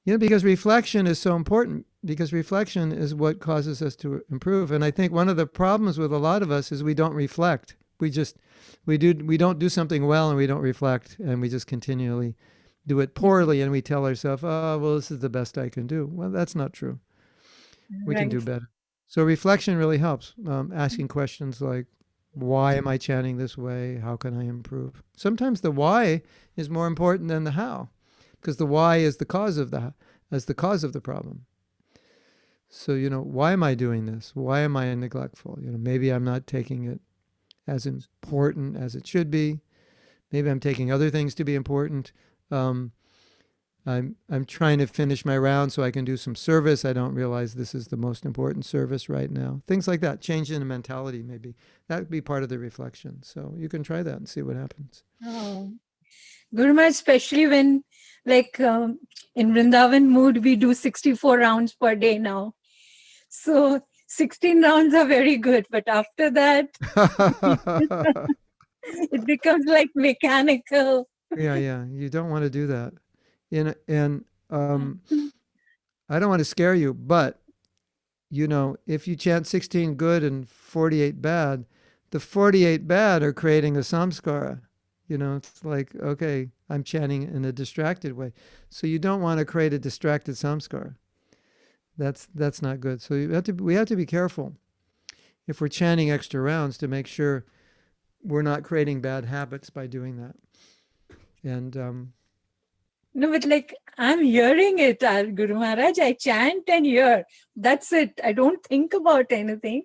A: because reflection is so important, because reflection is what causes us to improve. And I think one of the problems with a lot of us is we don't reflect. We don't do something well and we don't reflect, and we just continually do it poorly, and we tell ourselves, oh, well, this is the best I can do. Well, that's not true. We can do better. So reflection really helps. Asking questions like, why am I chanting this way? How can I improve? Sometimes the why is more important than the how, because the why is the cause of the problem. So, why am I doing this? Why am I neglectful? Maybe I'm not taking it as important as it should be. Maybe I'm taking other things to be important. I'm trying to finish my round so I can do some service. I don't realize this is the most important service right now. Things like that. Change in the mentality, maybe. That would be part of the reflection. So you can try that and see what happens.
H: Oh. Guru Maharaj, especially when, in Vrindavan mood, we do 64 rounds per day now. So 16 rounds are very good. But after that, it becomes like mechanical.
A: Yeah. You don't want to do that. And I don't want to scare you, but, if you chant 16 good and 48 bad, the 48 bad are creating a samskara. It's like, okay, I'm chanting in a distracted way. So you don't want to create a distracted samskara. That's not good. So we have to be careful if we're chanting extra rounds to make sure we're not creating bad habits by doing that. And
H: no, but I'm hearing it, Guru Maharaj. I chant and hear. That's it. I don't think about anything.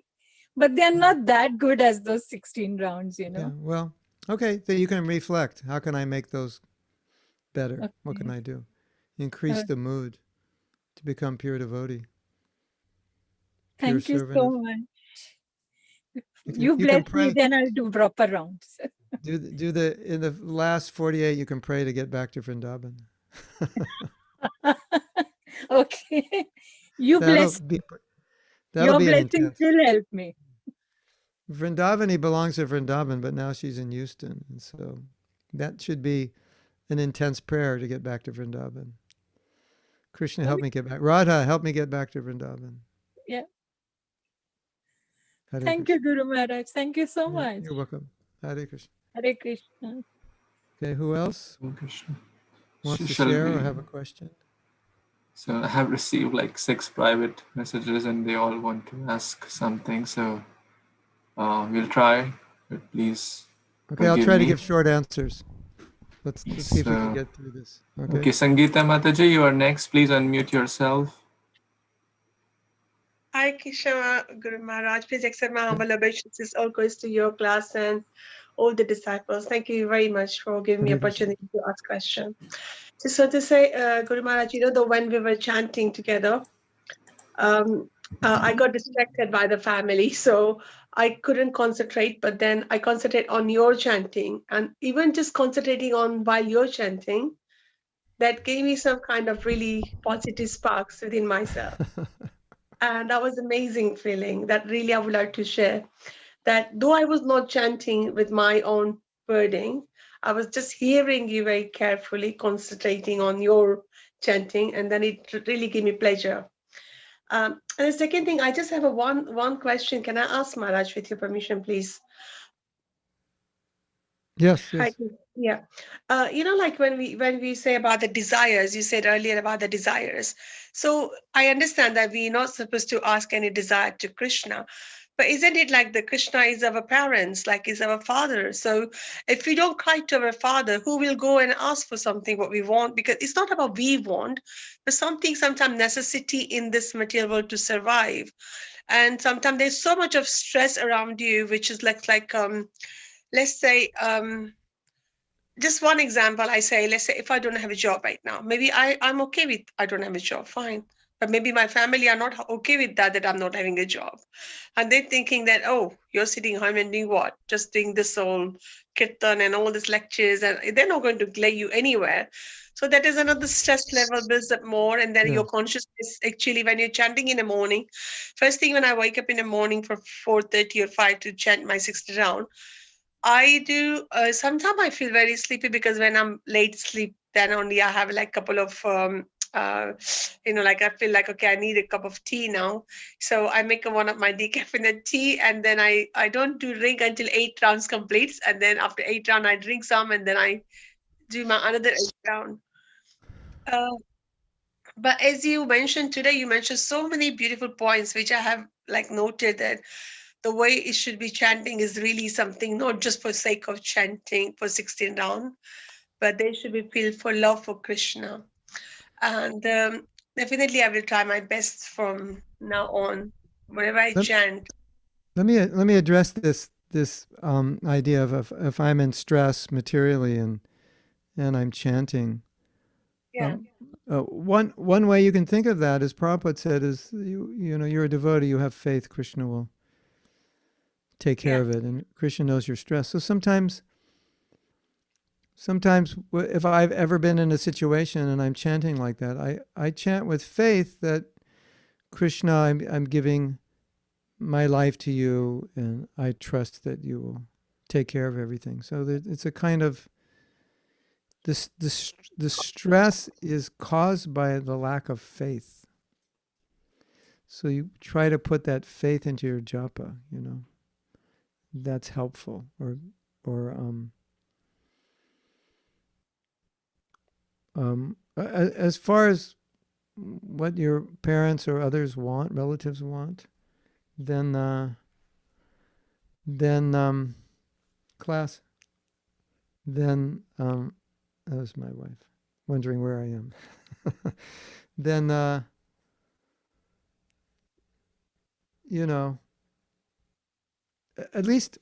H: But they're not that good as those 16 rounds,
A: Yeah, well, okay. So you can reflect. How can I make those better? Okay. What can I do? Increase the mood to become pure devotee.
H: Thank you so much. You bless me, then I'll do proper rounds.
A: in the last 48, you can pray to get back to Vrindavan.
H: Okay. You bless. Your blessings will help me.
A: Vrindavani belongs to Vrindavan, but now she's in Houston. And so that should be an intense prayer to get back to Vrindavan. Kṛṣṇa, help me get back. Radha, help me get back to Vrindavan.
H: Yeah.
A: Hare
H: Thank
A: Kṛṣṇa.
H: you, Guru Maharaj. Thank you so much.
A: You're welcome. Hare Kṛṣṇa.
H: Hare Krishna.
A: Okay, who else
B: Krishna.
A: wants to share or have a question?
B: So I have received 6 private messages and they all want to ask something. So we'll try, but please.
A: Okay, I'll try to give short answers. Let's see if we can get through this.
B: Okay, Sangeeta Mataji, you are next. Please unmute yourself.
I: Hi, Kṛṣṇa, Guru Maharaj. Please accept my humble obeisances. All goes to your class and all the disciples. Thank you very much for giving me opportunity to ask questions. So to say, Guru Maharaj, when we were chanting together, I got distracted by the family, so I couldn't concentrate, but then I concentrate on your chanting, and even just concentrating on while you're chanting, that gave me some kind of really positive sparks within myself. And that was amazing feeling that really I would like to share. That though I was not chanting with my own wording, I was just hearing you very carefully, concentrating on your chanting, and then it really gave me pleasure. And the second thing, I just have a one question. Can I ask Maharaj with your permission, please?
A: Yes,
I: Hi.
A: yes.
I: Yeah. Like when we say about the desires, you said earlier about the desires. So I understand that we're not supposed to ask any desire to Krishna, but isn't it like the Krishna is our parents, like is our father? So if we don't cry to our father, who will go and ask for something what we want? Because it's not about we want, but sometimes necessity in this material world to survive. And sometimes there's so much of stress around you, which is like let's say just one example, I say, let's say if I don't have a job right now, maybe I'm okay with I don't have a job, fine. But maybe my family are not okay with that I'm not having a job. And they're thinking that, oh, you're sitting home and doing what? Just doing this whole kirtan and all these lectures, and they're not going to let you anywhere. So that is another stress level builds up more. And then
A: Yeah.
I: your consciousness, actually, when you're chanting in the morning, first thing when I wake up in the morning for 4:30 or 5 to chant my 60 round, I do. Sometimes I feel very sleepy because when I'm late sleep, then only I have like a couple of, like I feel like, okay, I need a cup of tea now. So I make one of my decaffeinated tea, and then I don't do drink until 8 rounds completes. And then after 8 rounds, I drink some, and then I do my another 8 round. Uh, but as you mentioned today, you mentioned so many beautiful points, which I have like noted that the way it should be chanting is really something not just for sake of chanting for 16 round, but they should be filled for love for Krishna. And definitely I will try my best from now on, whenever I
A: Let,
I: chant.
A: let me address this idea of if I'm in stress materially and I'm chanting.
I: Yeah.
A: One way you can think of that, as Prabhupada said, is you're a devotee, you have faith, Krishna will take care of it, and Krishna knows your stress. So sometimes if I've ever been in a situation and I'm chanting like that, I chant with faith that Krishna, I'm giving my life to you, and I trust that you will take care of everything. So it's a kind of the stress is caused by the lack of faith. So you try to put that faith into your japa. That's helpful. Or as far as what your parents or others want, relatives want, then class, then that was my wife wondering where I am. Then at least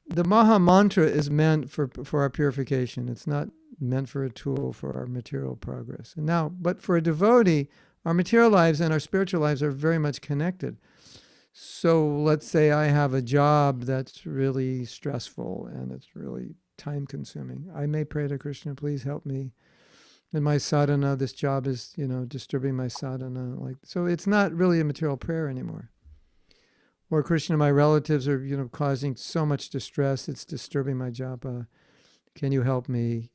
A: the Maha Mantra is meant for our purification. It's not meant for a tool for our material progress. And now, but for a devotee, our material lives and our spiritual lives are very much connected. So let's say I have a job that's really stressful and it's really time consuming. I may pray to Krishna, please help me in my sadhana. This job is, disturbing my sadhana. So it's not really a material prayer anymore. Or Krishna, my relatives are, causing so much distress. It's disturbing my japa. Can you help me,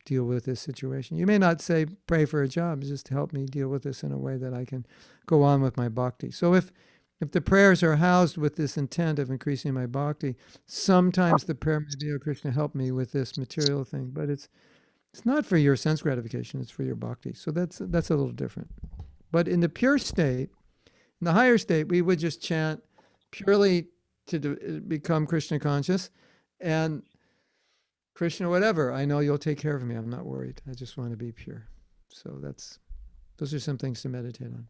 A: deal with this situation? You may not say pray for a job, just to help me deal with this in a way that I can go on with my bhakti. So if the prayers are housed with this intent of increasing my bhakti, sometimes the prayer may be, oh Krishna, help me with this material thing, but it's not for your sense gratification, it's for your bhakti. So that's a little different. But in the pure state, in the higher state, we would just chant purely to become Krishna conscious, and Krishna, whatever, I know you'll take care of me. I'm not worried. I just want to be pure. So those are some things to meditate on.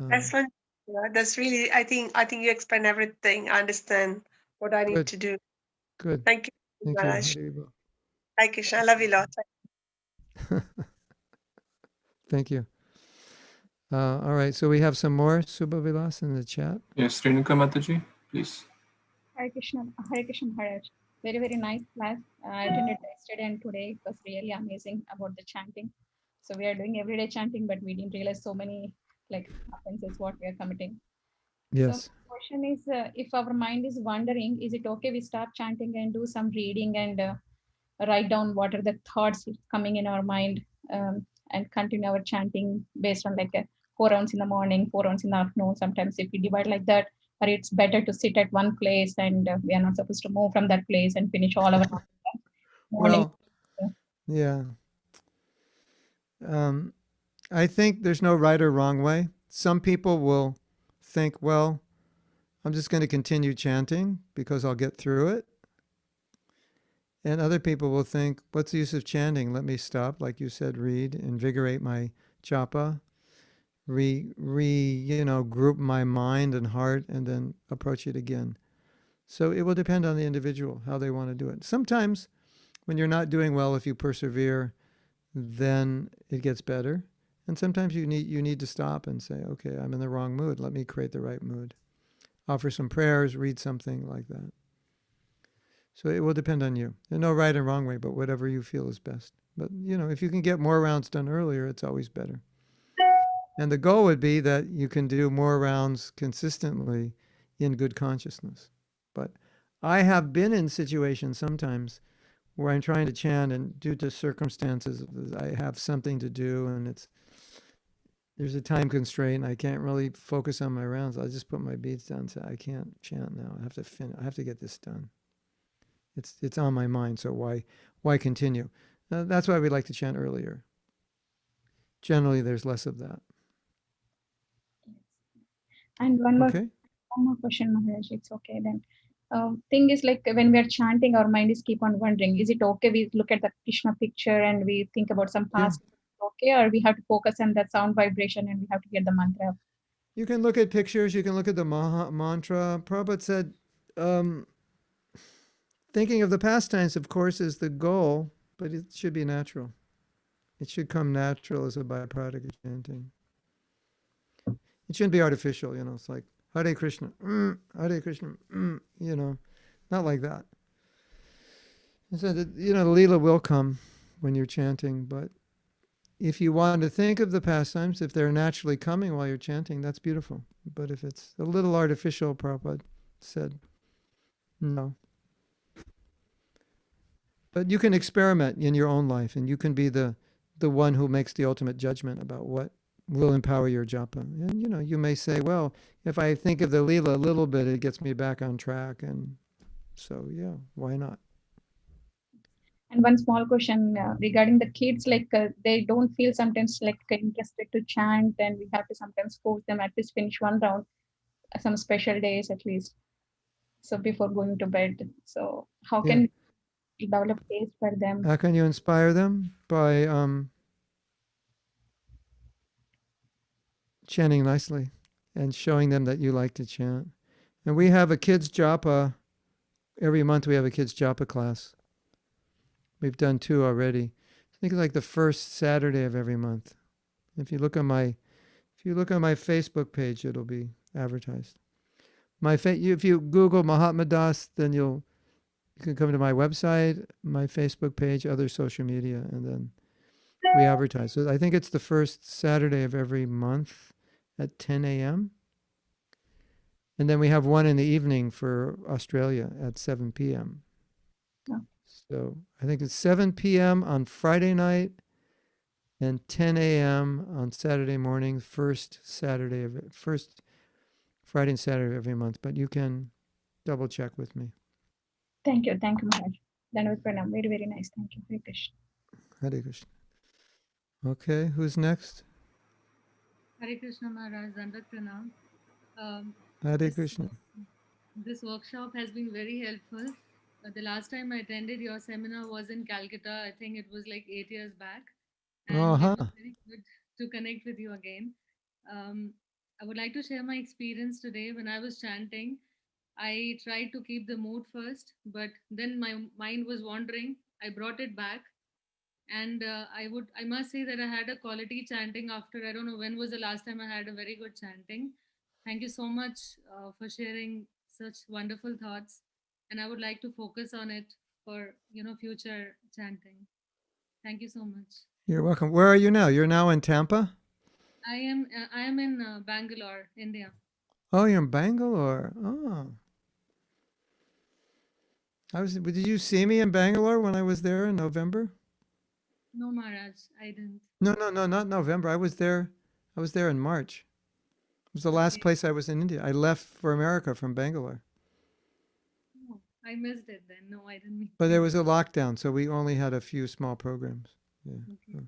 I: That's fun. Yeah, that's really, I think you explain everything. I understand what I need to do.
A: Good.
I: Thank you,
A: Thank
I: Maharaj.
A: you.
I: Hi, Krishna. I love you a lot.
A: Thank you. All right, so we have some more Subha Vilas in the chat.
B: Yes, Renuka Mataji, please.
J: Hare Krishna Maharaj. Very, very nice class. I attended yesterday and today. It was really amazing about the chanting. So we are doing everyday chanting, but we didn't realize so many like offenses what we are committing.
A: Yes.
J: So question is, if our mind is wandering, is it okay we stop chanting and do some reading and write down what are the thoughts coming in our mind, and continue our chanting based on like 4 rounds in the morning, 4 rounds in the afternoon. Sometimes if we divide like that, or it's better to sit at one place and we are not supposed to move from that place and finish all our morning.
A: Well, yeah. I think there's no right or wrong way. Some people will think, well, I'm just going to continue chanting because I'll get through it. And other people will think, what's the use of chanting? Let me stop, like you said, read, invigorate my japa, group my mind and heart, and then approach it again. So it will depend on the individual, how they want to do it. Sometimes when you're not doing well, if you persevere, then it gets better. And sometimes you need to stop and say, okay, I'm in the wrong mood. Let me create the right mood. Offer some prayers, read something like that. So it will depend on you. There's no right and wrong way, but whatever you feel is best. But, if you can get more rounds done earlier, it's always better. And the goal would be that you can do more rounds consistently in good consciousness. But I have been in situations sometimes where I'm trying to chant, and due to circumstances, I have something to do, and there's a time constraint. I can't really focus on my rounds. I'll just put my beads down and say, I can't chant now. I have to get this done. It's on my mind, so why continue? That's why we like to chant earlier. Generally, there's less of that.
J: And one more
A: Okay.
J: question, Maharaj. It's okay then. Thing is, like when we are chanting, our mind is keep on wondering. Is it okay we look at the Krishna picture and we think about some past? Okay, or we have to focus on that sound vibration and we have to get the mantra?
A: You can look at pictures. You can look at the mantra. Prabhupada said, thinking of the pastimes, of course, is the goal, but it should be natural. It should come natural as a byproduct of chanting. It shouldn't be artificial, it's like, Hare Krishna, Hare Krishna, not like that. So the Leela will come when you're chanting, but if you want to think of the pastimes, if they're naturally coming while you're chanting, that's beautiful. But if it's a little artificial, Prabhupada said, no. But you can experiment in your own life, and you can be the one who makes the ultimate judgment about what will empower your japa. And you may say, well, if I think of the Leela a little bit, it gets me back on track. And so, yeah, why not?
J: And one small question regarding the kids, like they don't feel sometimes like interested to chant, and we have to sometimes force them at least finish one round, some special days at least. So before going to bed. So how can we develop taste for them?
A: How can you inspire them? By chanting nicely and showing them that you like to chant. And we have a kids japa. Every month we have a kids japa class. We've done 2 already. I think it's like the first Saturday of every month. If you look on my Facebook page, it'll be advertised. If you Google Mahatma Das, then you can come to my website, my Facebook page, other social media, and then we advertise. So I think it's the first Saturday of every month at 10 a.m. And then we have one in the evening for Australia at 7 p.m.
J: Oh.
A: So I think it's 7 p.m. on Friday night and 10 a.m. on Saturday morning, first Friday and Saturday of every month. But you can double check with me.
J: Thank you, Maharaj. Dandavat Pranam. Very, very nice. Thank you. Hare Krishna.
A: Hare Krishna. Okay, who's next?
K: Hare Krishna Maharaj, Dandavat Pranam.
A: Hare Krishna.
K: This workshop has been very helpful. The last time I attended your seminar was in Calcutta. I think it was like 8 years back. And it was very good to connect with you again. I would like to share my experience today. When I was chanting, I tried to keep the mood first, but then my mind was wandering. I brought it back. And I must say that I had a quality chanting after, I don't know when was the last time I had a very good chanting. Thank you so much for sharing such wonderful thoughts. And I would like to focus on it for, future chanting. Thank you so much.
A: You're welcome. Where are you now? You're now in Tampa?
K: I am in Bangalore, India.
A: Oh, you're in Bangalore. Oh. Did you see me in Bangalore when I was there in November?
K: No, Maharaj, I didn't.
A: No, not November. I was there in March. It was the last
K: Okay.
A: place I was in India. I left for America from Bangalore.
K: Oh, I missed it then. No, I didn't meet
A: But
K: you.
A: there was a lockdown, so we only had a few small programs. Yeah.
K: Okay.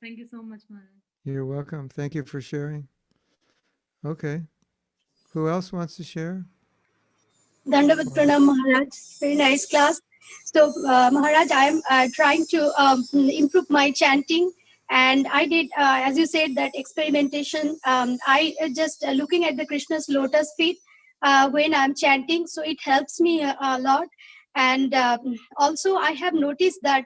K: Thank you so much, Maharaj.
A: You're welcome. Thank you for sharing. Okay. Who else wants to share?
L: Dandavat Pranam Maharaj. Very nice class. So, Maharaj, I am trying to improve my chanting. And I did, as you said, that experimentation. I just looking at the Krishna's lotus feet when I'm chanting. So it helps me a lot. And also, I have noticed that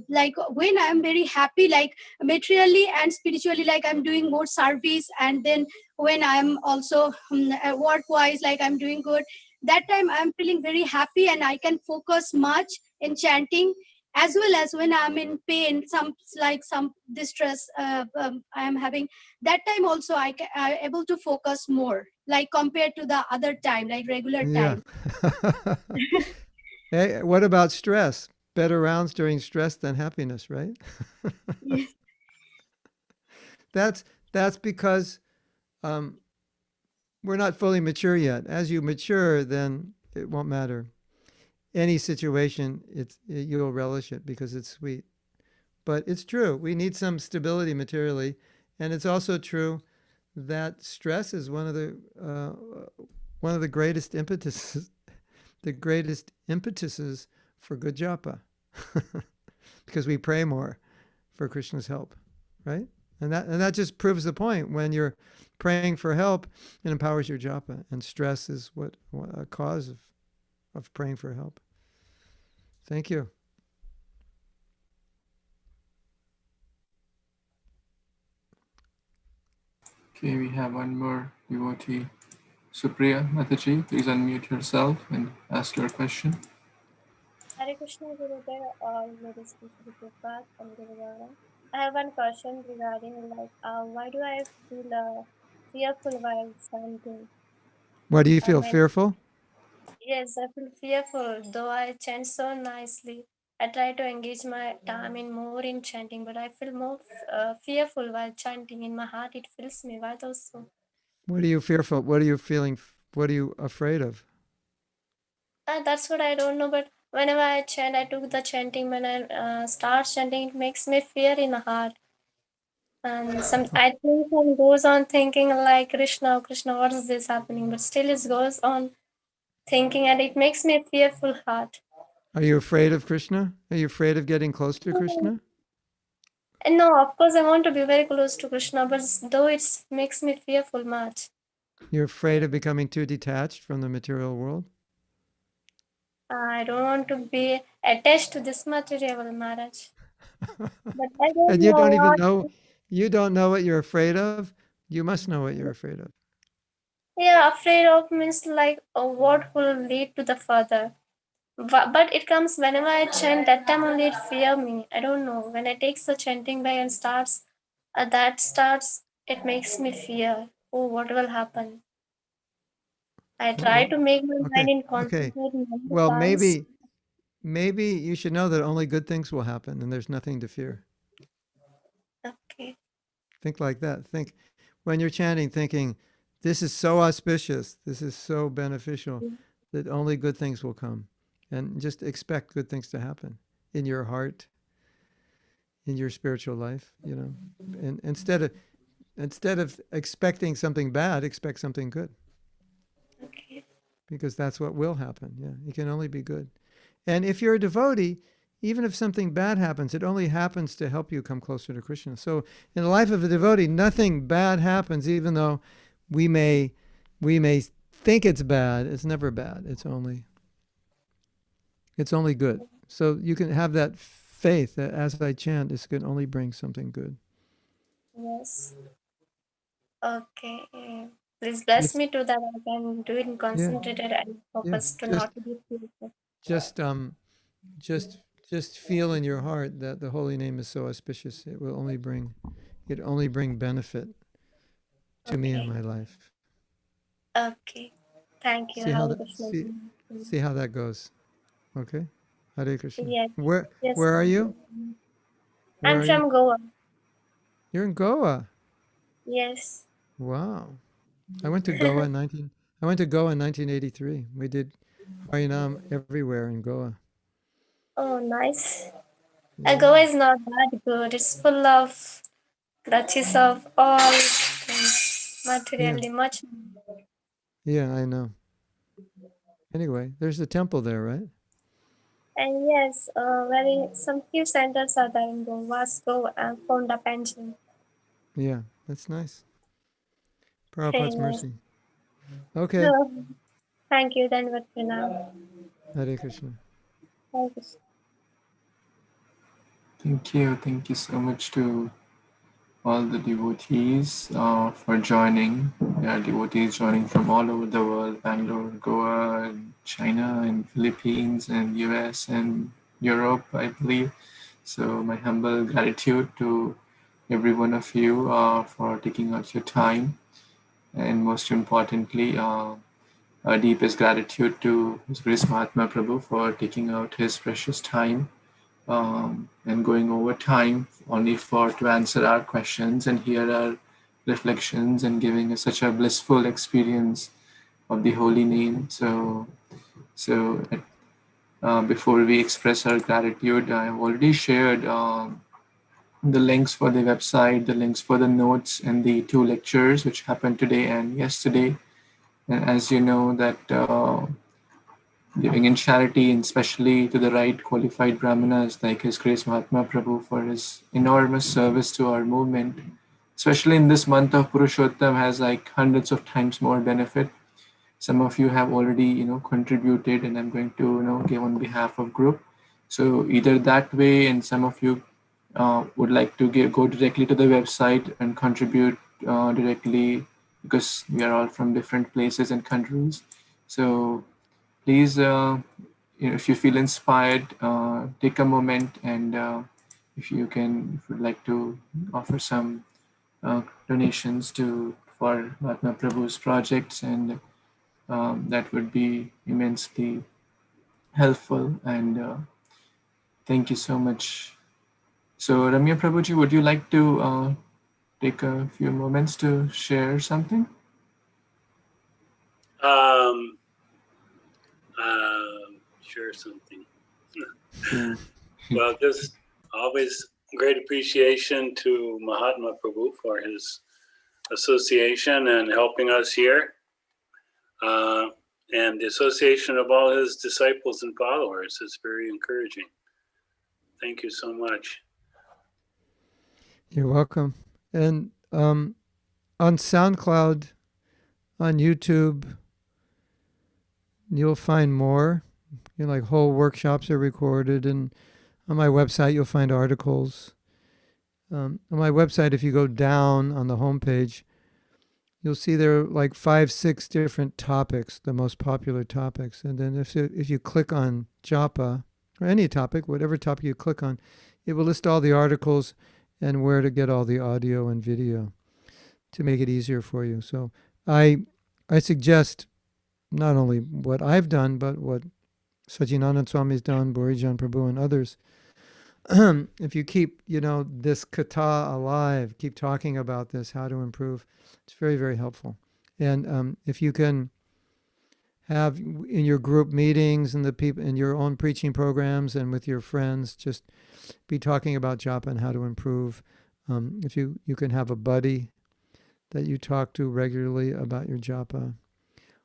L: like when I'm very happy, like materially and spiritually, like I'm doing more service. And then when I'm also work-wise, like I'm doing good, that time I'm feeling very happy and I can focus much in chanting, as well as when I'm in pain, some distress I am having, that time also I able to focus more, like compared to the other time, like regular
A: Yeah.
L: time.
A: Hey, what about stress? Better rounds during stress than happiness, right?
L: Yes.
A: That's because we're not fully mature yet. As you mature, then it won't matter. Any situation, you'll relish it because it's sweet. But it's true. We need some stability materially, and it's also true that stress is one of the greatest impetuses, the greatest impetuses for good japa, because we pray more for Krishna's help, right? And that just proves the point. When you're praying for help, it empowers your japa, and stress is what a cause of praying for help. Thank you.
B: Okay, we have one more devotee. Supriya Mataji, please unmute yourself and ask your question.
M: Hare Krishna Gurudev, all ladies Prabhupada and Gurudevara. I have one question regarding like why do I feel fearful while chanting?
A: Why do you feel fearful?
M: Yes, I feel fearful though I chant so nicely. I try to engage my time in more in chanting, but I feel more fearful while chanting. In my heart, it fills me. Why so?
A: What are you fearful? What are you feeling? What are you afraid of?
M: That's what I don't know. But whenever I chant, I do the chanting. When I start chanting, it makes me fear in my heart. And I think and goes on thinking like Krishna, Krishna, what is this happening? But still it goes on thinking and it makes me a fearful heart.
A: Are you afraid of Krishna? Are you afraid of getting close to Krishna?
M: And no, of course I want to be very close to Krishna, but though it makes me fearful much.
A: You're afraid of becoming too detached from the material world?
M: I don't want to be attached to this material, Maharaj. But I don't
A: And you
M: know
A: don't even
M: what.
A: know, you don't know what you're afraid of? You must know what you're afraid of.
M: Yeah, afraid of means like what will lead to the further. But it comes whenever I chant, that time only it fear me. I don't know. When I take the chanting bag and starts, it makes me fear. Oh, what will happen? I try to make my mind in
A: Okay.
M: concentrate many
A: Well,
M: times.
A: maybe you should know that only good things will happen and there's nothing to fear.
M: Okay.
A: Think like that. Think when you're chanting, thinking, this is so auspicious, this is so beneficial, that only good things will come. And just expect good things to happen in your heart, in your spiritual life, And instead of expecting something bad, expect something good.
M: Okay.
A: Because that's what will happen. Yeah, it can only be good. And if you're a devotee, even if something bad happens, it only happens to help you come closer to Krishna. So in the life of a devotee, nothing bad happens, even though we may think it's bad. It's never bad. It's only good. So you can have that faith that as I chant, this can only bring something good.
M: Yes. Okay. Please bless me to that I can do it concentrated and focused to not to be fearful.
A: Just just feel in your heart that the holy name is so auspicious. It will only bring benefit to me in my life.
M: Okay. Thank you.
A: See how
M: Hare
A: that
M: Krishna.
A: see how that goes. Okay. Hare Krishna.
M: Yes.
A: Where
M: Yes.
A: are you? Where
M: I'm
A: are you?
M: from Goa.
A: You're in Goa.
M: Yes.
A: Wow. I went to Goa in 1983. We did Harinam everywhere in Goa.
M: Oh, nice.
A: Yeah.
M: Goa is not that good. It's full of clutches of all things, materially much.
A: Yeah, I know. Anyway, there's a temple there, right?
M: And yes, very some few centers are there in Goa, Vasco and Fonda Pension.
A: Yeah, that's nice. Prabhupada's
M: Yes.
A: mercy. Okay.
M: So, thank you, Dhanavad Pranam.
A: Hare Krishna.
M: Thank you.
B: Thank you. Thank you so much to all the devotees for joining. There are devotees joining from all over the world, Bangalore, Goa, and China, and Philippines, and US, and Europe, I believe. So my humble gratitude to every one of you for taking out your time. And most importantly, our deepest gratitude to His Grace Mahatma Prabhu for taking out his precious time and going over time only to answer our questions and hear our reflections and giving us such a blissful experience of the holy name. So before we express our gratitude, I have already shared the links for the website, the links for the notes, and the 2 lectures which happened today and yesterday. And as you know that giving in charity, and especially to the right qualified brahmanas like His Grace Mahatma Prabhu for his enormous service to our movement, especially in this month of Purushottam, has like hundreds of times more benefit. Some of you have already, contributed, and I'm going to, give on behalf of group. So either that way, and some of you would like to go directly to the website and contribute directly, because we are all from different places and countries. So please, if you feel inspired, take a moment, and if you would like to offer some donations for Mahatma Prabhu's projects, and that would be immensely helpful. And thank you so much. So Ramya Prabhuji, would you like to take a few moments to share something?
N: Share something. Well, just always great appreciation to Mahatma Prabhu for his association and helping us here, and the association of all his disciples and followers is very encouraging. Thank you so much.
A: You're welcome. And on SoundCloud, on YouTube, you'll find more. Like whole workshops are recorded, and on my website you'll find articles. On my website, if you go down on the homepage, you'll see there are like 5-6 different topics, the most popular topics. And then if you click on Japa, or any topic, whatever topic you click on, it will list all the articles and where to get all the audio and video to make it easier for you. So I suggest not only what I've done, but what Sajinanand Swami's done, Borijan Prabhu, and others. If you keep, this kata alive, keep talking about this, how to improve, it's very, very helpful. And if you can have in your group meetings and the people in your own preaching programs and with your friends, just be talking about japa and how to improve. If you can have a buddy that you talk to regularly about your japa,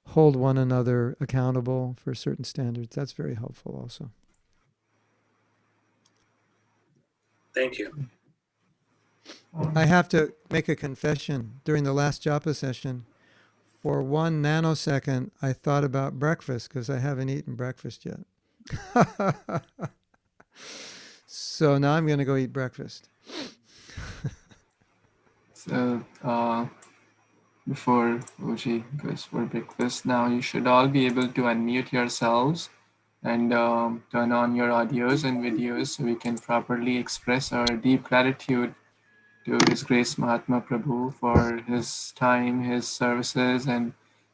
A: hold one another accountable for certain standards. That's very helpful also.
N: Thank you.
A: I have to make a confession. During the last japa session, for 1 nanosecond, I thought about breakfast because I haven't eaten breakfast yet. So now I'm going to go eat breakfast.
B: So before Oji goes for breakfast, now you should all be able to unmute yourselves and turn on your audios and videos so we can properly express our deep gratitude to His Grace Mahatma Prabhu for his time, his services, and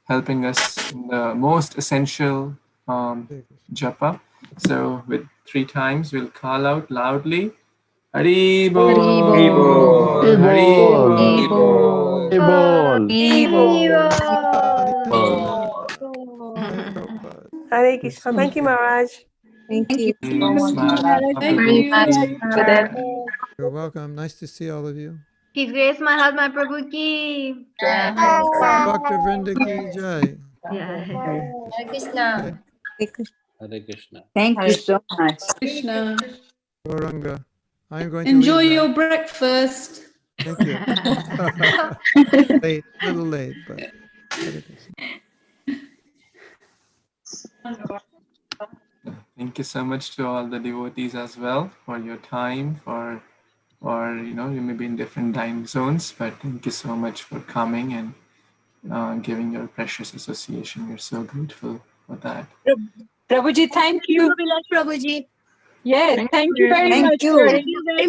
B: helping us in the most essential japa. So with 3 times, we'll call out loudly, Hari Bol, Hari Bol, Hari Bol,
I: Hare Krishna. Thank you, Maharaj.
E: Thank you so
B: Grace
E: much.
B: Mahatma
H: Thank
B: Prabhu
H: you.
B: ki jai.
A: You're welcome. Nice to see all of you.
O: His Grace Mahatma Prabhu ki.
A: Dr. Vrinda ki jai.
O: Jai.
E: Hare Krishna.
P: Hare Krishna.
H: Thank you so much. Krishna.
A: Gauranga. I'm going to
H: Enjoy
A: leave now.
H: your breakfast.
A: Thank you. Late, a little late, but Hare Krishna.
B: Thank you so much to all the devotees as well for your time, for you may be in different time zones, but thank you so much for coming and giving your precious association. We're so grateful for that.
H: Prabhuji, thank you.
L: Prabhuji.
H: Yes, thank you very
D: Thank
H: much.
D: you.
H: For
L: Thank you very